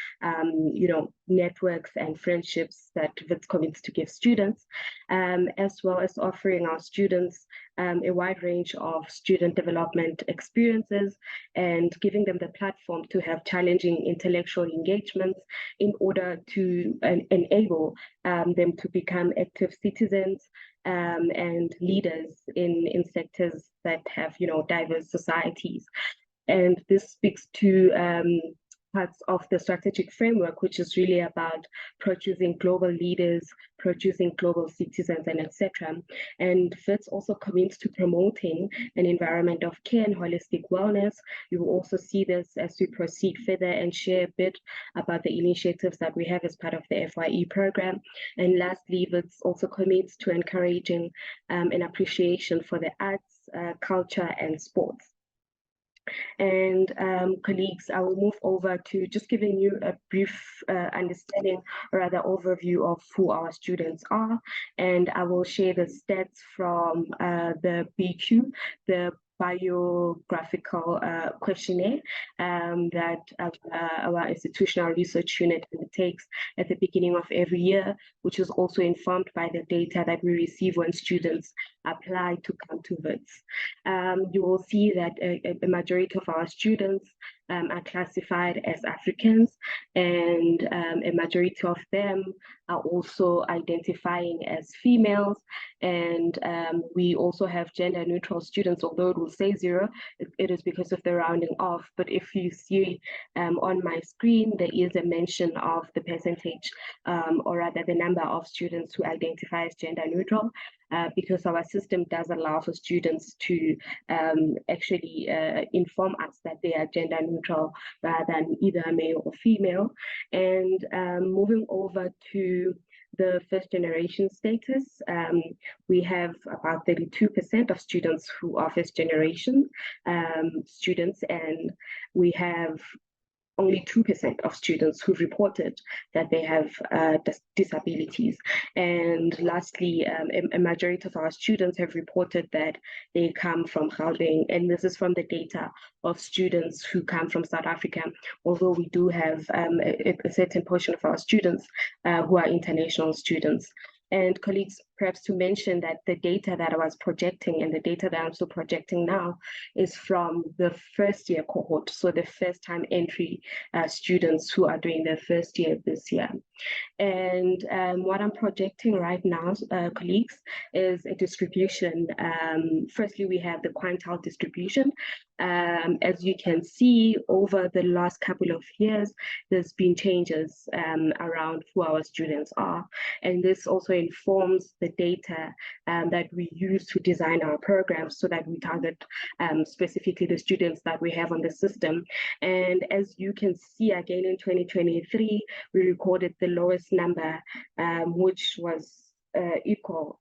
Speaker 10: networks and friendships that Wits commits to give students, as well as offering our students a wide range of student development experiences and giving them the platform to have challenging intellectual engagements in order to enable them to become active citizens and leaders in sectors that have diverse societies. And this speaks to parts of the strategic framework, which is really about producing global leaders, producing global citizens, and etc. And Wits also commits to promoting an environment of care and holistic wellness. You will also see this as we proceed further and share a bit about the initiatives that we have as part of the FYE program. And lastly, Wits also commits to encouraging an appreciation for the arts, culture, and sports. And colleagues, I will move over to just giving you a brief understanding, or rather overview of who our students are. And I will share the stats from the BQ, the biographical questionnaire that our institutional research unit undertakes at the beginning of every year, which is also informed by the data that we receive when students apply to come to Wits. You will see that a majority of our students are classified as Africans, and a majority of them are also identifying as females. And we also have gender neutral students, although it will say 0, it is because of the rounding off. But if you see on my screen, there is a mention of the percentage, or rather the number of students who identify as gender neutral. because our system does allow for students to actually inform us that they are gender neutral rather than either male or female. And moving over to the first generation status, we have about 32% of students who are first generation students, and we have only 2% of students who reported that they have disabilities. And lastly, a majority of our students have reported that they come from Gauteng, and this is from the data of students who come from South Africa, although we do have a certain portion of our students who are international students. And colleagues, perhaps to mention that the data that I was projecting and the data that I'm still projecting now is from the first year cohort, so the first time entry students who are doing their first year this year. And what I'm projecting right now, colleagues, is a distribution. Firstly, we have the quintile distribution. As you can see, over the last couple of years, there's been changes around who our students are. And this also informs the data that we use to design our programs so that we target specifically the students that we have on the system. And as you can see, again, in 2023, we recorded the lowest number, which was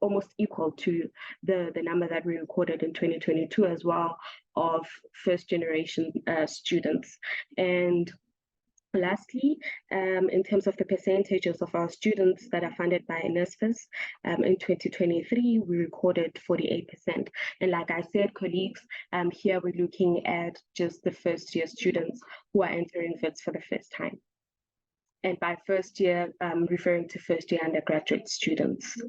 Speaker 10: almost equal to the number that we recorded in 2022 as well, of first generation students. And lastly, in terms of the percentages of our students that are funded by NSFAS, in 2023, we recorded 48%. And like I said, colleagues, here we're looking at just the first year students who are entering FITS for the first time. And by first year, referring to first year undergraduate students.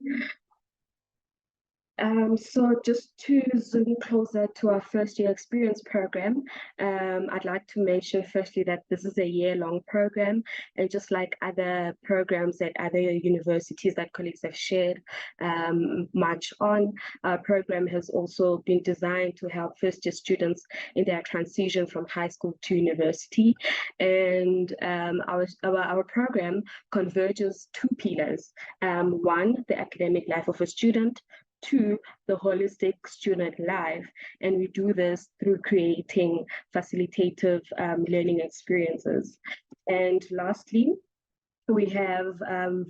Speaker 10: So just to zoom closer to our first year experience program, I'd like to mention firstly that this is a year-long program, and just like other programs at other universities that colleagues have shared much on, our program has also been designed to help first year students in their transition from high school to university. And our program converges two pillars. One, the academic life of a student; two, the holistic student life. And we do this through creating facilitative learning experiences. And lastly, we have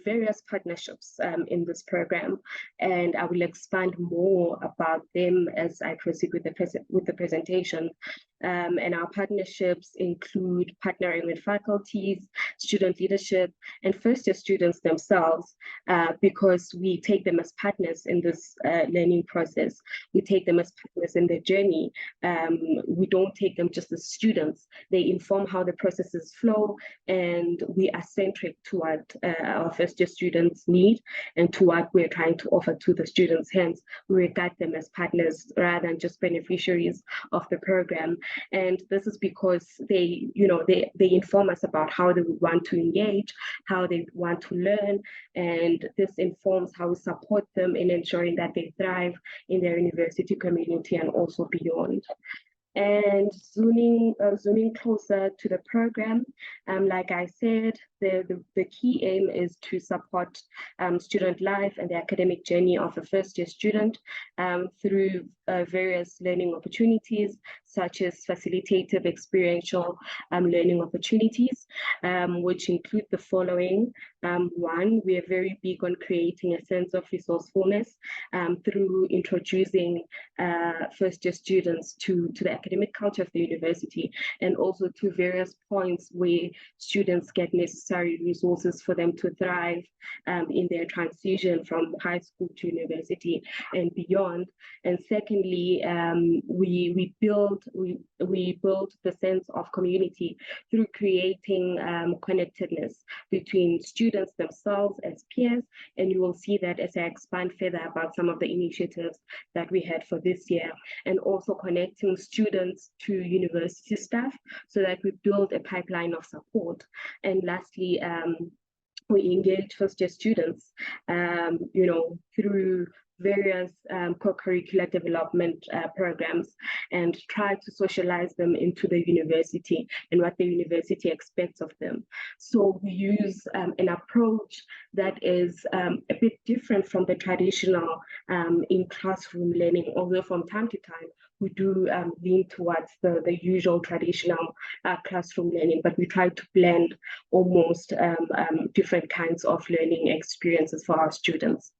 Speaker 10: various partnerships in this program, and I will expand more about them as I proceed with the presentation. And our partnerships include partnering with faculties, student leadership, and first year students themselves, because we take them as partners in this learning process. We take them as partners in their journey. We don't take them just as students. They inform how the processes flow, and we are centric to what our first year students need and to what we're trying to offer to the students. Hence, we regard them as partners rather than just beneficiaries of the program. And this is because they inform us about how they want to engage, how they want to learn, and this informs how we support them in ensuring that they thrive in their university community and also beyond. And zooming closer to the program, like I said, the key aim is to support student life and the academic journey of a first year student through various learning opportunities, such as facilitative experiential learning opportunities, which include the following. One, we are very big on creating a sense of resourcefulness through introducing first year students to the academic culture of the university, and also to various points where students get necessary resources for them to thrive in their transition from high school to university and beyond. And secondly, we build the sense of community through creating connectedness between students themselves as peers. And you will see that as I expand further about some of the initiatives that we had for this year, and also connecting students to university staff so that we build a pipeline of support. And lastly, we engage first year students, through various co-curricular development programs and try to socialize them into the university and what the university expects of them. So we use an approach that is a bit different from the traditional in-classroom learning, although from time to time we do lean towards the usual traditional classroom learning, but we try to blend almost different kinds of learning experiences for our students.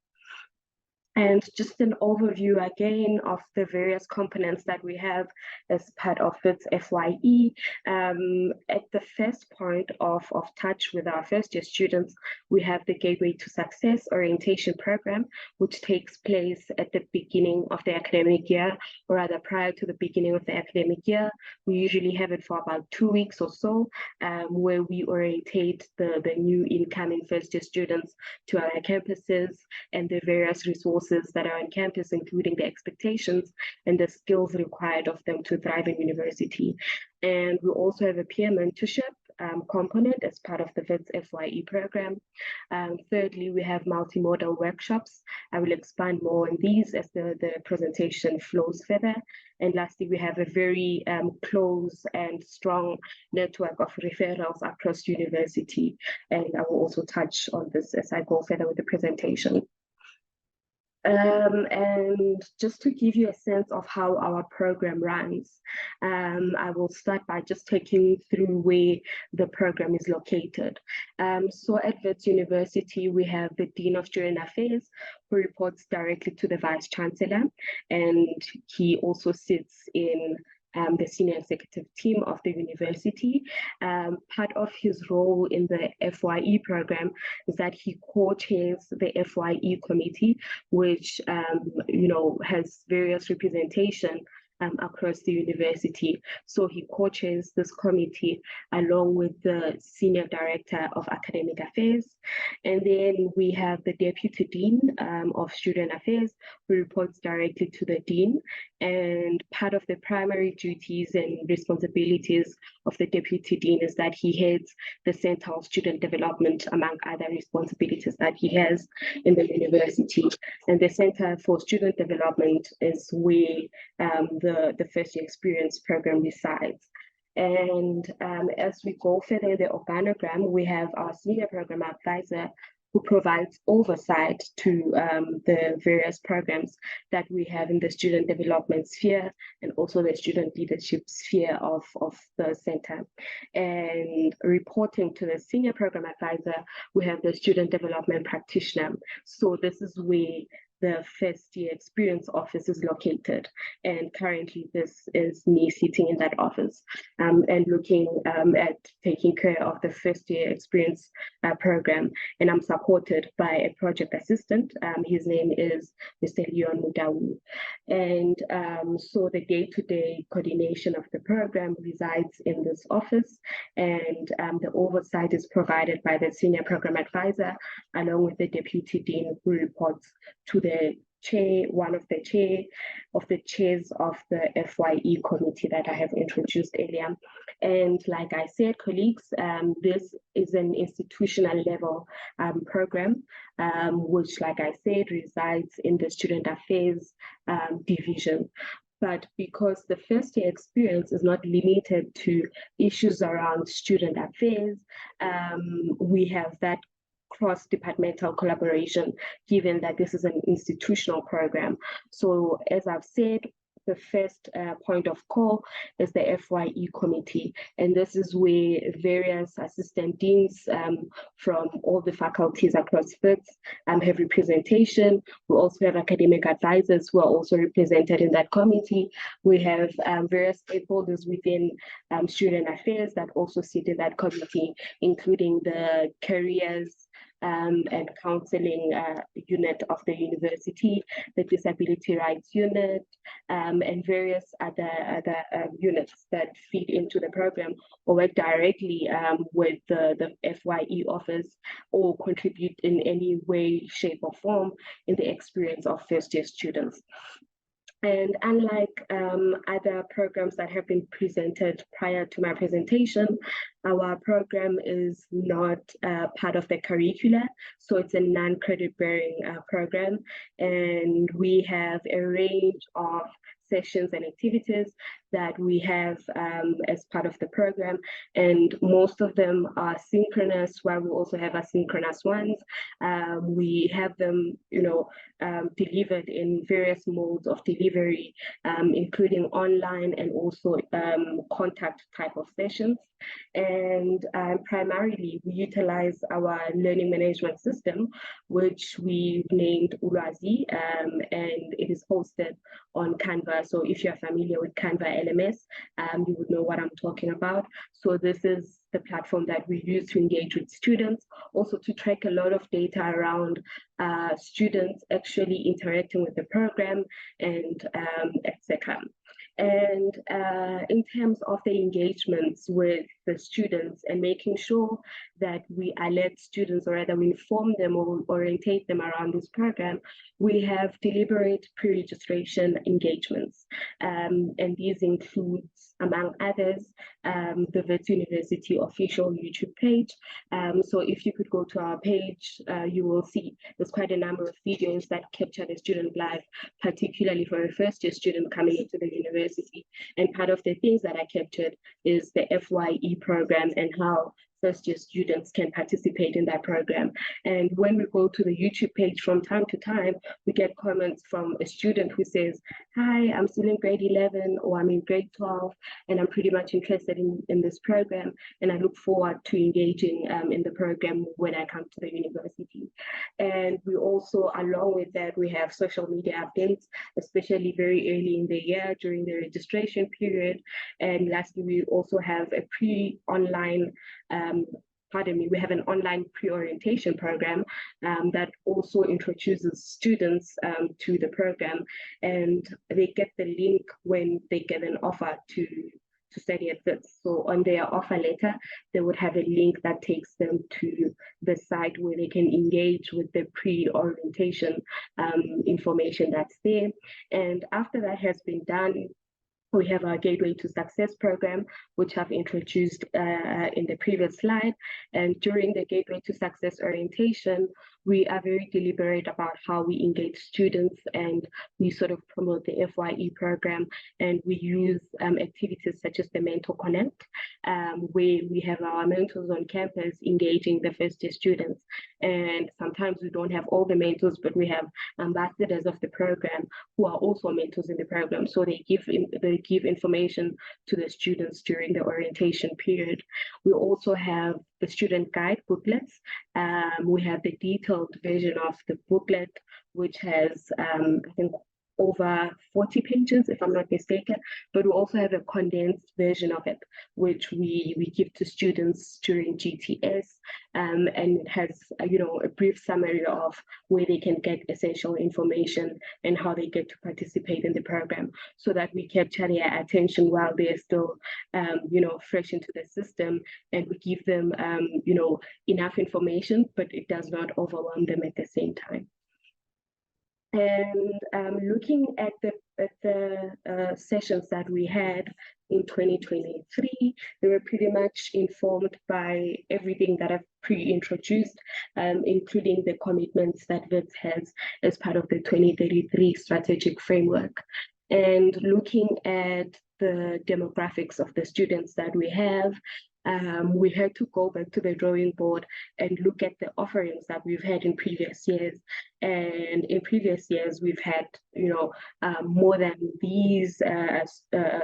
Speaker 10: And just an overview again of the various components that we have as part of its FYE. At the first point of touch with our first year students, we have the Gateway to Success orientation program, which takes place at the beginning of the academic year, or rather prior to the beginning of the academic year. We usually have it for about 2 weeks or so, where we orientate the new incoming first year students to our campuses and the various resources that are on campus, including the expectations and the skills required of them to thrive in university. And we also have a peer mentorship component as part of the WITS FYE program. Thirdly, we have multimodal workshops. I will expand more on these as the presentation flows further. And lastly, we have a very close and strong network of referrals across university. And I will also touch on this as I go further with the presentation. And just to give you a sense of how our program runs, I will start by just taking you through where the program is located. So at Wits University, we have the Dean of Student Affairs, who reports directly to the Vice Chancellor, and he also sits in the senior executive team of the university. Part of his role in the FYE program is that he co-chairs the FYE committee, which has various representation across the university. So he co-chairs this committee along with the Senior Director of Academic Affairs. And then we have the Deputy Dean of Student Affairs, who reports directly to the Dean. And part of the primary duties and responsibilities of the Deputy Dean is that he heads the Center of Student Development, among other responsibilities that he has in the university. And the Center for Student Development is where the first year experience program resides. And as we go further in the organogram, we have our senior program advisor, who provides oversight to the various programs that we have in the student development sphere and also the student leadership sphere of the center. And reporting to the senior program advisor, we have the student development practitioner. So this is where the first year experience office is located. And currently this is me sitting in that office and looking at taking care of the first year experience program. And I'm supported by a project assistant. His name is Mr. Leon Mudawu. And so the day-to-day coordination of the program resides in this office, and the oversight is provided by the senior program advisor along with the deputy dean, who reports to the chair, one of the chairs of the FYE committee that I have introduced earlier. And like I said, colleagues, this is an institutional level program, which, like I said, resides in the student affairs division. But because the first year experience is not limited to issues around student affairs, we have that cross-departmental collaboration, given that this is an institutional program. So as I've said, the first point of call is the FYE committee. And this is where various assistant deans from all the faculties across FITS have representation. We also have academic advisors who are also represented in that committee. We have various stakeholders within student affairs that also sit in that committee, including the careers and counseling unit of the university, the disability rights unit, and various other units that feed into the program or work directly with the FYE office or contribute in any way, shape, or form in the experience of first-year students. And unlike other programs that have been presented prior to my presentation, Our program is not part of the curricula, so it's a non-credit bearing program, and we have a range of sessions and activities that we have as part of the program, and most of them are synchronous, while we also have asynchronous ones. We have them, delivered in various modes of delivery, including online and also contact type of sessions. And primarily, we utilize our learning management system, which we've named Ulwazi, and it is hosted on Canva. So if you're familiar with Canva LMS, you would know what I'm talking about. So this is the platform that we use to engage with students, also to track a lot of data around students actually interacting with the program, and etc. And in terms of the engagements with the students and making sure that we alert students, or rather we inform them or orientate them around this program, we have deliberate pre-registration engagements. And these include, among others, the Wits University official YouTube page. So if you could go to our page, you will see there's quite a number of videos that capture the student life, particularly for a first-year student coming into the university. And part of the things that I captured is the FYE program and how first-year students can participate in that program. And when we go to the YouTube page, from time to time, we get comments from a student who says, "Hi, I'm still in grade 11 or I'm in grade 12, and I'm pretty much interested in this program, and I look forward to engaging in the program when I come to the university." And we also, along with that, we have social media updates, especially very early in the year during the registration period. And lastly, we also have a we have an online pre-orientation program that also introduces students to the program, and they get the link when they get an offer to study at Wits. So on their offer letter, they would have a link that takes them to the site where they can engage with the pre-orientation information that's there. And after that has been done, we have our Gateway to Success program, which I've introduced in the previous slide. And during the Gateway to Success orientation, we are very deliberate about how we engage students, and we sort of promote the FYE program, and we use activities such as the Mentor Connect, where we have our mentors on campus engaging the first-year students. And sometimes we don't have all the mentors, but we have ambassadors of the program who are also mentors in the program. So they give information to the students during the orientation period. We also have the student guide booklets. We have the detailed version of the booklet, which has, I think, over 40 pages, if I'm not mistaken, but we also have a condensed version of it, which we give to students during GTS, and it has, a brief summary of where they can get essential information and how they get to participate in the program, so that we capture their attention while they're still, fresh into the system, and we give them, enough information, but it does not overwhelm them at the same time. And looking at the sessions that we had in 2023, they were pretty much informed by everything that I've pre-introduced, including the commitments that Wits has as part of the 2033 strategic framework. And looking at the demographics of the students that we have, we had to go back to the drawing board and look at the offerings that we've had in previous years. And in previous years, we've had, more than these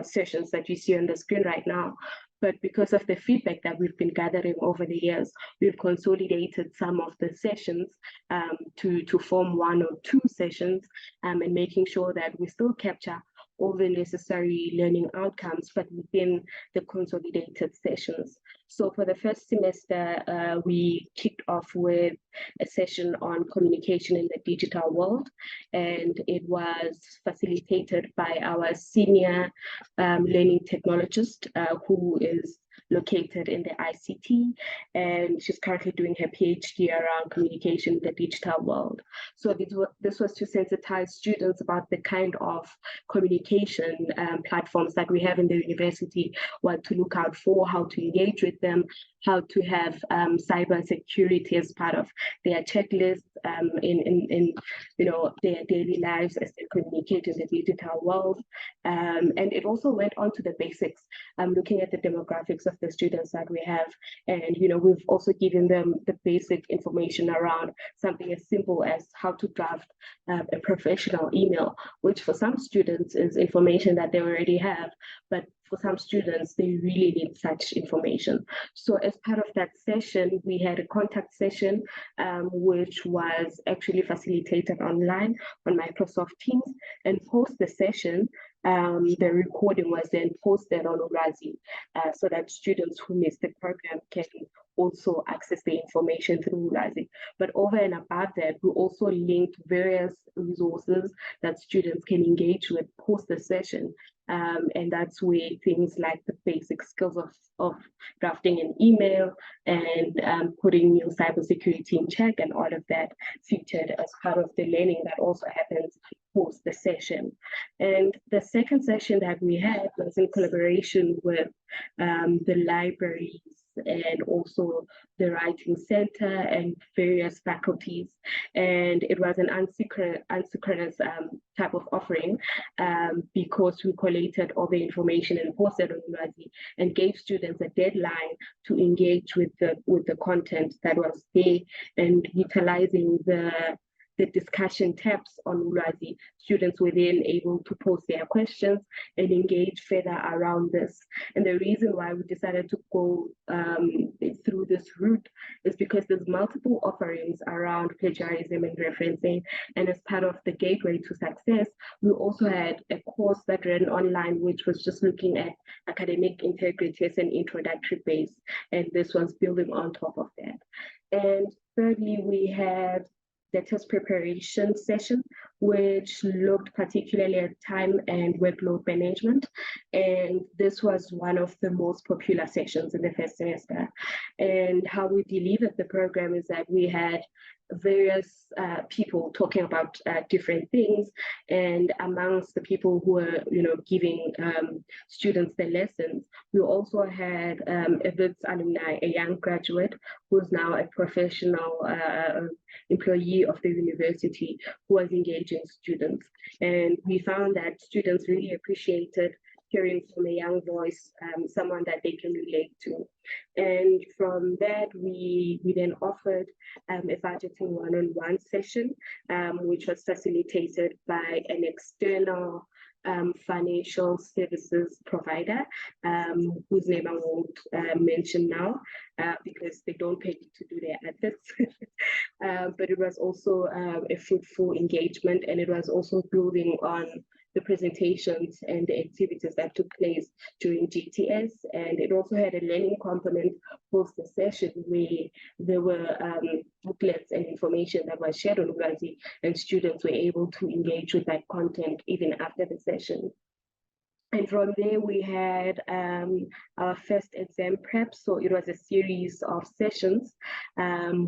Speaker 10: sessions that you see on the screen right now. But because of the feedback that we've been gathering over the years, we've consolidated some of the sessions to form 1 or 2 sessions, and making sure that we still capture all the necessary learning outcomes, but within the consolidated sessions. So for the first semester, we kicked off with a session on communication in the digital world, and it was facilitated by our senior learning technologist, who is located in the ICT, and she's currently doing her PhD around communication in the digital world. So this was to sensitize students about the kind of communication platforms that we have in the university, what to look out for, how to engage with them, how to have cyber security as part of their checklist in their daily lives as they communicate in the digital world. And it also went on to the basics, looking at the demographics of the students that we have. And we've also given them the basic information around something as simple as how to draft a professional email, which for some students is information that they already have, but for some students, they really need such information. So as part of that session, we had a contact session, which was actually facilitated online on Microsoft Teams. And post the session, the recording was then posted on Urazi, so that students who missed the program can also access the information through Urazi. But over and above that, we also linked various resources that students can engage with post the session. And that's where things like the basic skills of drafting an email and putting your cybersecurity in check and all of that featured as part of the learning that also happens post the session. And the second session that we had was in collaboration with the libraries and also the Writing Center and various faculties. And it was an asynchronous type of offering because we collated all the information and posted on Urazi and gave students a deadline to engage with the content that was there, and utilizing the discussion tabs on Urazi. Students were then able to post their questions and engage further around this. And the reason why we decided to go through this route is because there's multiple offerings around plagiarism and referencing. And as part of the Gateway to Success, we also had a course that ran online, which was just looking at academic integrity as an introductory base. And this was building on top of that. And thirdly, we had the test preparation session, which looked particularly at time and workload management. And this was one of the most popular sessions in the first semester. And how we delivered the program is that we had various people talking about different things, and amongst the people who were giving students the lessons, we also had a WITS alumni, a young graduate who's now a professional employee of the university, who was engaging students. And we found that students really appreciated hearing from a young voice, someone that they can relate to. And from that, we then offered a budgeting one-on-one session, which was facilitated by an external financial services provider, whose name I won't mention now because they don't pay to do their adverts. But it was also a fruitful engagement, and it was also building on the presentations and the activities that took place during GTS. And it also had a learning component post the session where there were booklets and information that was shared on Urazi, and students were able to engage with that content even after the session. And from there, we had our first exam prep. So it was a series of sessions,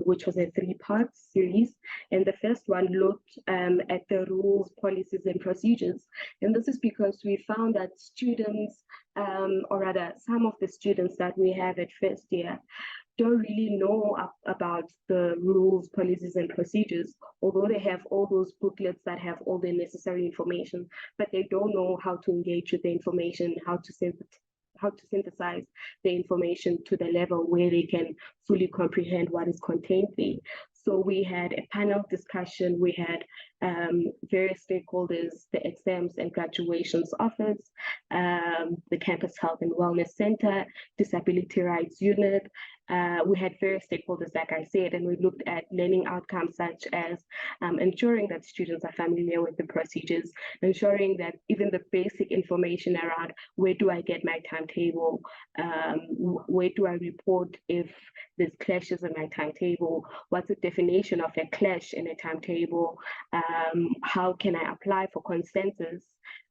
Speaker 10: which was a 3-part series. And the first one looked at the rules, policies, and procedures. And this is because we found that students, or rather some of the students that we have at first year, don't really know about the rules, policies, and procedures, although they have all those booklets that have all the necessary information, but they don't know how to engage with the information, how to synthesize the information to the level where they can fully comprehend what is contained there. So we had a panel discussion, we had various stakeholders, the exams and graduations office, the Campus Health and Wellness Center, Disability Rights Unit. We had various stakeholders, like I said, and we looked at learning outcomes such as ensuring that students are familiar with the procedures, ensuring that even the basic information around where do I get my timetable, where do I report if there's clashes in my timetable, what's the definition of a clash in a timetable, how can I apply for consensus,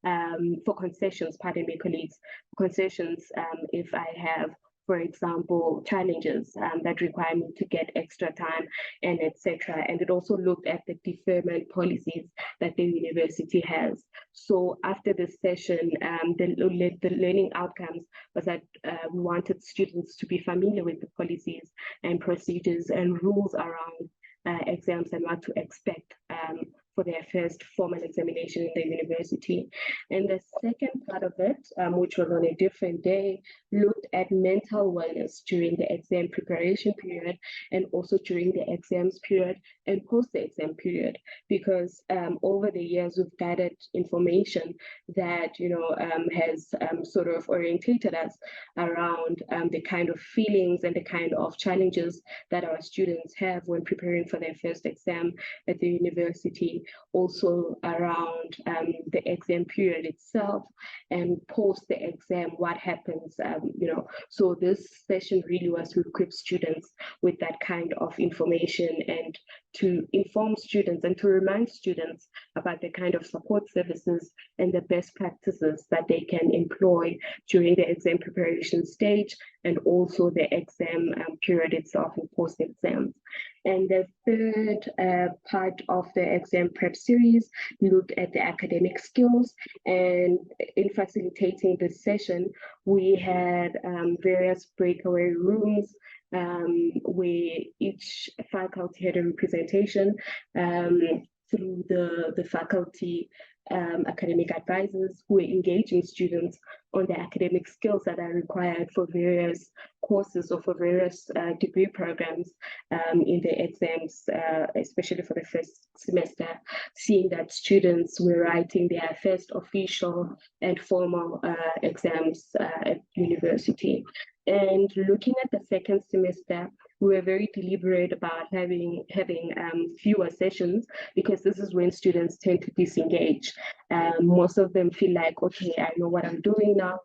Speaker 10: for concessions, pardon me, colleagues, concessions if I have for example, challenges that require me to get extra time and etc. And it also looked at the deferment policies that the university has. So after this session, the learning outcomes was that we wanted students to be familiar with the policies and procedures and rules around exams and what to expect for their first formal examination in the university. And the second part of it, which was on a different day, looked at mental wellness during the exam preparation period and also during the exams period and post the exam period, because over the years we've gathered information that has sort of orientated us around the kind of feelings and the kind of challenges that our students have when preparing for their first exam at the university, also around the exam period itself and post the exam, what happens, So this session really was to equip students with that kind of information and to inform students and to remind students about the kind of support services and the best practices that they can employ during the exam preparation stage and also the exam period itself and post-exams. And the third part of the exam prep series looked at the academic skills, and in facilitating this session, we had various breakaway rooms where each faculty had a representation through the faculty academic advisors who were engaging students on the academic skills that are required for various courses or for various degree programs in the exams, especially for the first semester, seeing that students were writing their first official and formal exams at university. And looking at the second semester, we were very deliberate about having fewer sessions, because this is when students tend to disengage. Most of them feel like, okay, I know what I'm doing now.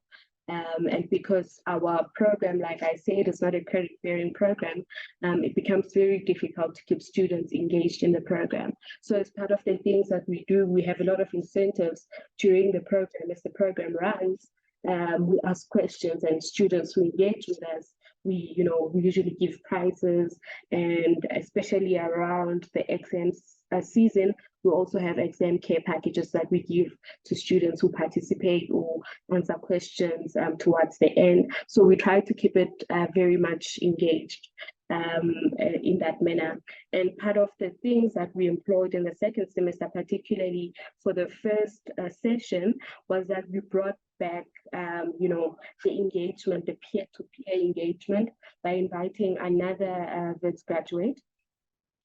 Speaker 10: And because our program, like I said, is not a credit-bearing program, it becomes very difficult to keep students engaged in the program. So as part of the things that we do, we have a lot of incentives during the program. As the program runs, we ask questions, and students who engage with us, we usually give prizes, and especially around the exams season, we also have exam care packages that we give to students who participate or answer questions towards the end. So we try to keep it very much engaged in that manner. And part of the things that we employed in the second semester, particularly for the first session, was that we brought back, the engagement, the peer-to-peer engagement, by inviting another Wits graduate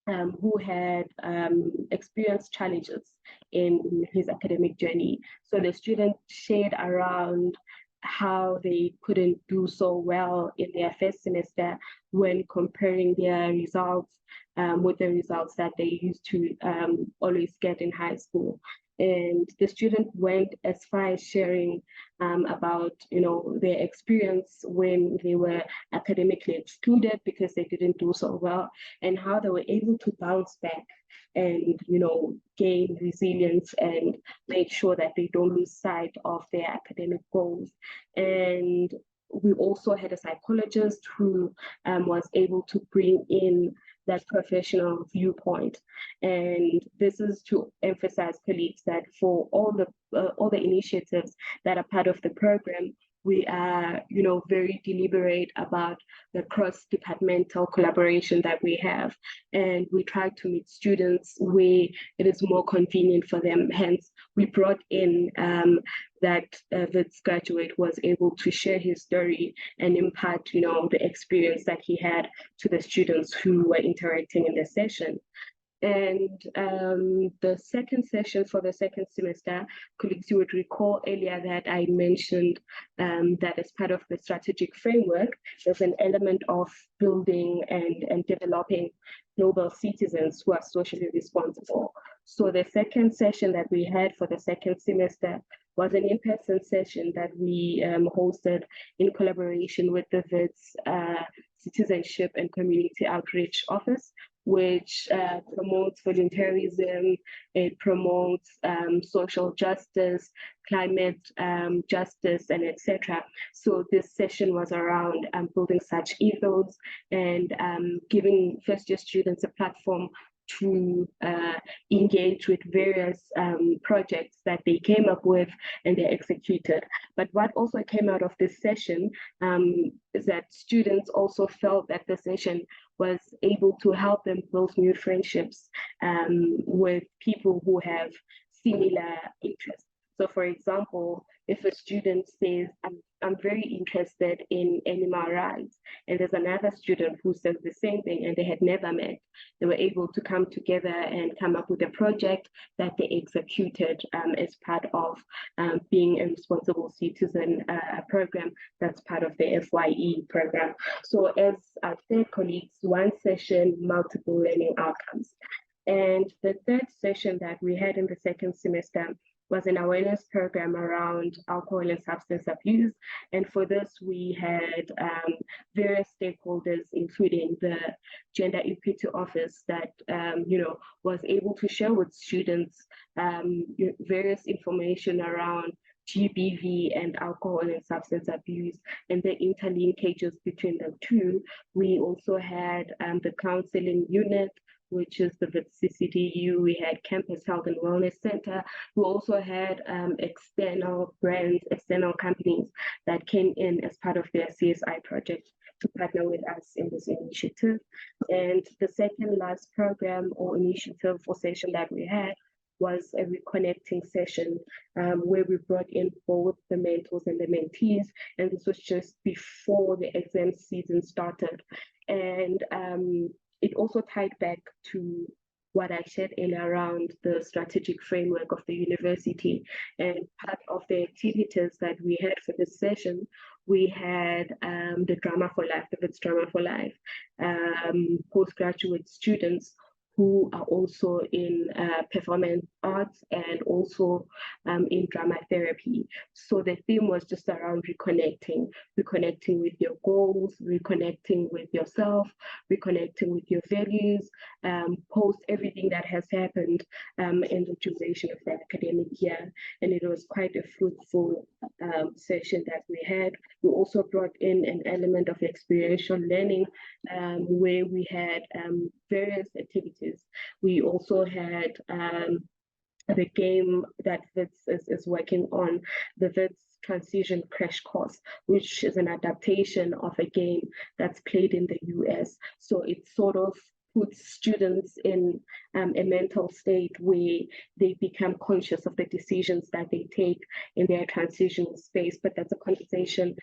Speaker 10: who had experienced challenges in his academic journey. So the student shared around how they couldn't do so well in their first semester when comparing their results with the results that they used to always get in high school. And the student went as far as sharing about their experience when they were academically excluded because they didn't do so well, and how they were able to bounce back and gain resilience and make sure that they don't lose sight of their academic goals. And we also had a psychologist who was able to bring in that professional viewpoint. And this is to emphasize, colleagues, that for all the initiatives that are part of the program, we are, very deliberate about the cross-departmental collaboration that we have. And we try to meet students where it is more convenient for them. Hence, we brought in that Wits graduate was able to share his story and impart, the experience that he had to the students who were interacting in the session. And the second session for the second semester, colleagues, you would recall earlier that I mentioned that as part of the strategic framework, there's an element of building and developing global citizens who are socially responsible. So the second session that we had for the second semester was an in-person session that we hosted in collaboration with the Wits Citizenship and Community Outreach Office, which promotes volunteerism, it promotes social justice, climate justice, and etc. So this session was around building such ethos and giving first-year students a platform to engage with various projects that they came up with and they executed. But what also came out of this session is that students also felt that the session was able to help them build new friendships with people who have similar interests. So for example, if a student says, I'm very interested in animal rights, and there's another student who says the same thing and they had never met, they were able to come together and come up with a project that they executed as part of being a responsible citizen program that's part of the FYE program. So as I said, colleagues, one session, multiple learning outcomes. And the third session that we had in the second semester was an awareness program around alcohol and substance abuse. And for this, we had various stakeholders, including the Gender Equity Office that, was able to share with students various information around GBV and alcohol and substance abuse and the interlinkages between the two. We also had the counseling unit, which is the CCDU. We had Campus Health and Wellness Center. We also had external brands, external companies that came in as part of their CSI project to partner with us in this initiative. And the second last program or initiative or session that we had was a reconnecting session where we brought in both the mentors and the mentees. And this was just before the exam season started. And it also tied back to what I said earlier around the strategic framework of the university. And part of the activities that we had for this session, we had the Drama for Life, the Wits Drama for Life, postgraduate students who are also in performance arts and also in drama therapy. So the theme was just around reconnecting with your goals, reconnecting with yourself, reconnecting with your values, post everything that has happened in the duration of the academic year. And it was quite a fruitful session that we had. We also brought in an element of experiential learning where we had various activities. We also had the game that Wits is working on, the Wits Transition Crash Course, which is an adaptation of a game that's played in the US. So it sort of puts students in a mental state where they become conscious of the decisions that they take in their transitional space. But that's a conversation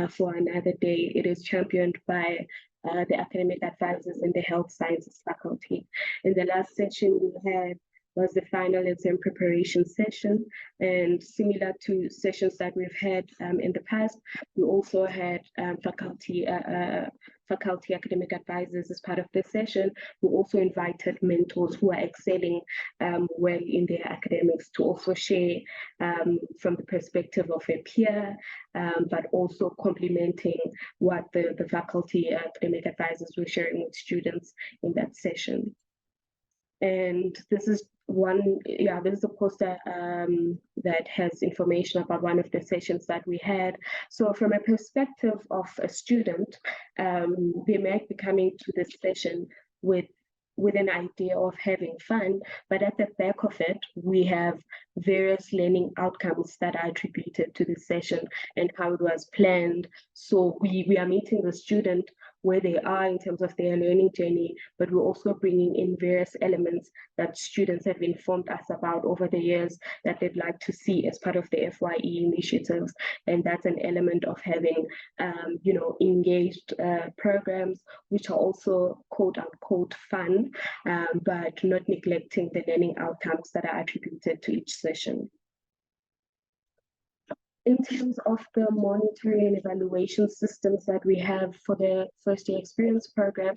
Speaker 10: for another day. It is championed by the academic advisors in the health sciences faculty. In the last session we had was the final exam preparation session, and similar to sessions that we've had in the past, we also had faculty academic advisors as part of this session. We also invited mentors who are excelling well in their academics to also share from the perspective of a peer, but also complementing what the faculty academic advisors were sharing with students in that session. And this is this is a poster that has information about one of the sessions that we had. So from a perspective of a student, they might be coming to this session with an idea of having fun, but at the back of it, we have various learning outcomes that are attributed to this session and how it was planned. So we are meeting the student where they are in terms of their learning journey, but we're also bringing in various elements that students have informed us about over the years that they'd like to see as part of the FYE initiatives. And that's an element of having, engaged programs, which are also quote unquote fun, but not neglecting the learning outcomes that are attributed to each session. In terms of the monitoring and evaluation systems that we have for the first year experience program,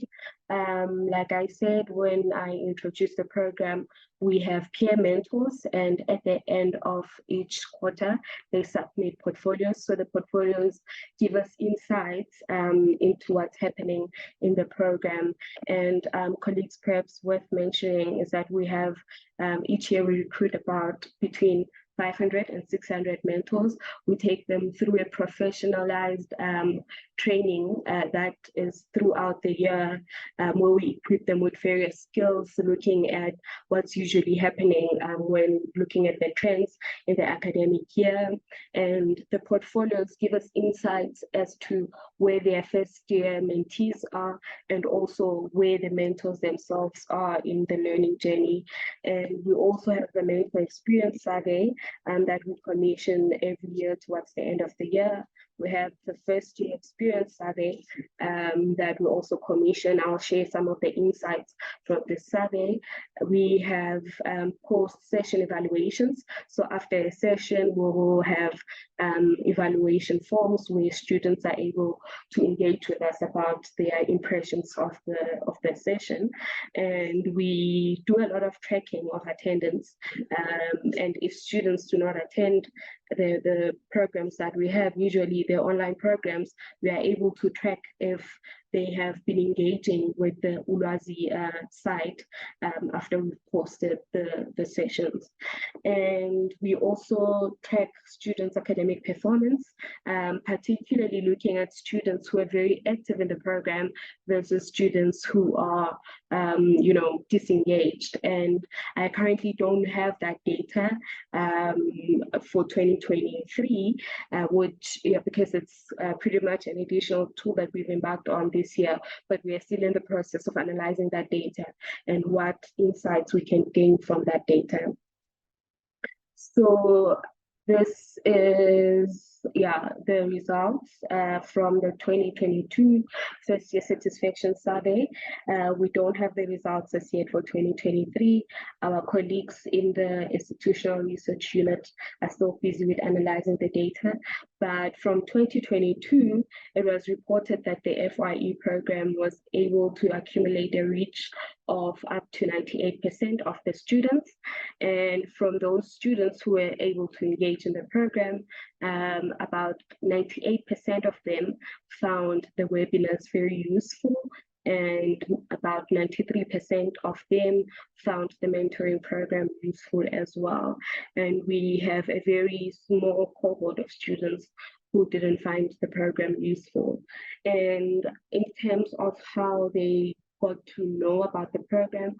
Speaker 10: like I said, when I introduced the program, we have peer mentors, and at the end of each quarter, they submit portfolios. So the portfolios give us insights into what's happening in the program. And colleagues, perhaps worth mentioning is that we have each year we recruit about between 500 and 600 mentors. We take them through a professionalized training that is throughout the year, where we equip them with various skills, looking at what's usually happening when looking at the trends in the academic year. And the portfolios give us insights as to where their first year mentees are, and also where the mentors themselves are in the learning journey. And we also have the mentor experience survey that we commission every year towards the end of the year. We have the first year experience survey that we also commission. I'll share some of the insights from the survey. We have post-session evaluations. So after a session, we will have evaluation forms where students are able to engage with us about their impressions of the session. And we do a lot of tracking of attendance. And if students do not attend the programs that we have, usually the online programs, we are able to track if they have been engaging with the Ulwazi site after we've posted the sessions. And we also track students' academic performance, particularly looking at students who are very active in the program versus students who are, disengaged. And I currently don't have that data for 2023, because it's pretty much an additional tool that we've embarked on this year, but we are still in the process of analyzing that data and what insights we can gain from that data. So this is, the results from the 2022 first year satisfaction survey. We don't have the results as yet for 2023. Our colleagues in the institutional research unit are still busy with analyzing the data. But from 2022, it was reported that the FYE program was able to accumulate a reach of up to 98% of the students. And from those students who were able to engage in the program, about 98% of them found the webinars very useful, and about 93% of them found the mentoring program useful as well. And we have a very small cohort of students who didn't find the program useful. And in terms of how they got to know about the program,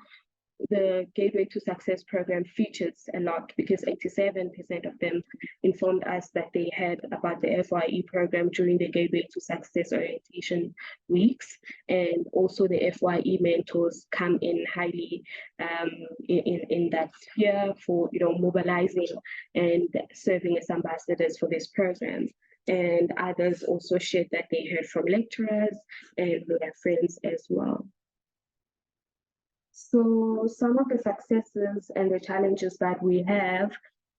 Speaker 10: the Gateway to Success program features a lot, because 87% of them informed us that they heard about the FYE program during the Gateway to Success orientation weeks. And also the FYE mentors come in highly in that sphere for mobilizing and serving as ambassadors for this program. And others also shared that they heard from lecturers and their friends as well. So some of the successes and the challenges that we have,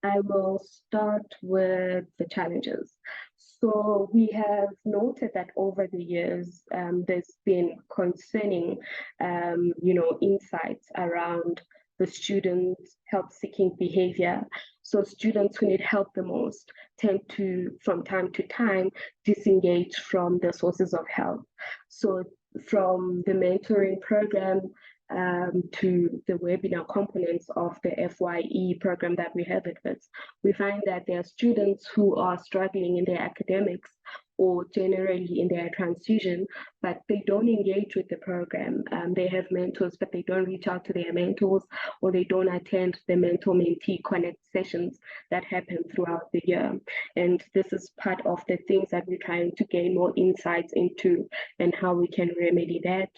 Speaker 10: I will start with the challenges. So we have noted that over the years, there's been concerning, insights around the students' help-seeking behavior. So students who need help the most tend to, from time to time, disengage from the sources of help. So from the mentoring program, to the webinar components of the FYE program that we have at WITS, we find that there are students who are struggling in their academics or generally in their transition, but they don't engage with the program. They have mentors, but they don't reach out to their mentors, or they don't attend the mentor-mentee connect sessions that happen throughout the year. And this is part of the things that we're trying to gain more insights into and how we can remedy that.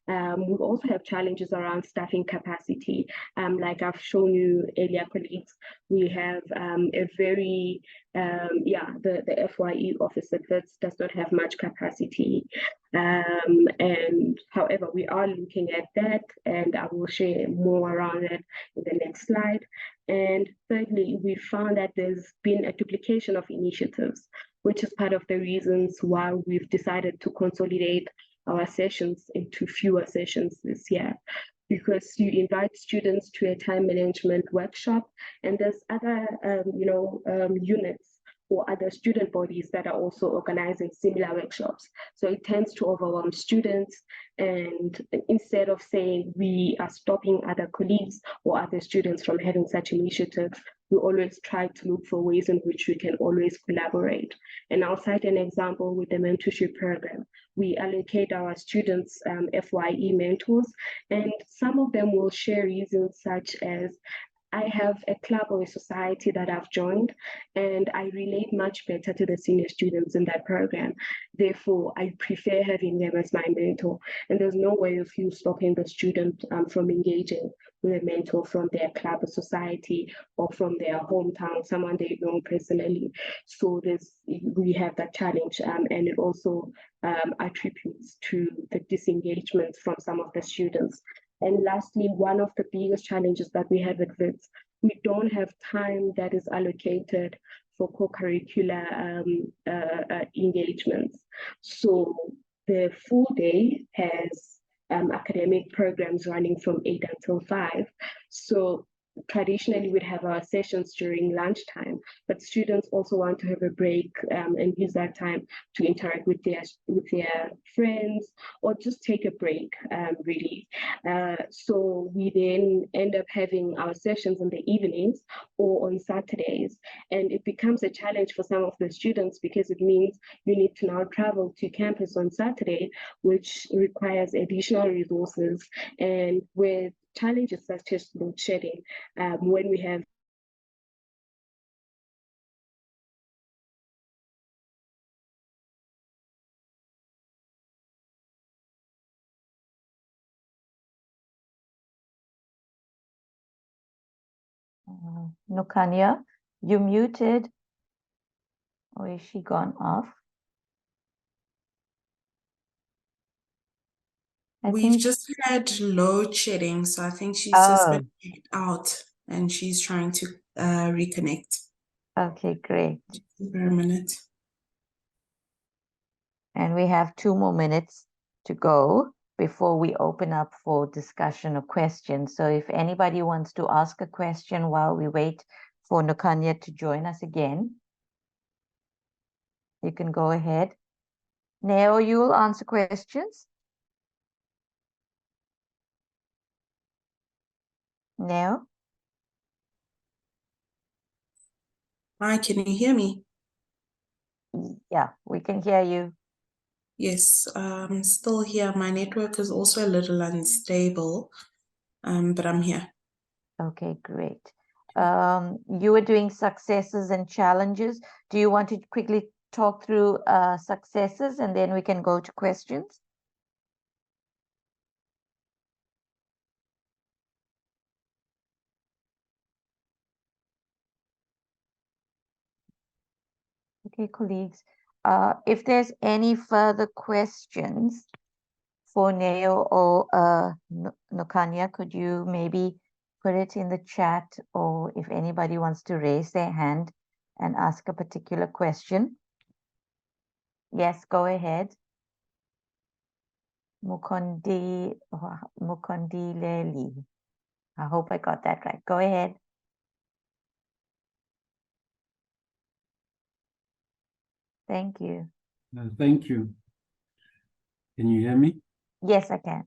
Speaker 10: We also have challenges around staffing capacity. Like I've shown you earlier, colleagues, we have a very, the FYE office at WITS does not have much capacity. And however, we are looking at that, and I will share more around that in the next slide. And thirdly, we found that there's been a duplication of initiatives, which is part of the reasons why we've decided to consolidate our sessions into fewer sessions this year, because you invite students to a time management workshop, and there's other units or other student bodies that are also organizing similar workshops. So it tends to overwhelm students, and instead of saying we are stopping other colleagues or other students from having such initiatives, we always try to look for ways in which we can always collaborate. And I'll cite an example with the mentorship program. We allocate our students FYE mentors, and some of them will share reasons such as, I have a club or a society that I've joined, and I relate much better to the senior students in that program. Therefore, I prefer having them as my mentor. And there's no way of you stopping the student from engaging with a mentor from their club or society or from their hometown, someone they know personally. So we have that challenge, and it also attributes to the disengagement from some of the students. And lastly, one of the biggest challenges that we have at WITS, we don't have time that is allocated for co-curricular engagements. So the full day has academic programs running from 8 until 5. So traditionally we'd have our sessions during lunchtime, but students also want to have a break and use that time to interact with their friends or just take a break, really. So we then end up having our sessions in the evenings or on Saturdays, and it becomes a challenge for some of the students because it means you need to now travel to campus on Saturday, which requires additional resources, and with challenges such as load shedding, when we have
Speaker 2: Nokanya, you muted, or is she gone off?
Speaker 11: We've just had load shedding, so I think she's just been kicked out and she's trying to reconnect.
Speaker 2: Okay, great.
Speaker 11: Give her a minute.
Speaker 2: And we have 2 more minutes to go before we open up for discussion or questions. So if anybody wants to ask a question while we wait for Nokanya to join us again, you can go ahead. Neo, you will answer questions. Neo?
Speaker 11: Hi, can you hear me?
Speaker 2: Yeah, we can hear you.
Speaker 11: Yes, I'm still here. My network is also a little unstable, but I'm here.
Speaker 2: Okay, great. You were doing successes and challenges. Do you want to quickly talk through successes and then we can go to questions? Okay, colleagues. If there's any further questions for Neo or Nokanya, could you maybe put it in the chat, or if anybody wants to raise their hand and ask a particular question? Yes, go ahead. Mukondileli. I hope I got that right. Go ahead. Thank you.
Speaker 12: Thank you. Can you hear me?
Speaker 2: Yes, I can.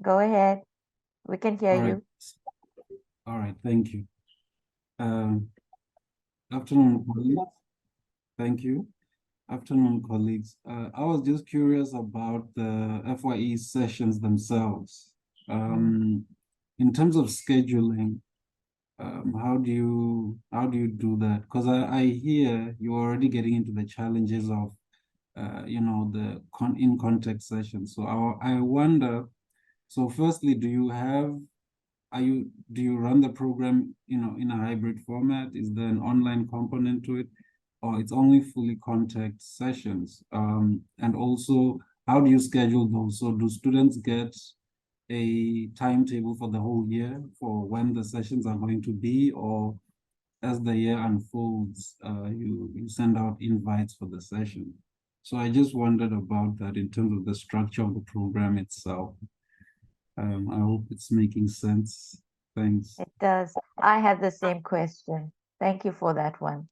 Speaker 2: Go ahead. We can hear you.
Speaker 12: All right, thank you. Afternoon, colleagues. Thank you. Afternoon, colleagues. I was just curious about the FYE sessions themselves. In terms of scheduling, how do you do that? Because I hear you're already getting into the challenges of the in context sessions. So I wonder, so firstly, do you run the program in a hybrid format? Is there an online component to it, or it's only fully contact sessions? And also, how do you schedule those? So do students get a timetable for the whole year for when the sessions are going to be, or as the year unfolds, you send out invites for the session? So I just wondered about that in terms of the structure of the program itself. I hope it's making sense. Thanks.
Speaker 2: It does. I had the same question. Thank you for that one.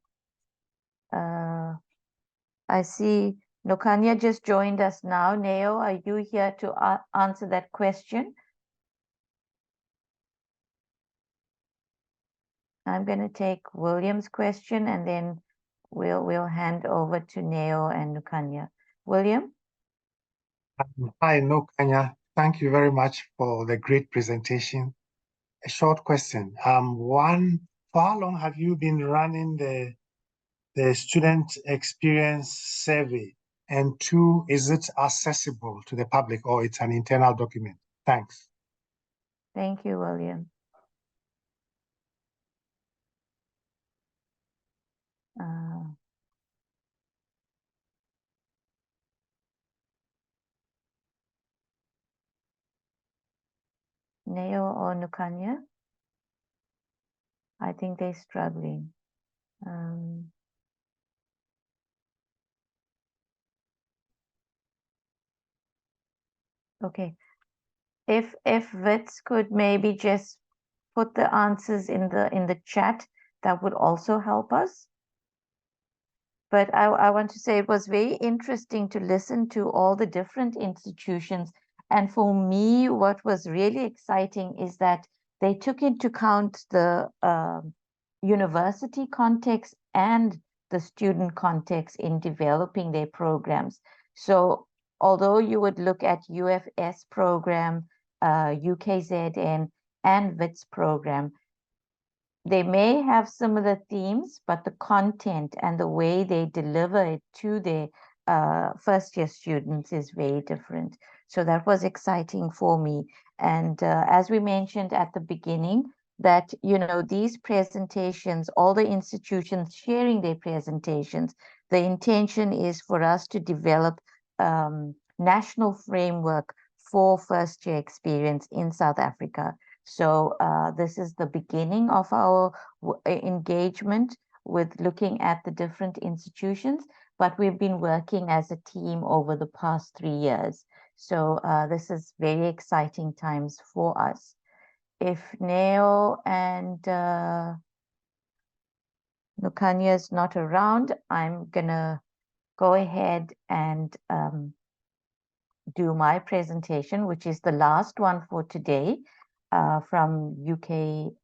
Speaker 2: I see Nokanya just joined us now. Neo, are you here to answer that question? I'm going to take William's question and then we'll hand over to Neo and Nokanya. William?
Speaker 8: Hi, Nokanya. Thank you very much for the great presentation. A short question. One, for how long have you been running the student experience survey? And two, is it accessible to the public or it's an internal document? Thanks.
Speaker 2: Thank you, William. Neo or Nukanya? I think they're struggling. Okay. If Wits could maybe just put the answers in the chat, that would also help us. But I want to say it was very interesting to listen to all the different institutions. And for me, what was really exciting is that they took into account the university context and the student context in developing their programs. So although you would look at UFS program, UKZN, and WITS program, they may have similar themes, but the content and the way they deliver it to their first-year students is very different. So that was exciting for me. And as we mentioned at the beginning, that, you know, these presentations, all the institutions sharing their presentations, the intention is for us to develop national framework for first-year experience in South Africa. So this is the beginning of our engagement with looking at the different institutions, but we've been working as a team over the past 3 years. So this is very exciting times for us. If Neo and Nukanya is not around, I'm gonna go ahead and do my presentation, which is the last one for today. From UWC.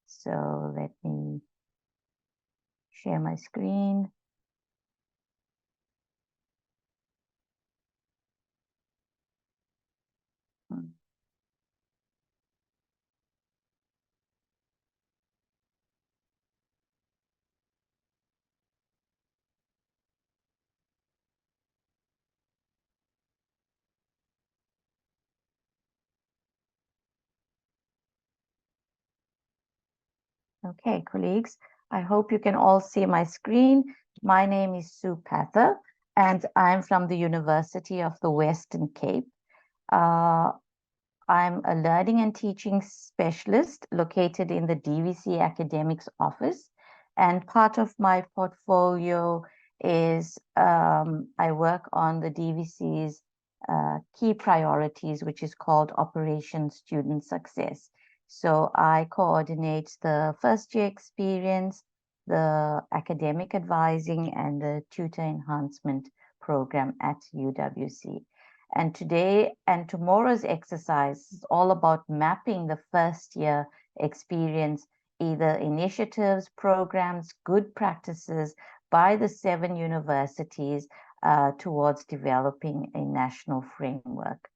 Speaker 2: So let me share my screen. Okay, colleagues, I hope you can all see my screen. My name is Sue Pather, and I'm from the University of the Western Cape. I'm a learning and teaching specialist located in the DVC Academics Office. And part of my portfolio is I work on the DVC's key priorities, which is called Operation Student Success. So I coordinate the first year experience, the academic advising, and the tutor enhancement program at UWC. And today and tomorrow's exercise is all about mapping the first year experience, either initiatives, programs, good practices by the 7 universities towards developing a national framework.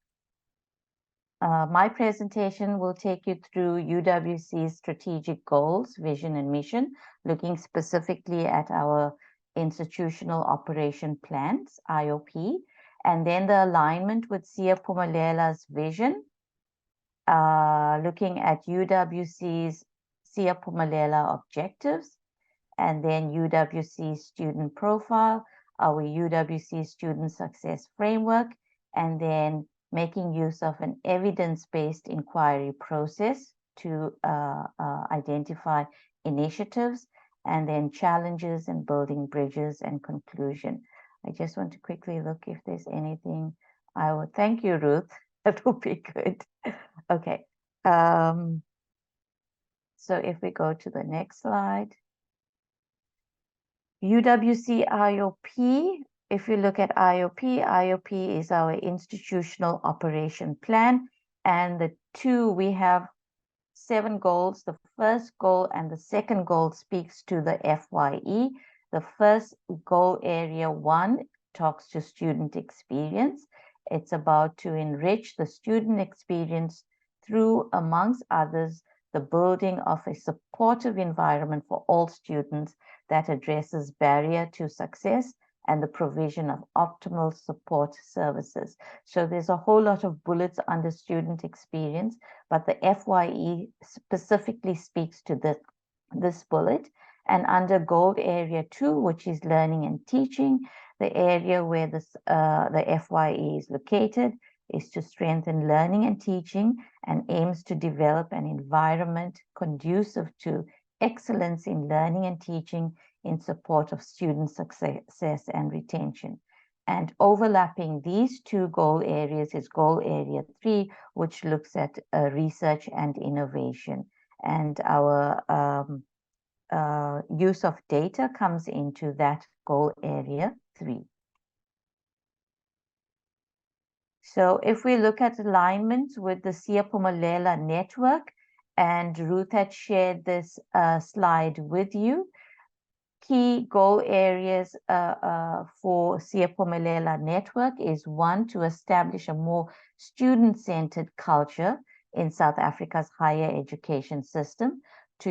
Speaker 2: My presentation will take you through UWC's strategic goals, vision, and mission, looking specifically at our institutional operation plans, IOP, and then the alignment with Sia Phumelela's vision, looking at UWC's Sia Phumelela objectives, and then UWC student profile, our UWC student success framework, and then making use of an evidence-based inquiry process to identify initiatives, and then challenges and building bridges and conclusion. I just want to quickly look if there's anything I would thank you, Ruth. That would be good. Okay. So if we go to the next slide. UWC IOP, if you look at IOP is our institutional operation plan. And we have 7 goals. The first goal and the second goal speaks to the FYE. The first goal, area 1, talks to student experience. It's about to enrich the student experience through, amongst others, the building of a supportive environment for all students that addresses barrier to success and the provision of optimal support services. So there's a whole lot of bullets under student experience, but the FYE specifically speaks to this bullet. And under gold area 2, which is learning and teaching, the area where the FYE is located is to strengthen learning and teaching and aims to develop an environment conducive to excellence in learning and teaching in support of student success and retention. And overlapping these 2 goal areas is goal area 3, which looks at research and innovation. And our use of data comes into that goal area 3. So if we look at alignment with the Siyaphumelela network, and Ruth had shared this slide with you, key goal areas for Siyaphumelela network is 1, to establish a more student-centered culture in South Africa's higher education system, to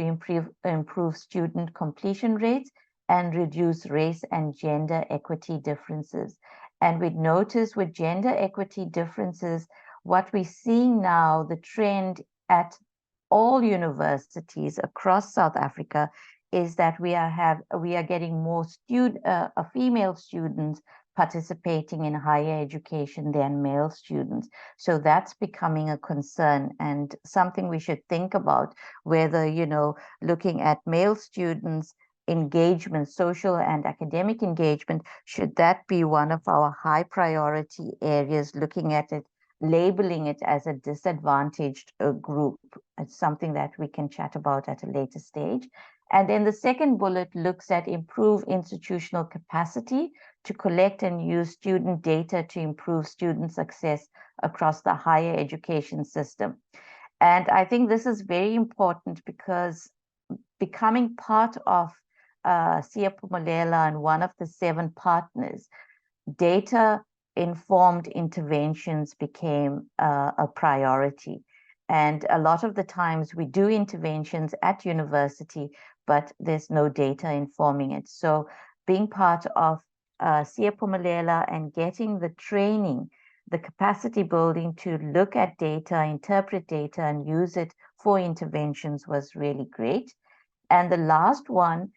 Speaker 2: improve student completion rates and reduce race and gender equity differences. And we'd notice with gender equity differences, what we're seeing now, the trend at all universities across South Africa, is that we are getting more female students participating in higher education than male students. So that's becoming a concern and something we should think about, whether, looking at male students' engagement, social and academic engagement, should that be one of our high priority areas, looking at it, labeling it as a disadvantaged group. It's something that we can chat about at a later stage. And then the second bullet looks at improve institutional capacity to collect and use student data to improve student success across the higher education system. And I think this is very important because becoming part of Siyaphumelela and one of the 7 partners, data-informed interventions became a priority. And a lot of the times we do interventions at university, but there's no data informing it. So being part of Siyaphumelela and getting the training, the capacity building to look at data, interpret data, and use it for interventions was really great. And the last one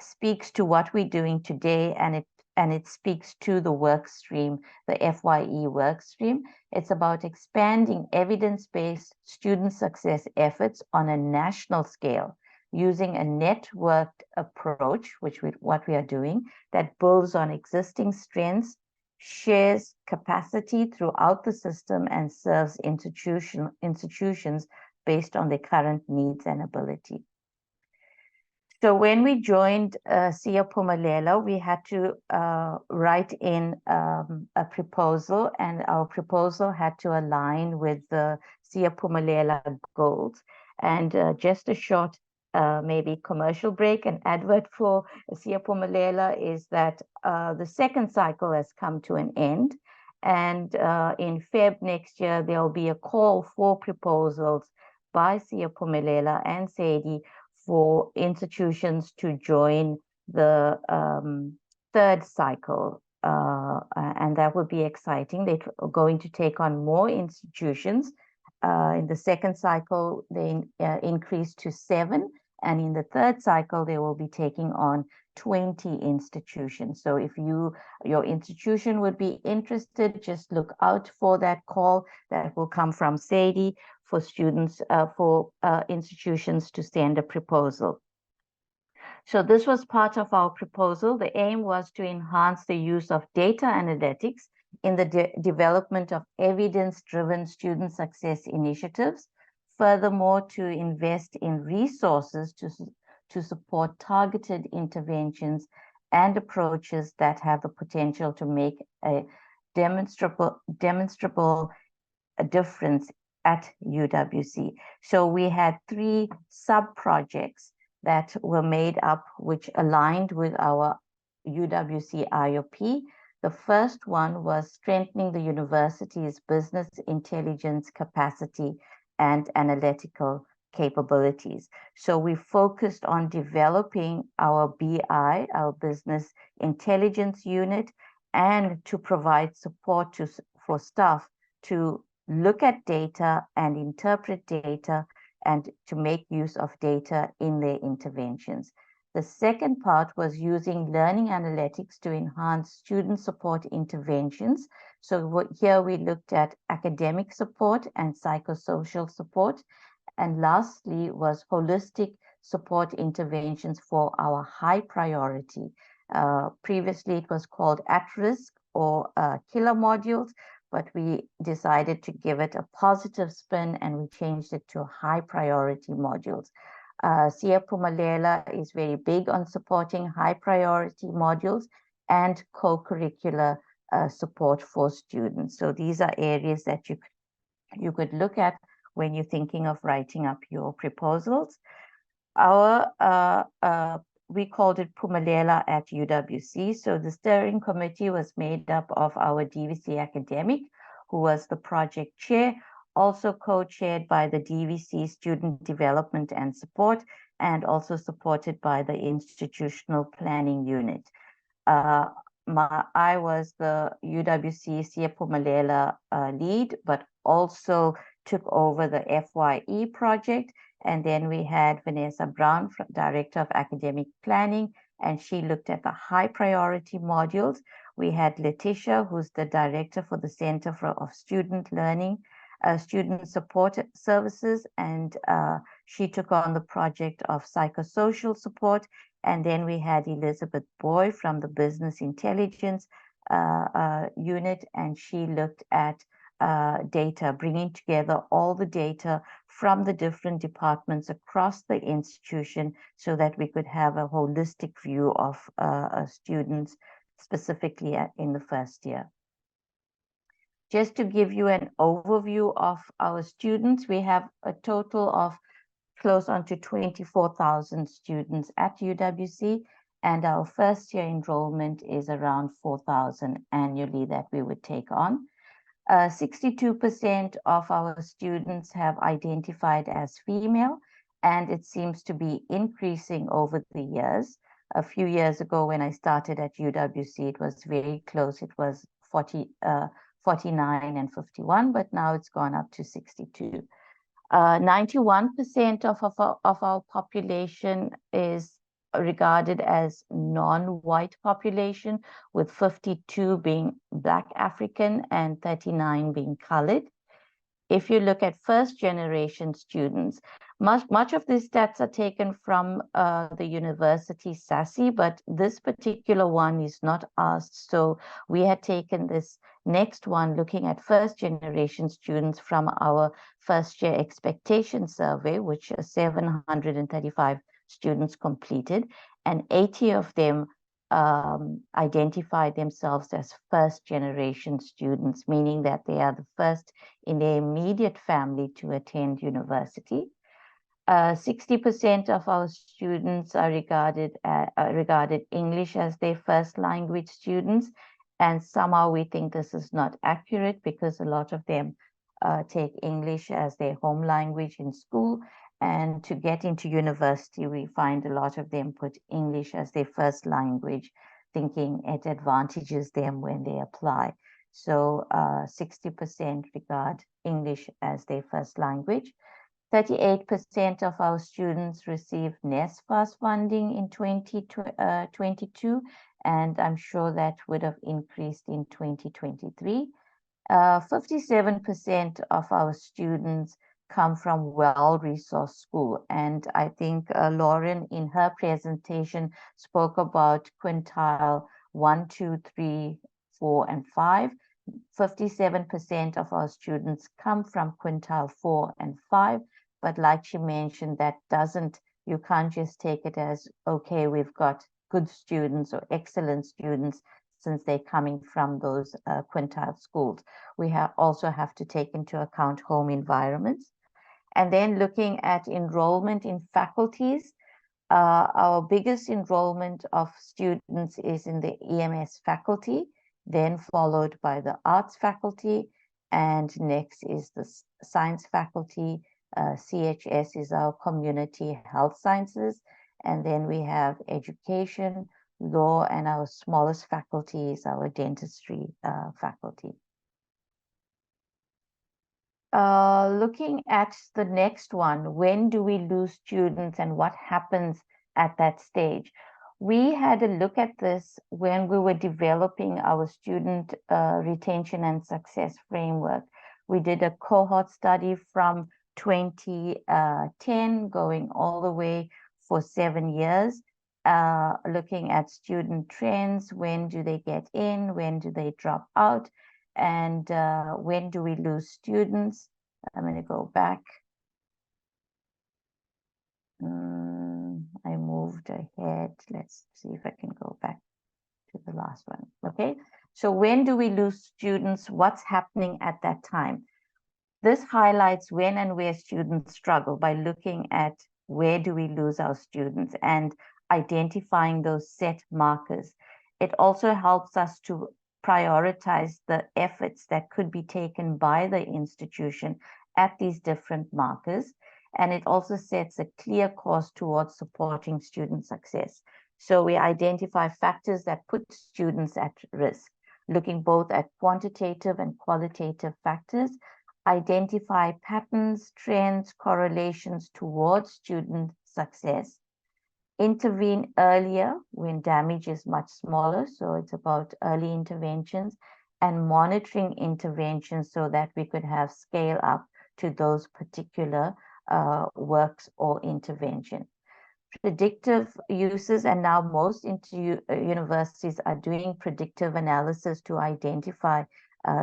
Speaker 2: speaks to what we're doing today, and it speaks to the work stream, the FYE work stream. It's about expanding evidence-based student success efforts on a national scale using a networked approach, what we are doing, that builds on existing strengths, shares capacity throughout the system, and serves institutions based on their current needs and ability. So when we joined Siyaphumelela, we had to write in a proposal, and our proposal had to align with the Siyaphumelela goals. And just a short maybe commercial break and advert for Siyaphumelela is that the second cycle has come to an end. And in Feb next year, there will be a call for proposals by Siyaphumelela and SEDI for institutions to join the third cycle. And that would be exciting. They're going to take on more institutions. In the second cycle, they increased to 7, And in the third cycle, they will be taking on 20 institutions. So if your institution would be interested, just look out for that call that will come from Sadie for students, for institutions to send a proposal. So this was part of our proposal. The aim was to enhance the use of data analytics in the development of evidence-driven student success initiatives. Furthermore, to invest in resources to support targeted interventions and approaches that have the potential to make a demonstrable difference at UWC. So we had 3 sub-projects that were made up, which aligned with our UWC IOP. The first one was strengthening the university's business intelligence capacity and analytical capabilities. So we focused on developing our BI, our business intelligence unit, and to provide support for staff to look at data and interpret data and to make use of data in their interventions. The second part was using learning analytics to enhance student support interventions. So here we looked at academic support and psychosocial support. And lastly was holistic support interventions for our high priority. Previously it was called at-risk or killer modules, but we decided to give it a positive spin and we changed it to high priority modules. Sia Pumalela is very big on supporting high priority modules and co-curricular support for students. So these are areas that you could look at when you're thinking of writing up your proposals. We called it Pumalela at UWC. So the steering committee was made up of our DVC academic, who was the project chair, also co-chaired by the DVC Student Development and Support, and also supported by the Institutional Planning Unit. I was the UWC Sia Pumalela lead, but also took over the FYE project. And then we had Vanessa Brown, Director of Academic Planning, and she looked at the high priority modules. We had Letitia, who's the Director for the Center of Student Learning, Student Support Services, and she took on the project of psychosocial support. And then we had Elizabeth Boy from the Business Intelligence Unit, and she looked at data, bringing together all the data from the different departments across the institution so that we could have a holistic view of students, specifically in the first year. Just to give you an overview of our students, we have a total of close on to 24,000 students at UWC, and our first year enrollment is around 4,000 annually that we would take on. 62% of our students have identified as female, and it seems to be increasing over the years. A few years ago when I started at UWC, it was very close. It was 49 and 51, but now it's gone up to 62. 91% of our population is regarded as non-white population, with 52 being Black African and 39 being colored. If you look at first generation students, much of these stats are taken from the university SASSI, but this particular one is not asked. So we had taken this next one looking at first generation students from our first year expectation survey, which 735 students completed, and 80 of them identified themselves as first generation students, meaning that they are the first in their immediate family to attend university. 60% of our students are regarded English as their first language students, and somehow we think this is not accurate because a lot of them take English as their home language in school, and to get into university we find a lot of them put English as their first language, thinking it advantages them when they apply. So 60% regard English as their first language. 38% of our students received NSFAS funding in 2022, and I'm sure that would have increased in 2023. 57% of our students come from well-resourced school. And I think Lauren in her presentation spoke about quintile 1, 2, 3, 4, and 5. 57% of our students come from quintile 4 and 5. But like she mentioned, that you can't just take it as, okay, we've got good students or excellent students since they're coming from those quintile schools. We also have to take into account home environments. And then looking at enrollment in faculties, our biggest enrollment of students is in the EMS faculty, then followed by the arts faculty, and next is the science faculty. CHS is our community health sciences, and then we have education, law, and our smallest faculty is our dentistry faculty. Looking at the next one, when do we lose students and what happens at that stage? We had a look at this when we were developing our student retention and success framework. We did a cohort study from 2010 going all the way for 7 years, looking at student trends. When do they get in? When do they drop out? And when do we lose students? I'm going to go back. I moved ahead. Let's see if I can go back to the last one. Okay, so when do we lose students? What's happening at that time? This highlights when and where students struggle by looking at where do we lose our students and identifying those set markers. It also helps us to prioritize the efforts that could be taken by the institution at these different markers. And it also sets a clear course towards supporting student success. So we identify factors that put students at risk, looking both at quantitative and qualitative factors, identify patterns, trends, correlations towards student success, intervene earlier when damage is much smaller, so it's about early interventions, and monitoring interventions so that we could have scale up to those particular works or intervention. Predictive uses, and now most universities are doing predictive analysis to identify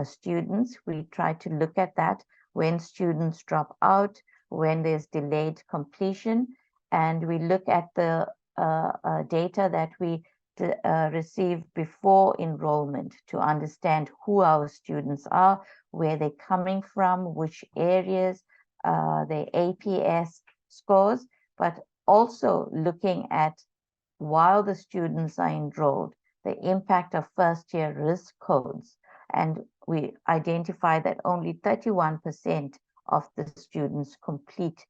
Speaker 2: students. We try to look at that when students drop out, when there's delayed completion, and we look at the data that we receive before enrollment to understand who our students are, where they're coming from, which areas, their APS scores, but also looking at, while the students are enrolled, the impact of first-year risk codes. And we identify that only 31% of the students complete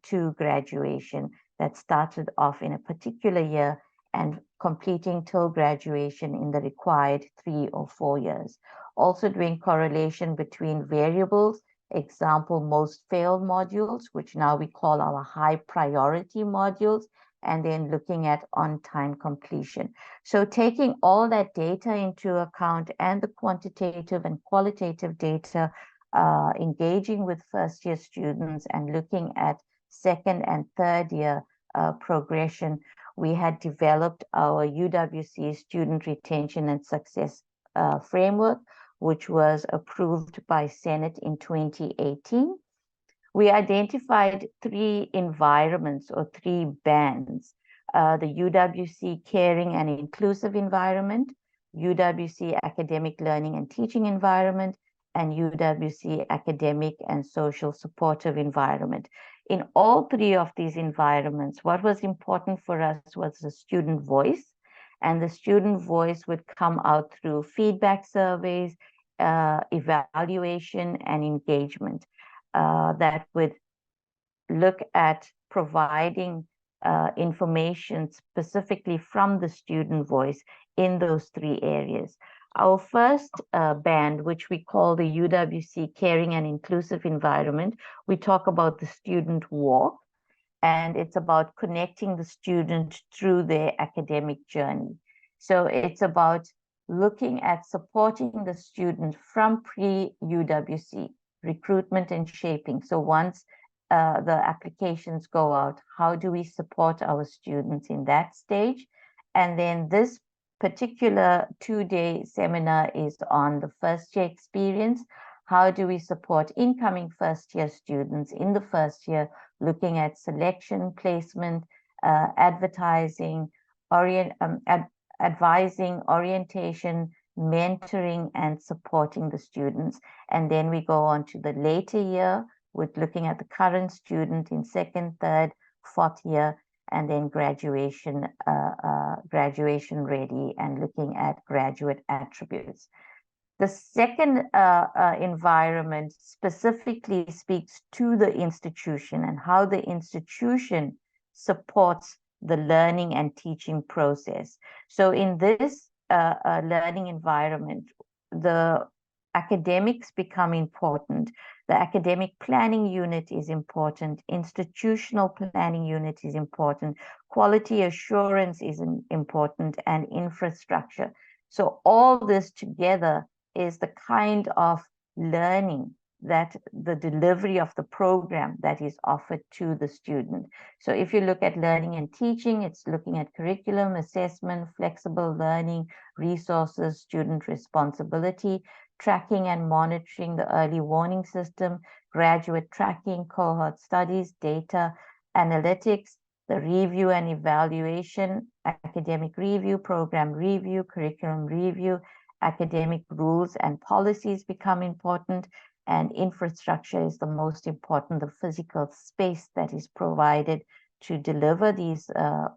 Speaker 2: to graduation that started off in a particular year and completing till graduation in the required 3 or 4 years. Also doing correlation between variables, example, most failed modules, which now we call our high priority modules, and then looking at on-time completion. So taking all that data into account and the quantitative and qualitative data, engaging with first-year students and looking at second and third year progression, we had developed our UWC Student Retention and Success Framework, which was approved by Senate in 2018. We identified 3 environments or 3 bands, the UWC Caring and Inclusive Environment, UWC Academic Learning and Teaching Environment, and UWC Academic and Social Supportive Environment. In all 3 of these environments, what was important for us was the student voice, and the student voice would come out through feedback surveys, evaluation, and engagement that would look at providing information specifically from the student voice in those 3 areas. our first band, which we call the UWC Caring and Inclusive Environment, we talk about the student walk, and it's about connecting the student through their academic journey. So it's about looking at supporting the student from pre-UWC, recruitment and shaping. So once the applications go out, how do we support our students in that stage? And then this particular 2-day seminar is on the first year experience. How do we support incoming first year students in the first year, looking at selection, placement, advertising, advising, orientation, mentoring, and supporting the students. And then we go on to the later year with looking at the current student in second, third, fourth year, and then graduation, graduation ready, and looking at graduate attributes. The second environment specifically speaks to the institution and how the institution supports the learning and teaching process. So in this learning environment, the academics become important. The academic planning unit is important. Institutional planning unit is important. Quality assurance is important, and infrastructure. So all this together is the kind of learning that the delivery of the program that is offered to the student. So if you look at learning and teaching, it's looking at curriculum, assessment, flexible learning, resources, student responsibility, tracking and monitoring the early warning system, graduate tracking, cohort studies, data analytics, the review and evaluation, academic review, program review, curriculum review, academic rules and policies become important, and infrastructure is the most important, the physical space that is provided to deliver these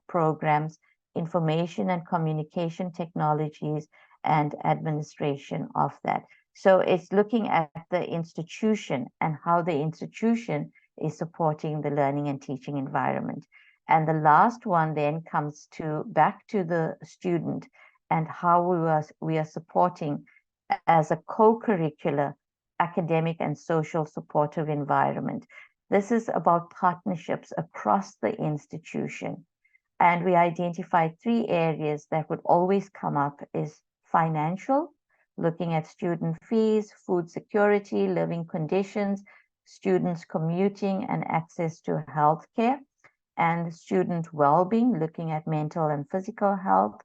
Speaker 2: programs, information and communication technologies, and administration of that. So it's looking at the institution and how the institution is supporting the learning and teaching environment. And the last one then comes back to the student and how we are supporting as a co-curricular academic and social supportive environment. This is about partnerships across the institution. And we identified 3 areas that would always come up is financial, looking at student fees, food security, living conditions, students commuting and access to healthcare, and student well-being, looking at mental and physical health,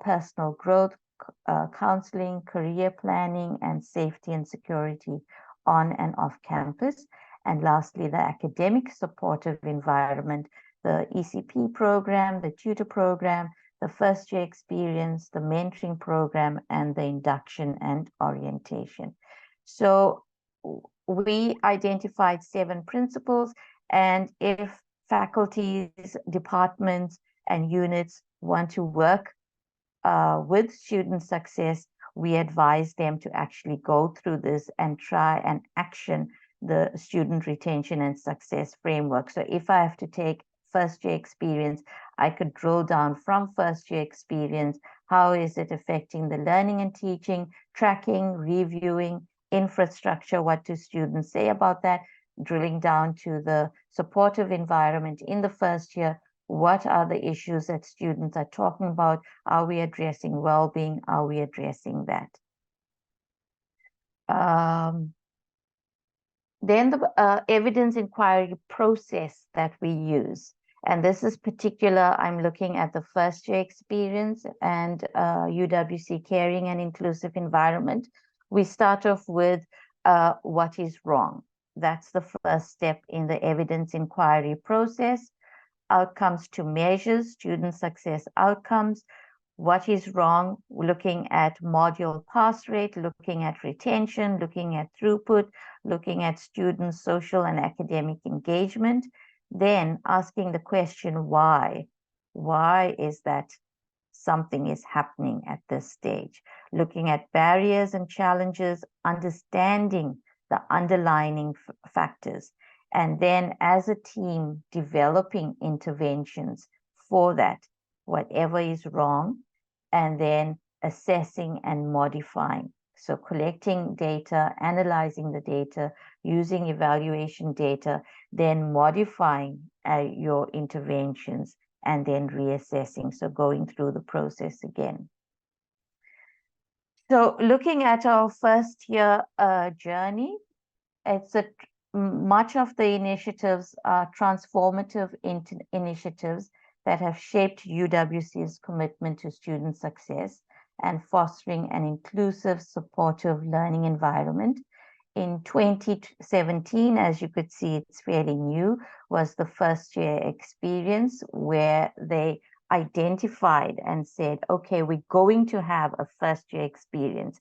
Speaker 2: personal growth, counseling, career planning, and safety and security on and off campus. And lastly, the academic supportive environment, the ECP program, the tutor program, the first year experience, the mentoring program, and the induction and orientation. So we identified 7 principles, and if faculties, departments, and units want to work with student success, we advise them to actually go through this and try and action the student retention and success framework. So if I have to take first year experience, I could drill down from first year experience, how is it affecting the learning and teaching, tracking, reviewing, infrastructure, what do students say about that, drilling down to the supportive environment in the first year, what are the issues that students are talking about, are we addressing well-being, are we addressing that? Then the evidence inquiry process that we use. And this is particular, I'm looking at the first year experience and UWC Caring and Inclusive Environment. We start off with what is wrong. That's the first step in the evidence inquiry process. Outcomes to measures, student success outcomes. What is wrong? Looking at module pass rate, looking at retention, looking at throughput, looking at student social and academic engagement. Then asking the question, why? Why is that something is happening at this stage? Looking at barriers and challenges, understanding the underlying factors. And then as a team, developing interventions for that, whatever is wrong, and then assessing and modifying. So collecting data, analyzing the data, using evaluation data, then modifying your interventions, and then reassessing. So going through the process again. So looking at our first year journey, much of the initiatives are transformative initiatives that have shaped UWC's commitment to student success and fostering an inclusive, supportive learning environment. In 2017, as you could see, it's fairly new, was the first year experience where they identified and said, okay, we're going to have a first year experience.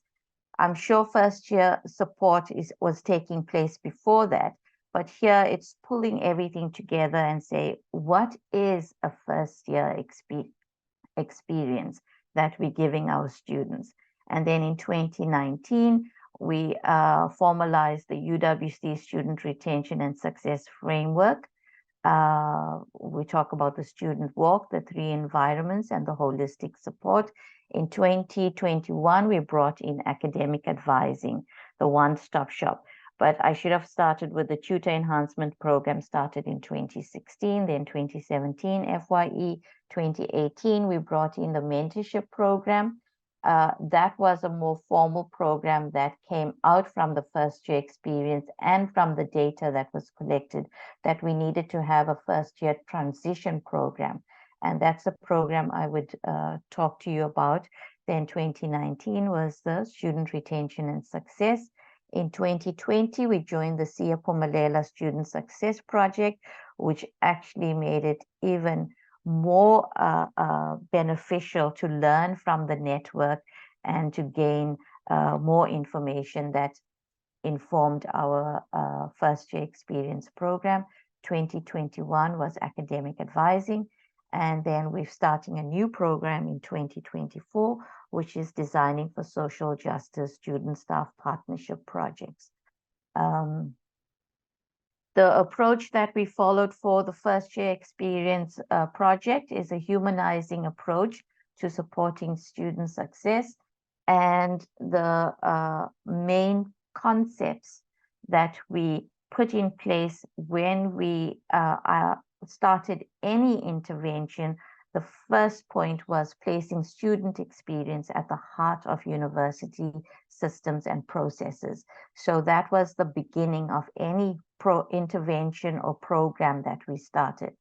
Speaker 2: I'm sure first year support was taking place before that, but here it's pulling everything together and say, what is a first year experience that we're giving our students? And then in 2019, we formalized the UWC Student Retention and Success Framework. We talk about the student walk, the 3 environments, and the holistic support. In 2021, we brought in academic advising, the one-stop shop. But I should have started with the tutor enhancement program, started in 2016, then 2017 FYE, 2018, we brought in the mentorship program. That was a more formal program that came out from the first year experience and from the data that was collected, that we needed to have a first year transition program. And that's a program I would talk to you about. Then 2019 was the Student Retention and Success. In 2020, we joined the Siyaphumelela Student Success Project, which actually made it even more beneficial to learn from the network and to gain more information that informed our first year experience program. 2021 was academic advising. And then we're starting a new program in 2024, which is designing for social justice student staff partnership projects. The approach that we followed for the first year experience project is a humanizing approach to supporting student success. And the main concepts that we put in place when we started any intervention, the first point was placing student experience at the heart of university systems and processes. So that was the beginning of any intervention or program that we started.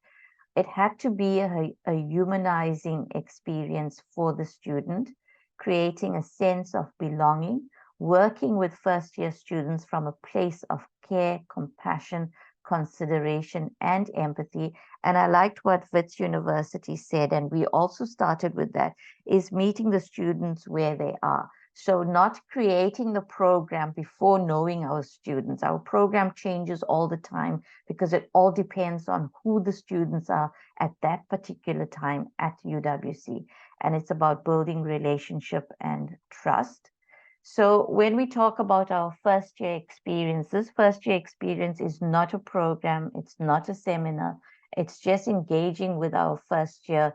Speaker 2: It had to be a humanizing experience for the student, creating a sense of belonging, working with first year students from a place of care, compassion, consideration, and empathy. And I liked what Wits University said, and we also started with that, is meeting the students where they are. So not creating the program before knowing our students. Our program changes all the time because it all depends on who the students are at that particular time at UWC. And it's about building relationship and trust. So when we talk about our first year experiences, first year experience is not a program, it's not a seminar, it's just engaging with our first year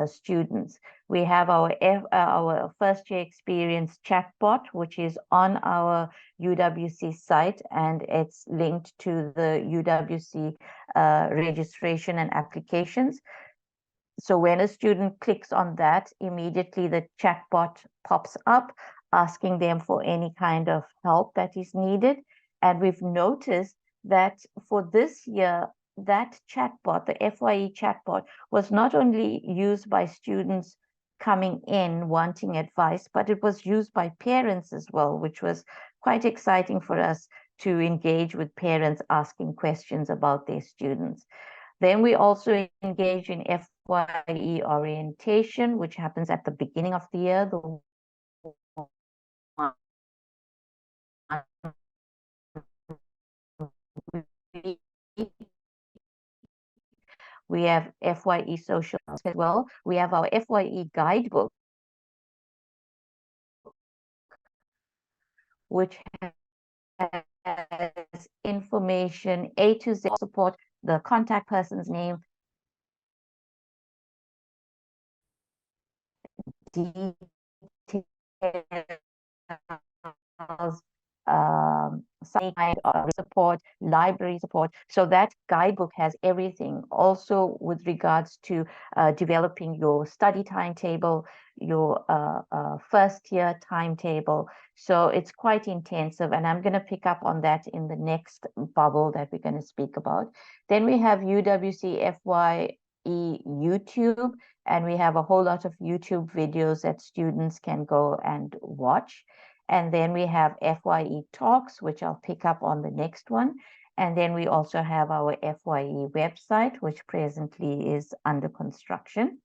Speaker 2: students. We have our first year experience chatbot, which is on our UWC site, and it's linked to the UWC registration and applications. So when a student clicks on that, immediately the chatbot pops up, asking them for any kind of help that is needed. And we've noticed that for this year, that chatbot, the FYE chatbot, was not only used by students coming in wanting advice, but it was used by parents as well, which was quite exciting for us to engage with parents asking questions about their students. Then we also engage in FYE orientation, which happens at the beginning of the year. We have FYE social as well. We have our FYE guidebook, which has information A to Z, support, the contact person's name, details some kind of support, library support. So that guidebook has everything. Also with regards to developing your study timetable, your first year timetable. So it's quite intensive, and I'm going to pick up on that in the next bubble that we're going to speak about. Then we have UWC FYE YouTube, and we have a whole lot of YouTube videos that students can go and watch. And then we have FYE Talks, which I'll pick up on the next one. And then we also have our FYE website, which presently is under construction.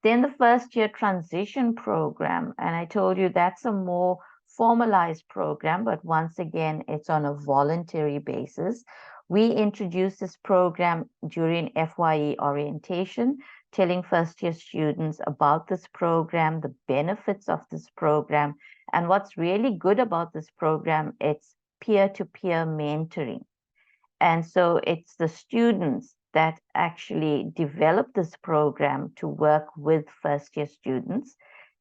Speaker 2: Then the first year transition program, and I told you that's a more formalized program, but once again, it's on a voluntary basis. We introduced this program during FYE orientation, telling first year students about this program, the benefits of this program. And what's really good about this program, it's peer-to-peer mentoring. And so it's the students that actually develop this program to work with first year students.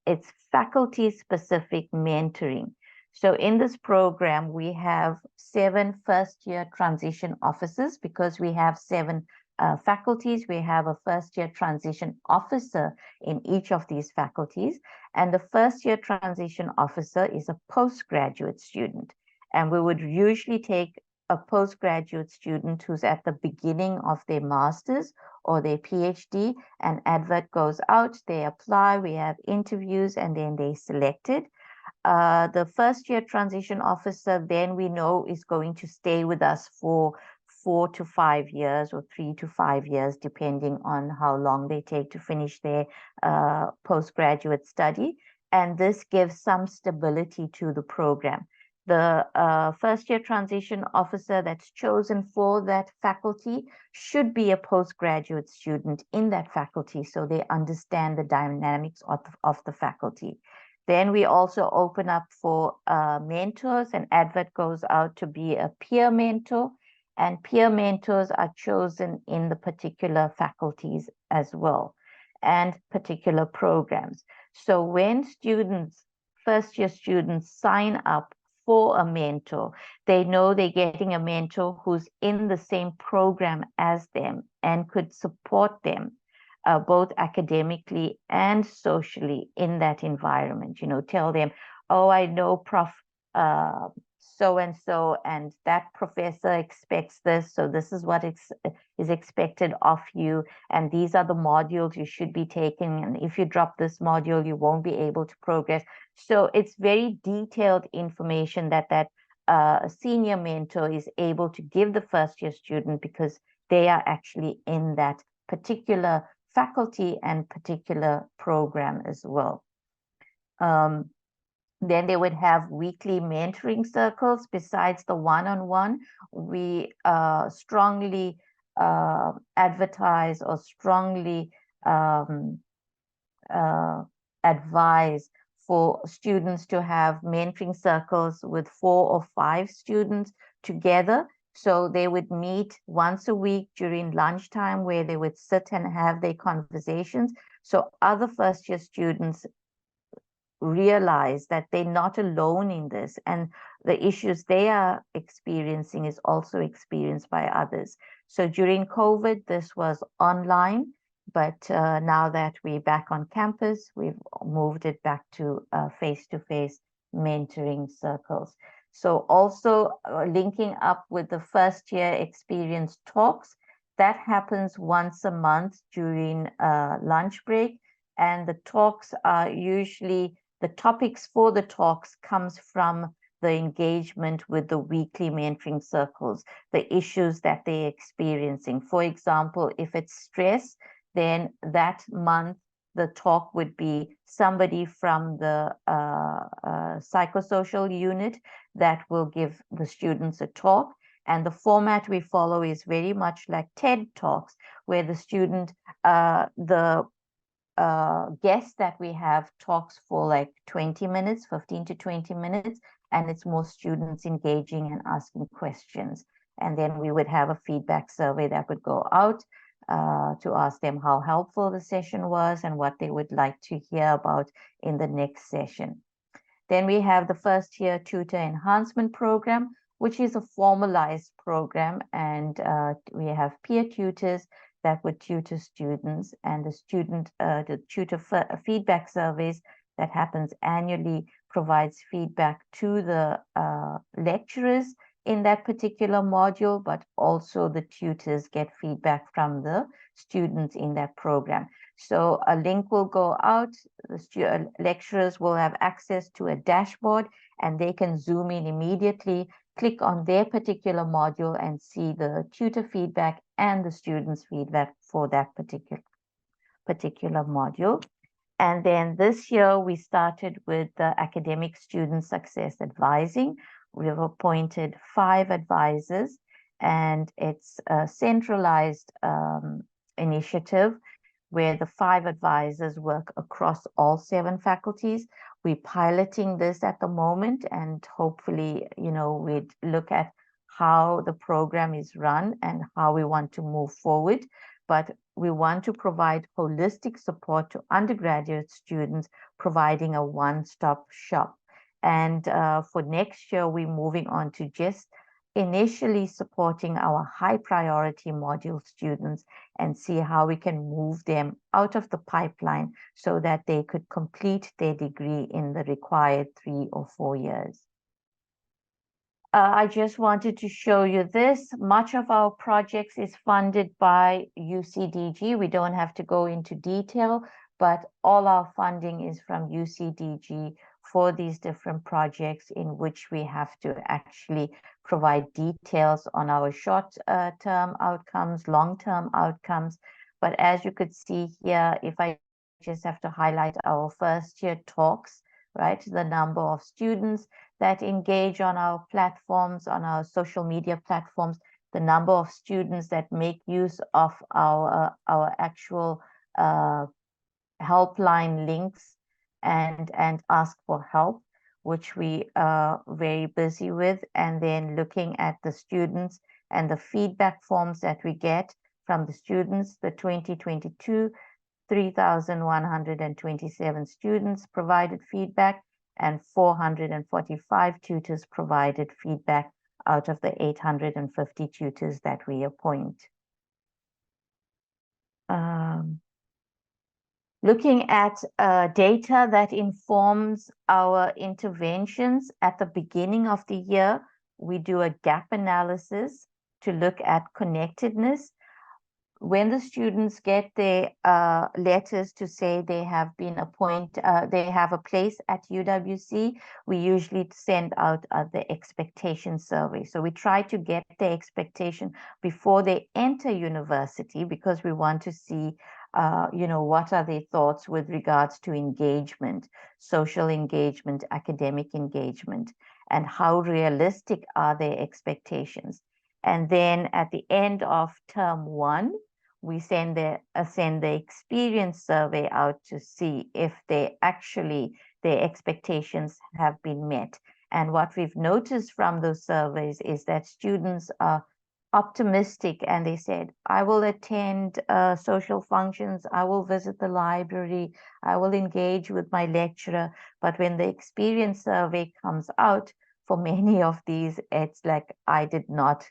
Speaker 2: It's faculty specific mentoring. So in this program, we have 7 first year transition officers because we have 7 faculties. We have a first year transition officer in each of these faculties. And the first year transition officer is a postgraduate student. And we would usually take a postgraduate student who's at the beginning of their master's or their PhD, an advert goes out, they apply, we have interviews, and then they're selected. The first year transition officer, then we know, is going to stay with us for 4 to 5 years or 3 to 5 years, depending on how long they take to finish their postgraduate study. And this gives some stability to the program. The first year transition officer that's chosen for that faculty should be a postgraduate student in that faculty, so they understand the dynamics of the faculty. Then we also open up for mentors. An advert goes out to be a peer mentor, and peer mentors are chosen in the particular faculties as well, and particular programs. So when students, first year students, sign up for a mentor, they know they're getting a mentor who's in the same program as them and could support them both academically and socially in that environment. You know, tell them, oh, I know Prof. So-and-so, and that professor expects this, so this is what is expected of you, and these are the modules you should be taking, and if you drop this module, you won't be able to progress. So it's very detailed information that senior mentor is able to give the first year student, because they are actually in that particular faculty and particular program as well. Then they would have weekly mentoring circles. Besides the one-on-one, we strongly advertise or strongly advise for students to have mentoring circles with 4 or 5 students together. So they would meet once a week during lunchtime, where they would sit and have their conversations. So other first year students realize that they're not alone in this, and the issues they are experiencing is also experienced by others. So during COVID, this was online, but now that we're back on campus, we've moved it back to face-to-face mentoring circles. So also linking up with the first year experience talks, that happens once a month during lunch break. And the talks are usually, the topics for the talks comes from the engagement with the weekly mentoring circles, the issues that they're experiencing. For example, if it's stress, then that month the talk would be somebody from the psychosocial unit that will give the students a talk. And the format we follow is very much like TED Talks, where the student, guest that we have talks for like 20 minutes, 15 to 20 minutes, and it's more students engaging and asking questions. And then we would have a feedback survey that would go out. to ask them how helpful the session was and what they would like to hear about in the next session. Then we have the first year tutor enhancement program, which is a formalized program, and we have peer tutors that would tutor students, and the tutor feedback surveys that happens annually provides feedback to the lecturers in that particular module, but also the tutors get feedback from the students in that program. So a link will go out, the lecturers will have access to a dashboard, and they can zoom in immediately, click on their particular module and see the tutor feedback and the students' feedback for that particular module. And then this year we started with the academic student success advising. We've appointed 5 advisors, and it's a centralized initiative where the 5 advisors work across all 7 faculties. We're piloting this at the moment, and hopefully, we'd look at how the program is run and how we want to move forward. But we want to provide holistic support to undergraduate students, providing a one-stop shop. And for next year, we're moving on to just initially supporting our high priority module students and see how we can move them out of the pipeline so that they could complete their degree in the required 3 or 4 years. I just wanted to show you this. Much of our projects is funded by UCDG. We don't have to go into detail, but all our funding is from UCDG for these different projects, in which we have to actually provide details on our short-term outcomes, long-term outcomes. But as you could see here, if I just have to highlight our first year talks, right? The number of students that engage on our platforms, on our social media platforms, the number of students that make use of our actual helpline links and ask for help, which we are very busy with, and then looking at the students and the feedback forms that we get from the students. The 2022 3,127 students provided feedback, and 445 tutors provided feedback out of the 850 tutors that we appoint. Looking at data that informs our interventions at the beginning of the year, we do a gap analysis to look at connectedness. When the students get their letters to say they have been appointed, they have a place at UWC, we usually send out the expectation survey. So we try to get the expectation before they enter university, because we want to see what are their thoughts with regards to engagement, social engagement, academic engagement, and how realistic are their expectations. And then at the end of term 1, we send the experience survey out to see if their expectations have been met. And what we've noticed from those surveys is that students are optimistic, and they said, I will attend social functions, I will visit the library, I will engage with my lecturer. But when the experience survey comes out, for many of these, it's like, I did not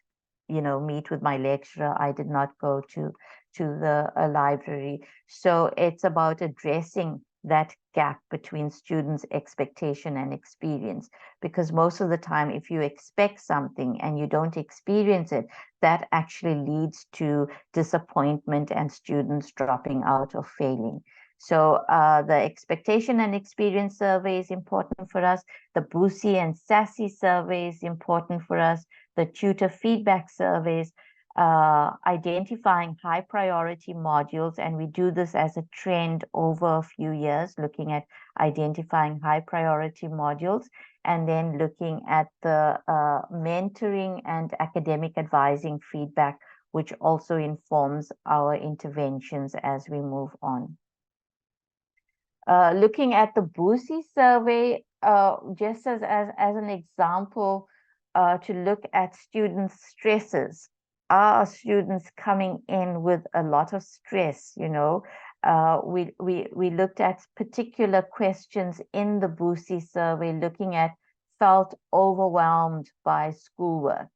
Speaker 2: meet with my lecturer, I did not go to the library. So it's about addressing that gap between students' expectation and experience, because most of the time, if you expect something and you don't experience it, that actually leads to disappointment and students dropping out or failing. So the expectation and experience survey is important for us. The BUSI and SASSI survey is important for us. The tutor feedback surveys, identifying high priority modules, and we do this as a trend over a few years, looking at identifying high priority modules, and then looking at the mentoring and academic advising feedback, which also informs our interventions as we move on. Looking at the BUSI survey, just as an example, to look at students' stresses are students coming in with a lot of stress? You know, we looked at particular questions in the BUSI survey, looking at felt overwhelmed by schoolwork.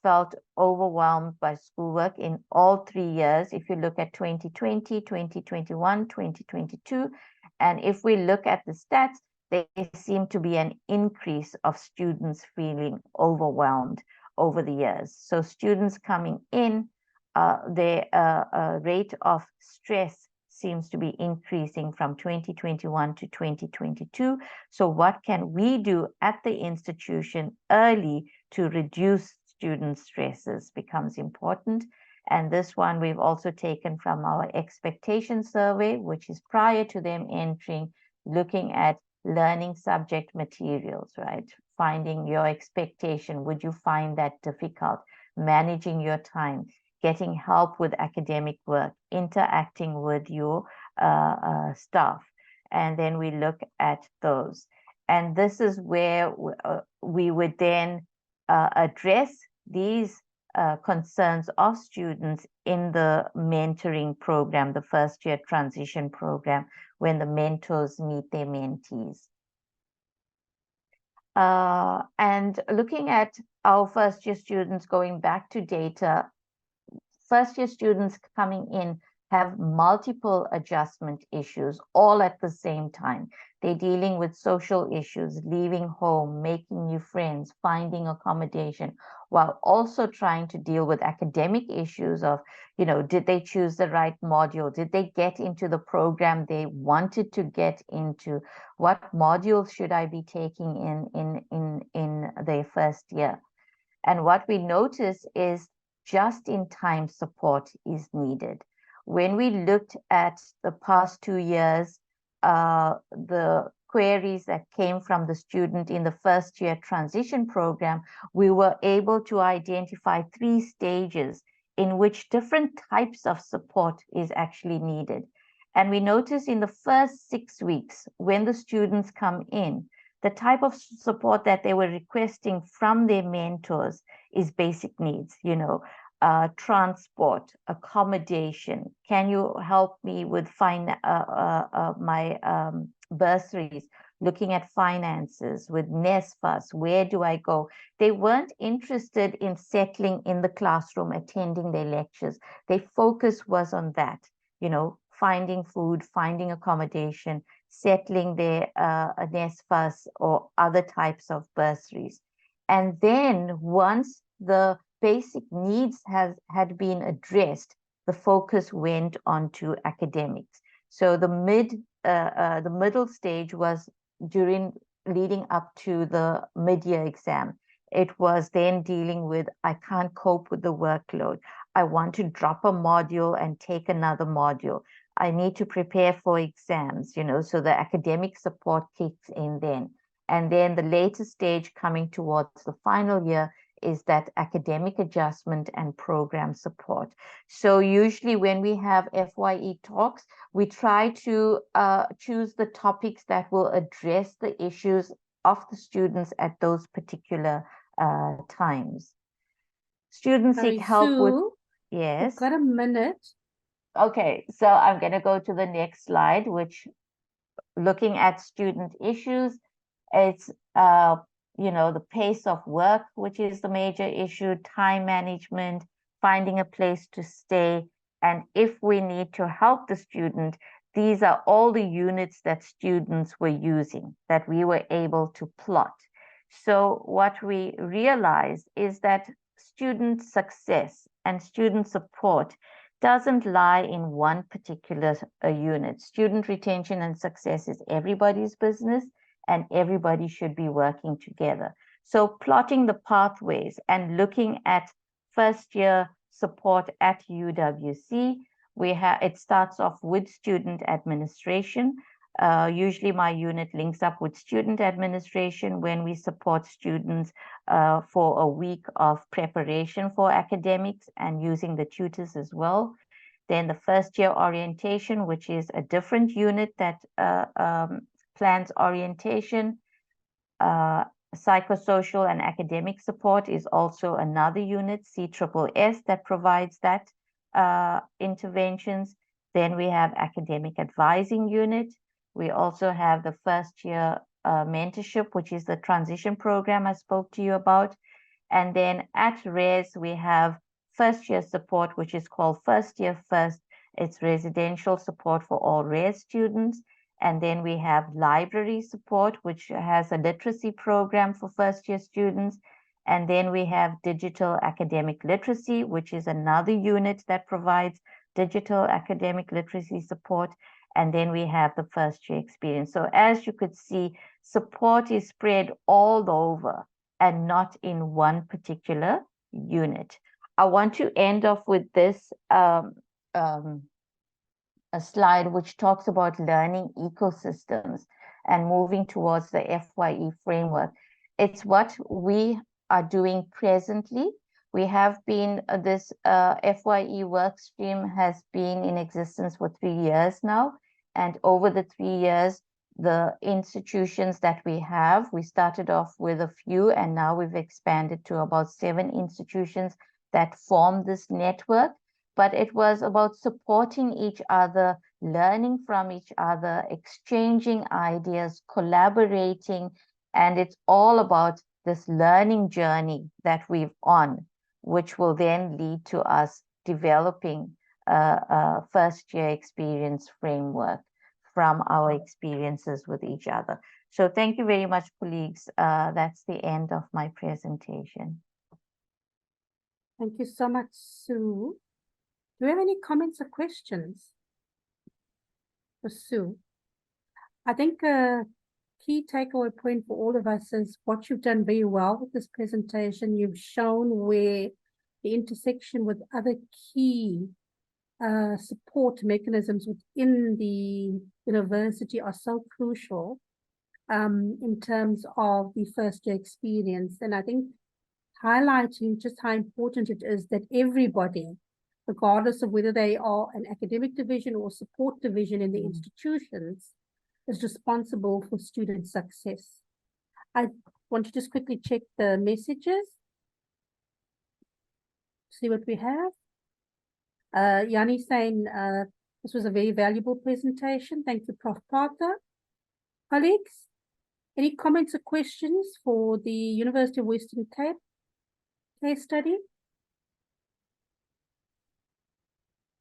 Speaker 2: Felt overwhelmed by schoolwork in all 3 years. If you look at 2020, 2021, 2022, and if we look at the stats, there seem to be an increase of students feeling overwhelmed over the years. So students coming in, their rate of stress seems to be increasing from 2021 to 2022. So what can we do at the institution early to reduce student stresses becomes important. And this one we've also taken from our expectation survey, which is prior to them entering, looking at learning subject materials, right? Finding your expectation. Would you find that difficult? Managing your time, getting help with academic work, interacting with your staff. And then we look at those. And this is where we would then address these concerns of students in the mentoring program, the first year transition program, when the mentors meet their mentees. And looking at our first year students, going back to data, first year students coming in have multiple adjustment issues all at the same time. They're dealing with social issues, leaving home, making new friends, finding accommodation, while also trying to deal with academic issues of, you know, did they choose the right module? Did they get into the program they wanted to get into? What modules should I be taking in their first year? And what we notice is just-in-time support is needed. When we looked at the past 2 years, the queries that came from the student in the first year transition program, we were able to identify 3 stages in which different types of support is actually needed. And we notice in the first 6 weeks, when the students come in, the type of support that they were requesting from their mentors is basic needs, you know, transport, accommodation. Can you help me with my bursaries? Looking at finances with NSFAS, where do I go? They weren't interested in settling in the classroom, attending their lectures. Their focus was on that, you know, finding food, finding accommodation, settling their NSFAS or other types of bursaries. And then once the basic needs had been addressed, the focus went on to academics. So the middle stage was leading up to the mid-year exam. It was then dealing with, I can't cope with the workload. I want to drop a module and take another module. I need to prepare for exams, you know, so the academic support kicks in then. And then the later stage coming towards the final year is that academic adjustment and program support. So usually when we have FYE talks, we try to choose the topics that will address the issues of the students at those particular times. Students seek help with, yes.
Speaker 7: You've got a minute.
Speaker 2: Okay, so I'm going to go to the next slide, which looking at student issues, it's you know, the pace of work, which is the major issue, time management, finding a place to stay. And if we need to help the student, these are all the units that students were using that we were able to plot. So what we realized is that student success and student support doesn't lie in one particular unit. Student retention and success is everybody's business, and everybody should be working together. So plotting the pathways and looking at first year support at UWC, it starts off with student administration. Usually my unit links up with student administration when we support students for a week of preparation for academics and using the tutors as well. Then the first year orientation, which is a different unit that plans orientation. Psychosocial and academic support is also another unit, CSSS, that provides that interventions. Then we have academic advising unit. We also have the first year mentorship, which is the transition program I spoke to you about. And then at RES, we have first year support, which is called First Year First. It's residential support for all RES students. And then we have library support, which has a literacy program for first year students. And then we have digital academic literacy, which is another unit that provides digital academic literacy support. And then we have the first year experience. So as you could see, support is spread all over and not in one particular unit. I want to end off with this a slide which talks about learning ecosystems and moving towards the FYE framework. It's what we are doing presently. We have been, this FYE Workstream has been in existence for 3 years now. And over the 3 years, the institutions that we have, we started off with a few, and now we've expanded to about 7 institutions that form this network. But it was about supporting each other, learning from each other, exchanging ideas, collaborating, and it's all about this learning journey that we've on, which will then lead to us developing a first year experience framework from our experiences with each other. So thank you very much, colleagues. That's the end of my presentation.
Speaker 7: Thank you so much, Sue. Do you have any comments or questions for Sue? I think a key takeaway point for all of us is what you've done very well with this presentation. You've shown where the intersection with other key support mechanisms within the university are so crucial in terms of the first year experience. And I think highlighting just how important it is that everybody, regardless of whether they are an academic division or support division in the institutions, is responsible for student success. I want to just quickly check the messages, see what we have. Yanni saying this was a very valuable presentation. Thank you, Prof. Parker. Colleagues, any comments or questions for the University of Western Cape case study?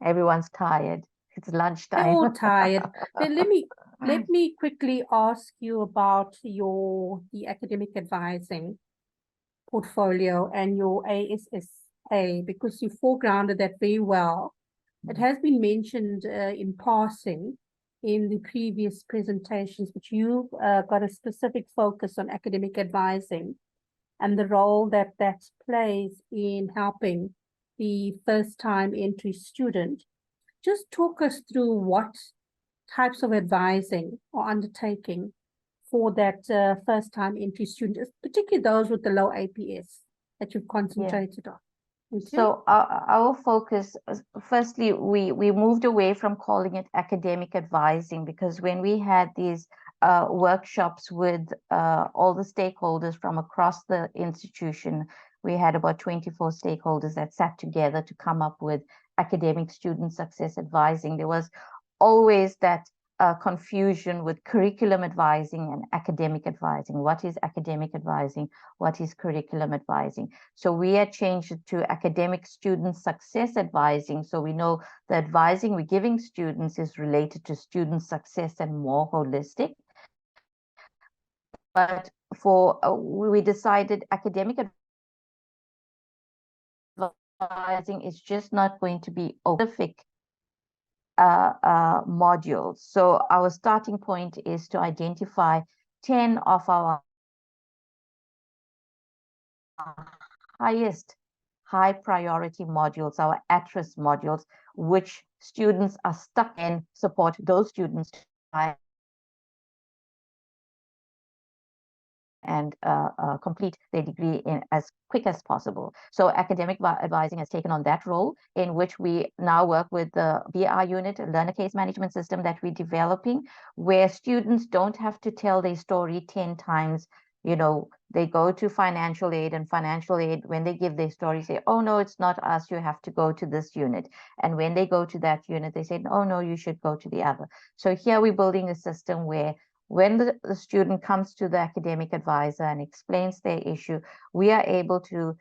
Speaker 2: Everyone's tired. It's lunchtime.
Speaker 7: They're all tired. Then let me quickly ask you about the academic advising portfolio and your ASSA, because you foregrounded that very well. It has been mentioned in passing in the previous presentations, but you've got a specific focus on academic advising and the role that that plays in helping the first-time entry student. Just talk us through what types of advising or undertaking for that first-time entry student, particularly those with the low APS that you've concentrated on.
Speaker 2: So our focus, firstly, we moved away from calling it academic advising, because when we had these workshops with all the stakeholders from across the institution, we had about 24 stakeholders that sat together to come up with academic student success advising. There was always that confusion with curriculum advising and academic advising. What is academic advising? What is curriculum advising? So we had changed it to academic student success advising. So we know the advising we're giving students is related to student success and more holistic. But for we decided academic advising is just not going to be specific modules. So our starting point is to identify 10 of our highest high priority modules, our at-risk modules, which students are stuck in, support those students and complete their degree in as quick as possible. So academic advising has taken on that role, in which we now work with the BR unit, a learner case management system that we're developing, where students don't have to tell their story 10 times You know, they go to financial aid, and financial aid, when they give their story, say, oh, no, it's not us, you have to go to this unit. And when they go to that unit, they say, oh, no, you should go to the other. So here we're building a system where when the student comes to the academic advisor and explains their issue, we are able to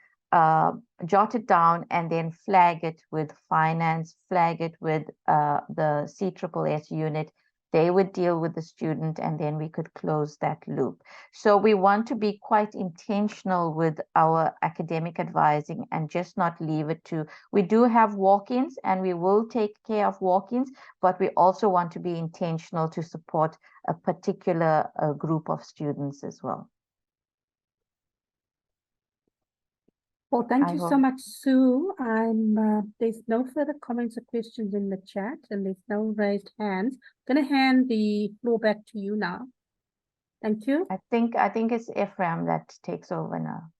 Speaker 2: jot it down and then flag it with finance, flag it with the CSSS unit. They would deal with the student, and then we could close that loop. So we want to be quite intentional with our academic advising and just not leave it to, we do have walk-ins and we will take care of walk-ins, but we also want to be intentional to support a particular group of students as well.
Speaker 7: Well, thank you so
Speaker 2: hope-
Speaker 7: much, Sue. There's no further comments or questions in the chat, and there's no raised hands. I'm going to hand the floor back to you now. Thank you.
Speaker 2: I think it's Ephraim that takes over now.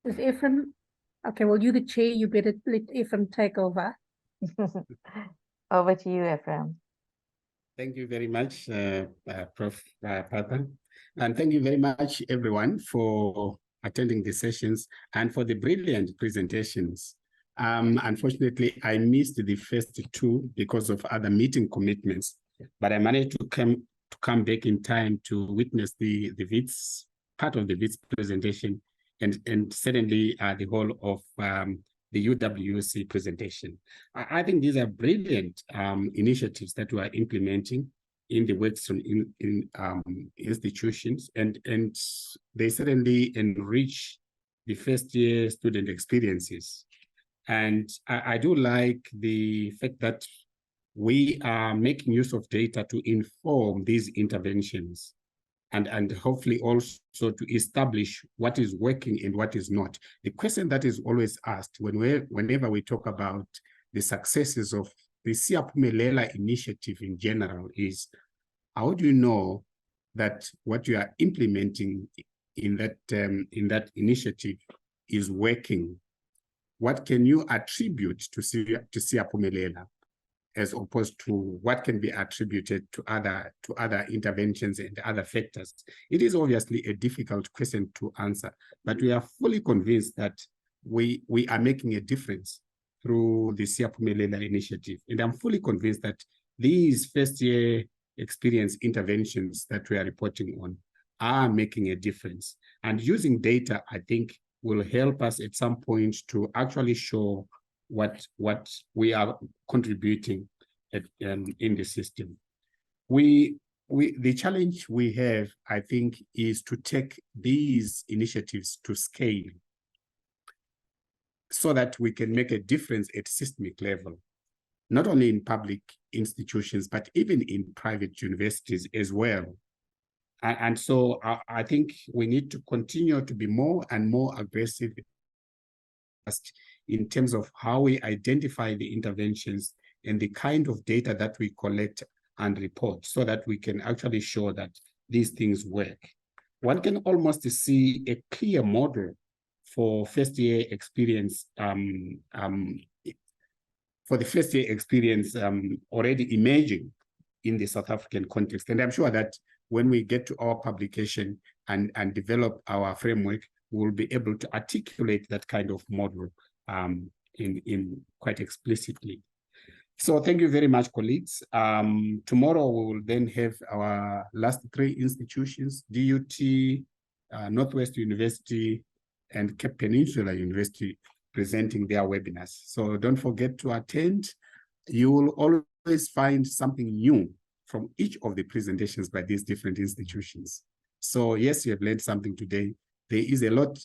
Speaker 7: Is Ephraim? Okay, well, you're the chair. You better let Ephraim take over.
Speaker 2: Over to you, Ephraim.
Speaker 1: Thank you very much, Prof. Papa. And thank you very much, everyone, for attending the sessions and for the brilliant presentations. Unfortunately, I missed the first two because of other meeting commitments, but I managed to come back in time to witness the WITS, part of the WITS presentation, and certainly the whole of the UWC presentation. I think these are brilliant initiatives that we are implementing in the Workstream institutions, and they certainly enrich the first year student experiences. And I do like the fact that we are making use of data to inform these interventions and hopefully also to establish what is working and what is not. The question that is always asked whenever we talk about the successes of the Siyaphumelela initiative in general is, how do you know that what you are implementing in that initiative is working? What can you attribute to Siyaphumelela, as opposed to what can be attributed to other interventions and other factors? It is obviously a difficult question to answer, but we are fully convinced that we are making a difference through the Siyaphumelela initiative. And I'm fully convinced that these first year experience interventions that we are reporting on are making a difference. And using data, I think, will help us at some point to actually show what we are contributing in the system. The challenge we have, I think, is to take these initiatives to scale so that we can make a difference at systemic level, not only in public institutions, but even in private universities as well. And so I think we need to continue to be more and more aggressive in terms of how we identify the interventions and the kind of data that we collect and report, so that we can actually show that these things work. One can almost see a clear model for first year experience, already emerging in the South African context. And I'm sure that when we get to our publication and develop our framework, we'll be able to articulate that kind of model in quite explicitly. So thank you very much, colleagues. Tomorrow we will then have our last three institutions, DUT, Northwest University, and Cape Peninsula University, presenting their webinars. So don't forget to attend. You will always find something new from each of the presentations by these different institutions. So yes, you have learned something today. There is a lot,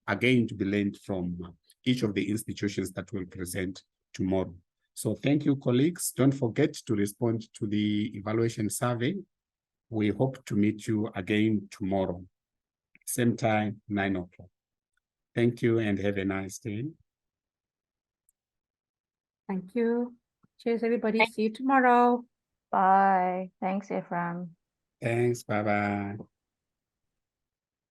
Speaker 1: again, to be learned from each of the institutions that will present tomorrow. So thank you, colleagues. Don't forget to respond to the evaluation survey. We hope to meet you again tomorrow, same time, 9 o'clock. Thank you and have a nice day.
Speaker 7: Thank you. Cheers, everybody. See you tomorrow.
Speaker 2: Bye. Thanks, Ephraim.
Speaker 1: Thanks. Bye-bye.